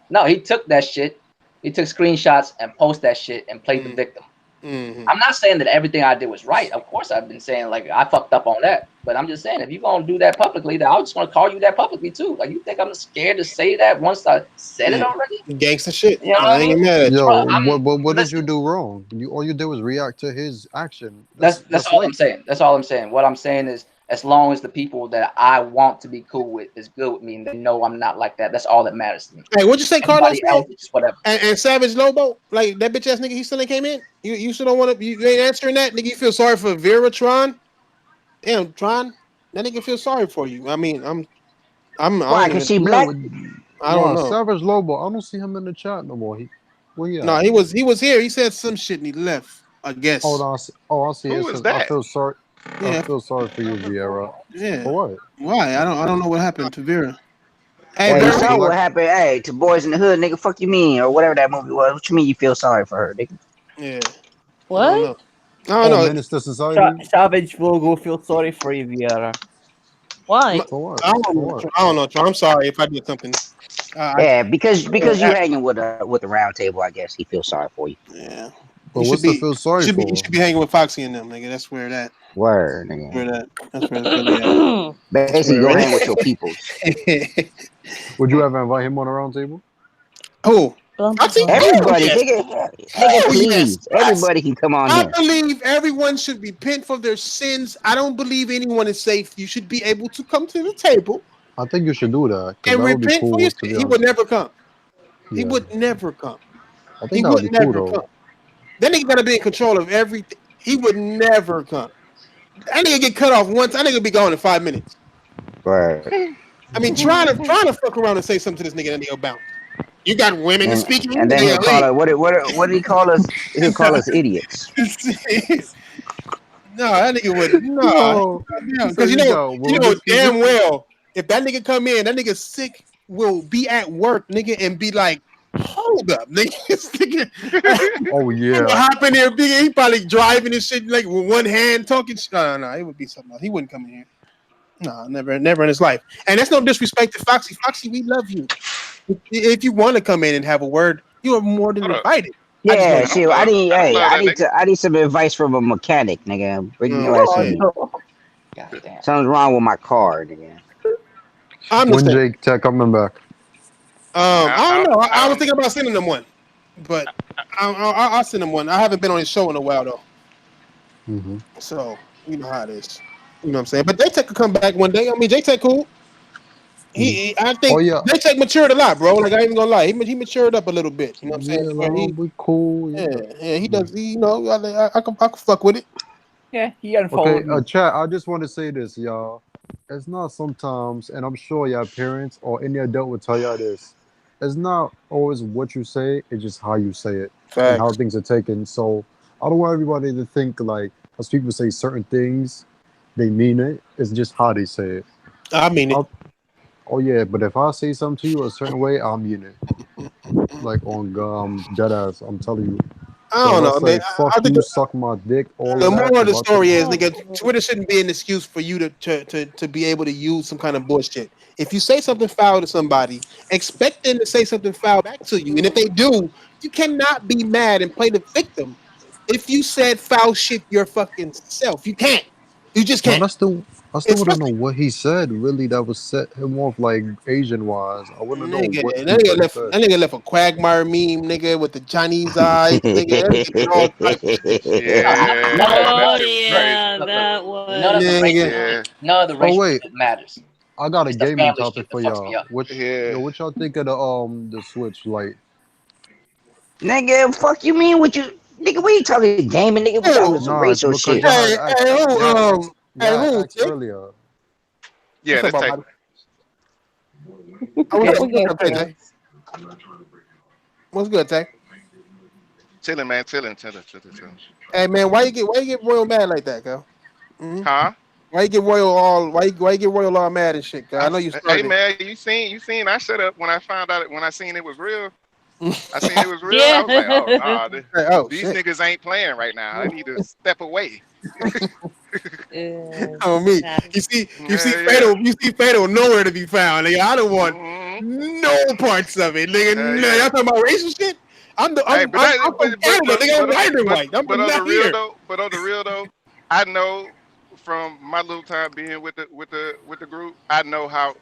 No, he took that shit. He took screenshots and posted that shit and played the victim. Mm-hmm. I'm not saying that everything I did was right. Of course, I've been saying like I fucked up on that. But I'm just saying if you're gonna do that publicly, then I just want to call you that publicly too. Like you think I'm scared to say that once I said it already? Gangsta shit. You know what I I ain't mean? mad at you. Yo, Bro, what did you listen, do wrong? All you did was react to his action. that's That's all I'm rape. saying. That's all I'm saying. What I'm saying is as long as the people that I want to be cool with is good with me and they know I'm not like that, that's all that matters to me. Hey, what'd you say, Carlos? Everybody else is just whatever. And Savage Lobo, like that bitch ass nigga, he still ain't came in. You still don't want to. You ain't answering that, nigga. You feel sorry for Vera Tron? Damn, Tron, that nigga feel sorry for you. I mean, I Why? don't Cause even. she black? I don't know. Savage Lobo. I don't see him in the chat no more. No, he was here. He said some shit and he left. I guess. Hold on. I see. Who It is says, that? I feel sorry. Yeah. I feel sorry for you, Vieira. Yeah. For what? Why? I don't know what happened to Vera. Hey, Yeah, you Vera. saw what happened. Hey, to Boys in the Hood, nigga. Fuck you mean, or whatever that movie was. What you mean you feel sorry for her, nigga? Yeah. What? I don't know. Minister Society. Savage Logo feel sorry for you, Vieira. Why? For what? I don't know. Tron. I'm sorry if I did something. Yeah, because you hanging with the round table, I guess he feels sorry for you. Yeah. But what's the feel sorry you for? should be hanging with Foxy and them, nigga. That's where that. Word, nigga. That's where really at. Basically, go hang with your peoples. Would you ever invite him on a round table? Who? Foxy? Everybody, Yes. nigga, please. Yes. Everybody can come on I here. believe everyone should repent for their sins. I don't believe anyone is safe. You should be able to come to the table I think you should do that because and that would be repent cool. for your To be sin. He honest. would never come. He Yeah. would never come. I He think that would would be cool never though. come. That nigga gotta be in control of everything. He would never come. That nigga get cut off once. That nigga be gone in 5 minutes. Right. I mean, trying to fuck around and say something to this nigga, and he'll bounce. You got women to speak And then he'll call us. What did he call us? He'll call us idiots. No, that nigga would no, because you know damn well if that nigga come in, that nigga sick will be at work, nigga, and be like, hold up, nigga. Oh yeah, hop in there, big. He probably driving and shit like with one hand talking. No, it would be something else. He wouldn't come in here. No, never in his life. And that's no disrespect to Foxy. Foxy, we love you. If you want to come in and have a word, you are more than invited. Yeah, shit. I need some advice from a mechanic, nigga. Bring your ass in. Something's wrong with my car, nigga. When Jake Tech coming back? I don't know. I was thinking about sending them one, but I'll send him one. I haven't been on his show in a while though, so you know how it is. You know what I'm saying? But J-Tech could come back one day. I mean, J-Tech cool. I think J-Tech matured a lot, bro. Like I ain't even gonna lie, he matured up a little bit. You know what I'm saying? Yeah, we cool. Yeah, he does. You know, I can fuck with it. Yeah, he unfollowed me. Chat. I just want to say this, y'all. It's not sometimes, and I'm sure y'all parents or any adult will tell y'all this. It's not always what you say; it's just how you say it and how things are taken. So I don't want everybody to think like as people say certain things, they mean it. It's just how they say it. I mean it. Oh yeah, but if I say something to you a certain way, I mean it. Like on dead ass, I'm telling you. I don't know, man. Fuck you, suck my dick. All the moral of the story is, nigga, Twitter shouldn't be an excuse for you to be able to use some kind of bullshit. If you say something foul to somebody, expect them to say something foul back to you. And if they do, you cannot be mad and play the victim. If you said foul shit your fucking self, you can't. You just can't. I still don't know what he said. Really, that was set him off like Asian wise. I wouldn't know what that nigga left a Quagmire meme, nigga, with the Chinese eyes, nigga. All type of shit. That was. None of the racial shit matters. I got a It's the gaming family topic shit for that fucks me y'all. up. What y'all think of the Switch Lite? Nigga, fuck you mean what you nigga, we ain't talking gaming, nigga, we talking some racial shit. Y'all asked earlier. Yeah, that's like. What's good, Tay? Chilling, man. Chilling. Hey man, why you get real mad like that, girl? Huh? Why you get Royal all? Why you get Royal all mad and shit? I know you started. Hey man, you seen? I shut up when I found out when I seen it was real. I seen it was real. Yeah. I was like, oh nah, these shit. niggas ain't playing right now. I need to step away. Oh me, you see Fatal, you see Fatal nowhere to be found. Nigga, I don't want no parts of it, nigga. No, y'all talking about racial shit? I'm from Canada, nigga. I'm white and white. I'm but on the not real here. though, I know from my little time being with the group, I know how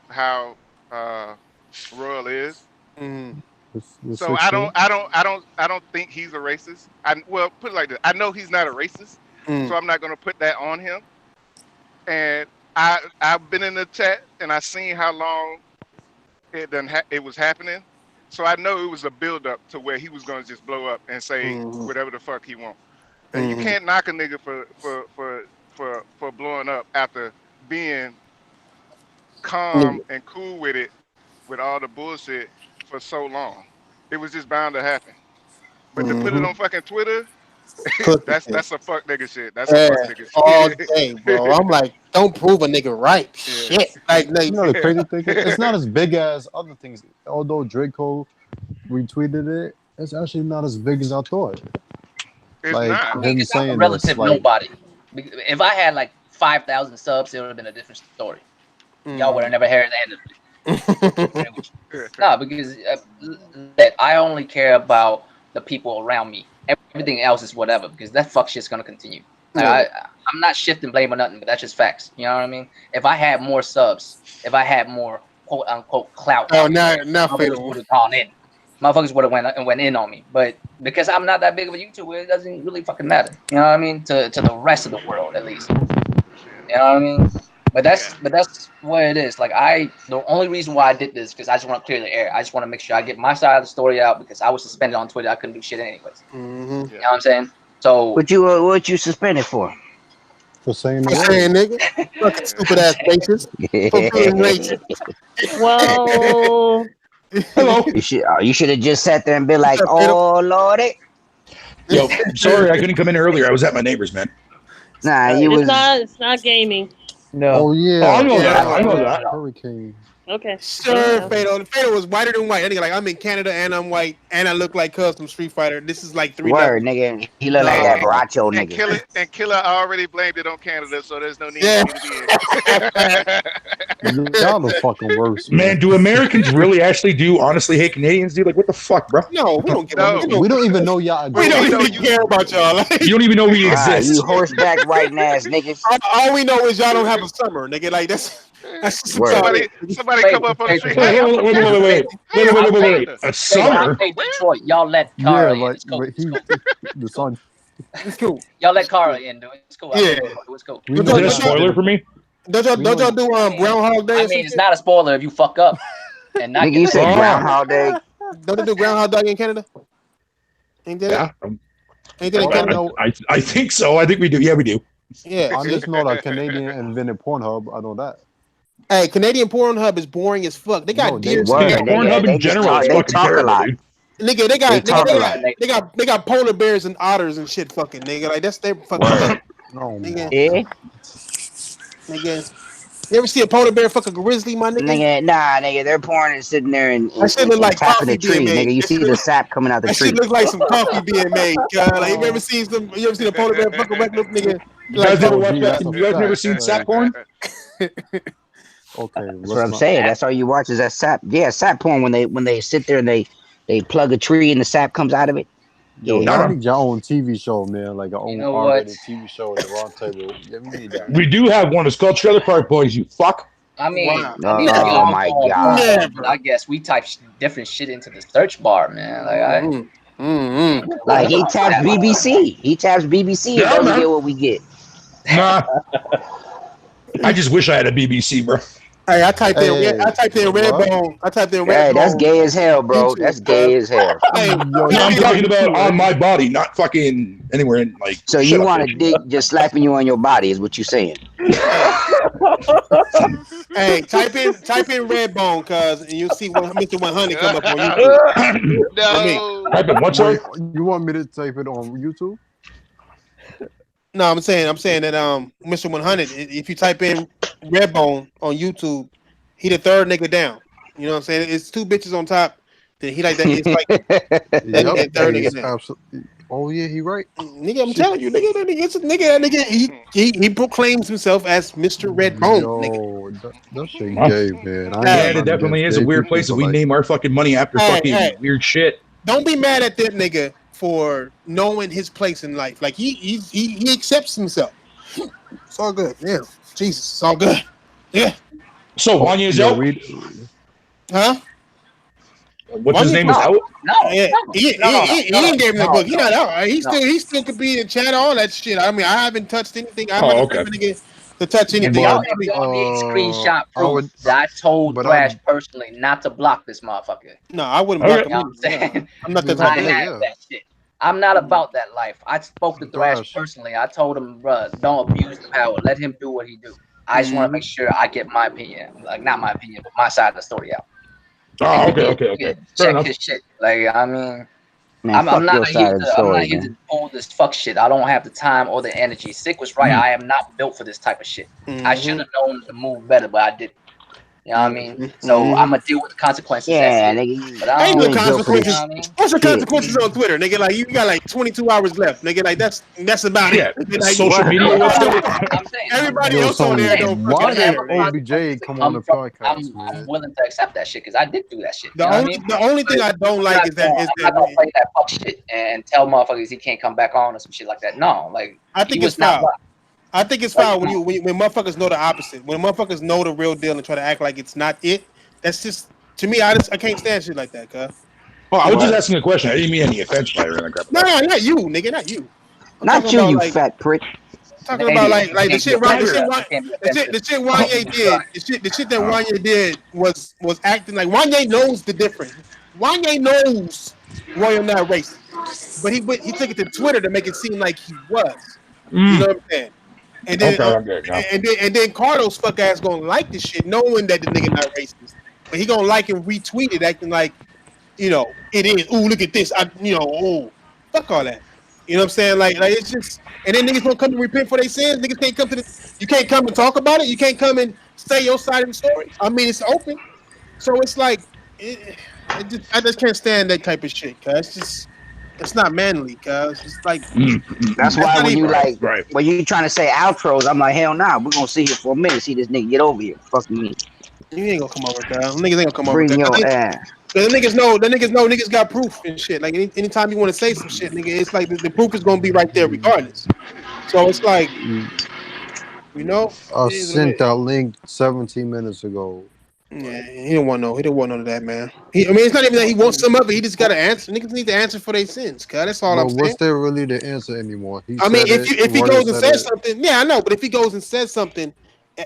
Royal is. So I don't think he's a racist. Well, put it like this: I know he's not a racist, so I'm not gonna put that on him. And I've been in the chat and I seen how long it was happening, so I know it was a build up to where he was gonna just blow up and say whatever the fuck he want. And you can't knock a nigga for blowing up after being calm and cool with it, with all the bullshit for so long. It was just bound to happen. But to put it on fucking Twitter, that's a fuck nigga shit. That's a fuck nigga shit. All day, bro. I'm like, don't prove a nigga right. Shit. Like, You know the crazy thing? It's not as big as other things. Although Draco retweeted it, it's actually not as big as I thought. It's like not. him It's saying relative this, like, nobody. If I had like 5,000 subs, it would have been a different story. Y'all would have never heard the end of it. No, because I only care about the people around me. Everything else is whatever, because that fuck shit's gonna continue. Like, I'm not shifting blame or nothing, but that's just facts. You know what I mean? If I had more subs, if I had more quote unquote clout, now Fatal would have gone in. Motherfuckers would have went in on me. But because I'm not that big of a YouTuber, it doesn't really fucking matter. You know what I mean? To the rest of the world, at least. You know what I mean? But that's what it is. Like the only reason why I did this because I just want to clear the air. I just want to make sure I get my side of the story out because I was suspended on Twitter. I couldn't do shit anyways. You know what I'm saying? So what you suspended for? For saying nigga, fucking stupid ass racist. For being racist. Well, hello. You should have just sat there and been like, "Oh Lordy." Yo, sorry I couldn't come in earlier. I was at my neighbor's, man. Nah, it's not gaming. No. Oh yeah. I know that. I know that. Hurricane. Okay. Sure, Fatal. Fatal was whiter than white. I think like I'm in Canada and I'm white and I look like Custom Street Fighter. This is like 3 word, nigga. He look like that Baracho nigga. And Killer already blamed it on Canada, so there's no need for me to be in. Y'all the fucking worst. Man, do Americans really actually honestly hate Canadians, dude? Like, what the fuck, bro? No, we don't get We don't even know y'all. We don't even care about y'all. You don't even know we exist. You horseback riding ass niggas. All we know is y'all don't have a summer, nigga. Like that's somebody come up on the street. Wait. A summer? Hey, Detroit, y'all let Cara in. Like, It's cool. the sun. It's cool. Y'all let Cara in, dude. It's cool. Yeah. It's cool. Is that a spoiler for me? Don't y'all do Groundhog Day? I mean, it's not a spoiler if you fuck up. And not Nigga, you said Groundhog Day. Don't they do Groundhog Day in Canada? Ain't that Yeah. Ain't that in Canada? I think so. I think we do. Yeah, we do. Yeah. I just know that Canadian invented Pornhub. I know that. Hey, Canadian Pornhub is boring as fuck. They got deer. Pornhub in general is fucking terrible, dude. Nigga, they got polar bears and otters and shit. Fucking nigga, like that's their fucking. No, nigga. You ever see a polar bear fuck a grizzly, my nigga? Nigga, they're pouring and sitting there and look like tapping the coffee tree, being made. nigga. You see the sap coming out the that tree. That shit look like some coffee being made. Like, you ever seen a polar bear fuck a regular nigga? You guys never seen sap porn? Okay, that's what I'm saying. That's all you watch is that sap. Yeah, sap porn when they sit there and they plug a tree and the sap comes out of it. Yo, y'all need your own TV show, man. Like your own R-rated TV show at the Roundtable. Yeah, we need that. We do have one. It's called Trailer Park Boys. You fuck. I mean, oh my god! I guess we type different shit into the search bar, man. Like he taps BBC. He taps BBC and doesn't get what we get. Nah. I just wish I had a BBC, bro. Hey, I typed in Redbone. Hey, that's gay as hell, bro. That's gay as hell. I'm talking about on my body, not fucking anywhere in like. So you want a dick just slapping you on your body, is what you're saying? Hey, type in Redbone, cuz, and you'll see Mr. 100 come up on YouTube. No. Type in what, sorry? You want me to type it on YouTube? No, I'm saying that Mr. 100. If you type in Redbone on YouTube, he the third nigga down. You know what I'm saying? It's two bitches on top. Then he like that. It's like that third nigga down. Absolutely. Oh yeah, he right. Nigga, I'm telling you, nigga, that nigga, he proclaims himself as Mr. Redbone. Yo, that shit gay, man. Yeah, it definitely is a weird place that we name our fucking money after fucking weird shit. Don't be mad at that nigga for knowing his place in life. Like he accepts himself. It's all good. Yeah, Jesus, it's all good. Yeah. So Wanya's out. Huh? What's his name? Is out? No, he ain't gave him the book. He not out. Right? He still could be in chat, all that shit. I mean, I haven't touched anything. I'm not nigga to touch anything. Y'all need screenshot proof that I told Thrash personally not to block this motherfucker. No, I wouldn't block him. You know what I'm saying? I'm not the type of nigga. That shit. I'm not about that life. I spoke to Thrash personally. I told him, bro, don't abuse the power. Let him do what he do. I just want to make sure I get my opinion, like not my opinion, but my side of the story out. Oh, okay. Check his shit. Like, I mean, man, I'm not here to pull this fuck shit. I don't have the time or the energy. Sick was right. I am not built for this type of shit. I should have known to move better, but I didn't. You know what I mean? So I'm gonna deal with the consequences. Yeah, nigga. Ain't no consequences. What's the consequences on Twitter, nigga? Like you got like 22 hours left, nigga. Like that's about it. Like, social media. Everybody else on there though. Why did OBJ come on the podcast? I'm willing to accept that shit because I did do that shit. The only thing I don't like is that I'm not gonna play that fuck shit and tell motherfuckers he can't come back on or some shit like that. No, like I think it's foul. I think it's foul when motherfuckers know the opposite. When motherfuckers know the real deal and try to act like it's not it. That's just to me. I can't stand shit like that, cuz. Oh, I was just asking a question. I didn't mean any offense by it. No, not you, nigga, not you. Not you, you fat prick. Talking about like the shit Wanye did. The shit that Wanye did was acting like Wanye knows the difference. Wanye knows Royal not racist, but he took it to Twitter to make it seem like he was. You know what I'm saying? And then and then Cardo's fuck ass gonna like this shit, knowing that the nigga not racist, but he gonna like and retweet it, acting like, you know, it is. Ooh, look at this. Fuck all that. You know what I'm saying? Like it's just, and then niggas gonna come to repent for their sins. Niggas can't come you can't come and talk about it. You can't come and say your side of the story. I mean, it's open, so it's like, I just can't stand that type of shit, cause it's not manly, cuz it's like that's why when you when you trying to say outros, I'm like, hell nah, we're gonna sit here for a minute, see this nigga get over here. Fuck me. You ain't gonna come over there. Niggas ain't gonna come over there. Bring your ass. The niggas know niggas got proof and shit. Like anytime you want to say some shit, nigga, it's like the proof is gonna be right there regardless. So it's like, you know, I sent that link 17 minutes ago. Yeah, he don't want none of that, man. It's not even that he wants some of it. He just got to answer. Niggas need to answer for their sins, cuz. That's all I'm saying. What's there really to answer anymore? If he goes and says something, yeah, I know. But if he goes and says something,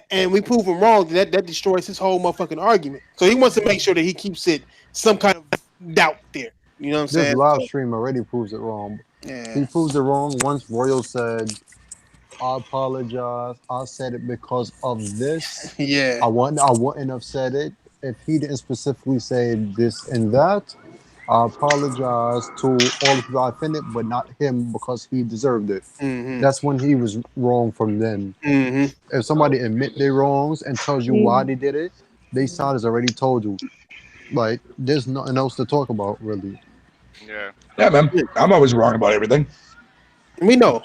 and we prove him wrong, that destroys his whole motherfucking argument. So he wants to make sure that he keeps it some kind of doubt there. You know what I'm saying? This live stream already proves it wrong. Yeah. He proves it wrong once Royal said, I apologize. I said it because of this. Yeah. I wouldn't have said it if he didn't specifically say this and that. I apologize to all the people I offended, but not him because he deserved it. Mm-hmm. That's when he was wrong from then. Mm-hmm. If somebody admit their wrongs and tells you why they did it, they side has already told you. Like, there's nothing else to talk about, really. Yeah, man. I'm always wrong about everything. We know.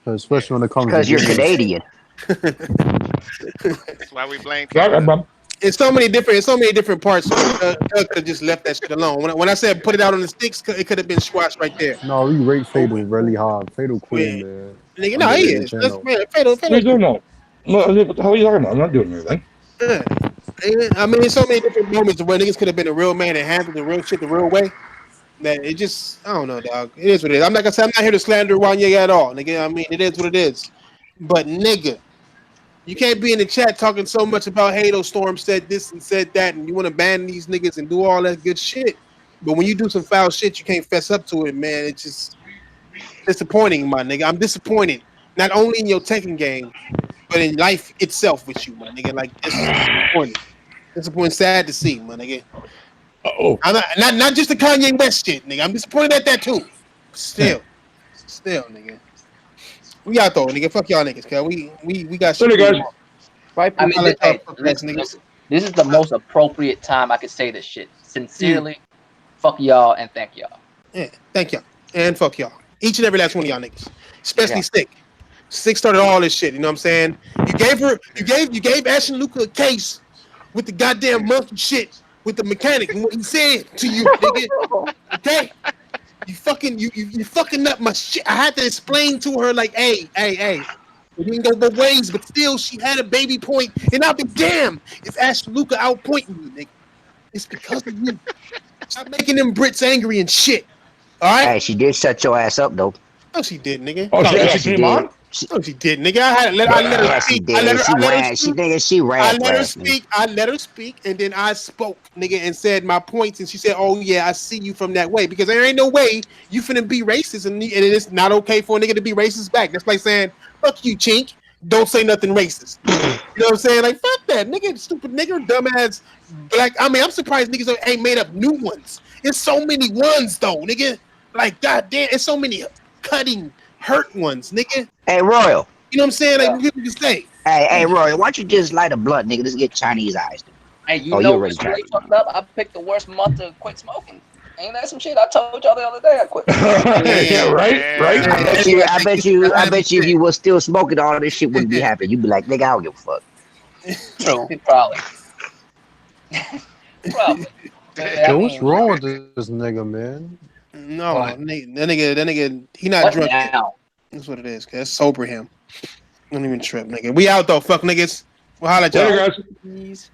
Especially when it comes because to you're Canadian. That's why we blame. It's so many different parts. Doug could have just left that shit alone. When I said put it out on the sticks, it could have been squashed right there. No, we rate Fatal really hard. Fatal queen, man. Nigga, no, he is. That's man. Fatal. What do you know? What the hell are you talking about? I'm not doing anything. Yeah. I mean, there's so many different moments where niggas could have been a real man and handled the real shit the real way. That it just, I don't know, dog. It is what it is. I'm not gonna say I'm not here to slander Wanye at all, nigga. I mean, it is what it is. But nigga, you can't be in the chat talking so much about Halo Storm said this and said that, and you want to ban these niggas and do all that good shit. But when you do some foul shit, you can't fess up to it, man. It's just disappointing, my nigga. I'm disappointed not only in your Tekken game, but in life itself with you, my nigga. Like, this is disappointing. Disappointing, sad to see, my nigga. I'm not just the Kanye West shit, nigga. I'm disappointed at that too. Still, nigga. We out though, nigga. Fuck y'all niggas, cuz we got shit. Later, guys. Bye, I mean, I'll let y'all hey, fuck ass niggas. this is the most appropriate time I could say this shit. Sincerely, fuck y'all and thank y'all. Yeah, thank y'all. And fuck y'all. Each and every last one of y'all niggas. Especially Yeah. Stick. Stick started all this shit, you know what I'm saying? You gave Ashton Luca a case with the goddamn monkey shit with the mechanic and what he said to you, nigga. Okay? You fucking up my shit. I had to explain to her like, hey. We didn't go both ways, but still she had a baby point, and I'll be damned if Ashton Luca outpointing you, nigga. It's because of you. Stop making them Brits angry and shit. All right? Hey, she did shut your ass up though. No, she did, nigga. Oh, she Yeah, actually she came did. on? No, she did, nigga. I let her Yeah, she speak. did. She ran. She thinking she ran. I let her speak. I let her speak, and then I spoke, nigga, and said my points. And she said, "Oh yeah, I see you from that way because there ain't no way you finna be racist, and it's not okay for a nigga to be racist back. That's like saying, fuck you, chink. Don't say nothing racist. You know what I'm saying? Like fuck that, nigga, stupid nigga, dumbass black. I mean, I'm surprised niggas ain't made up new ones. It's so many ones though, nigga. Like goddamn, it's so many cutting hurt ones, nigga. Hey, Royal. You know what I'm saying? Like people can say. Hey, Royal, why don't you just light a blunt, nigga? Let's get Chinese eyes. Hey, you Oh, know you already what's tried. really fucked up? I picked the worst month to quit smoking. Ain't that some shit? I told y'all the other day I quit. Yeah, right. I bet you, if you was still smoking, all this shit wouldn't be happening. You'd be like, nigga, I don't give a fuck. True, probably. Probably. Yo, what's wrong with this nigga, man? No, that nigga, he not What drunk now? yet. That's what it is. Cause sober him. Don't even trip, nigga. We out though, fuck niggas. We'll holla at y'all. Later, guys.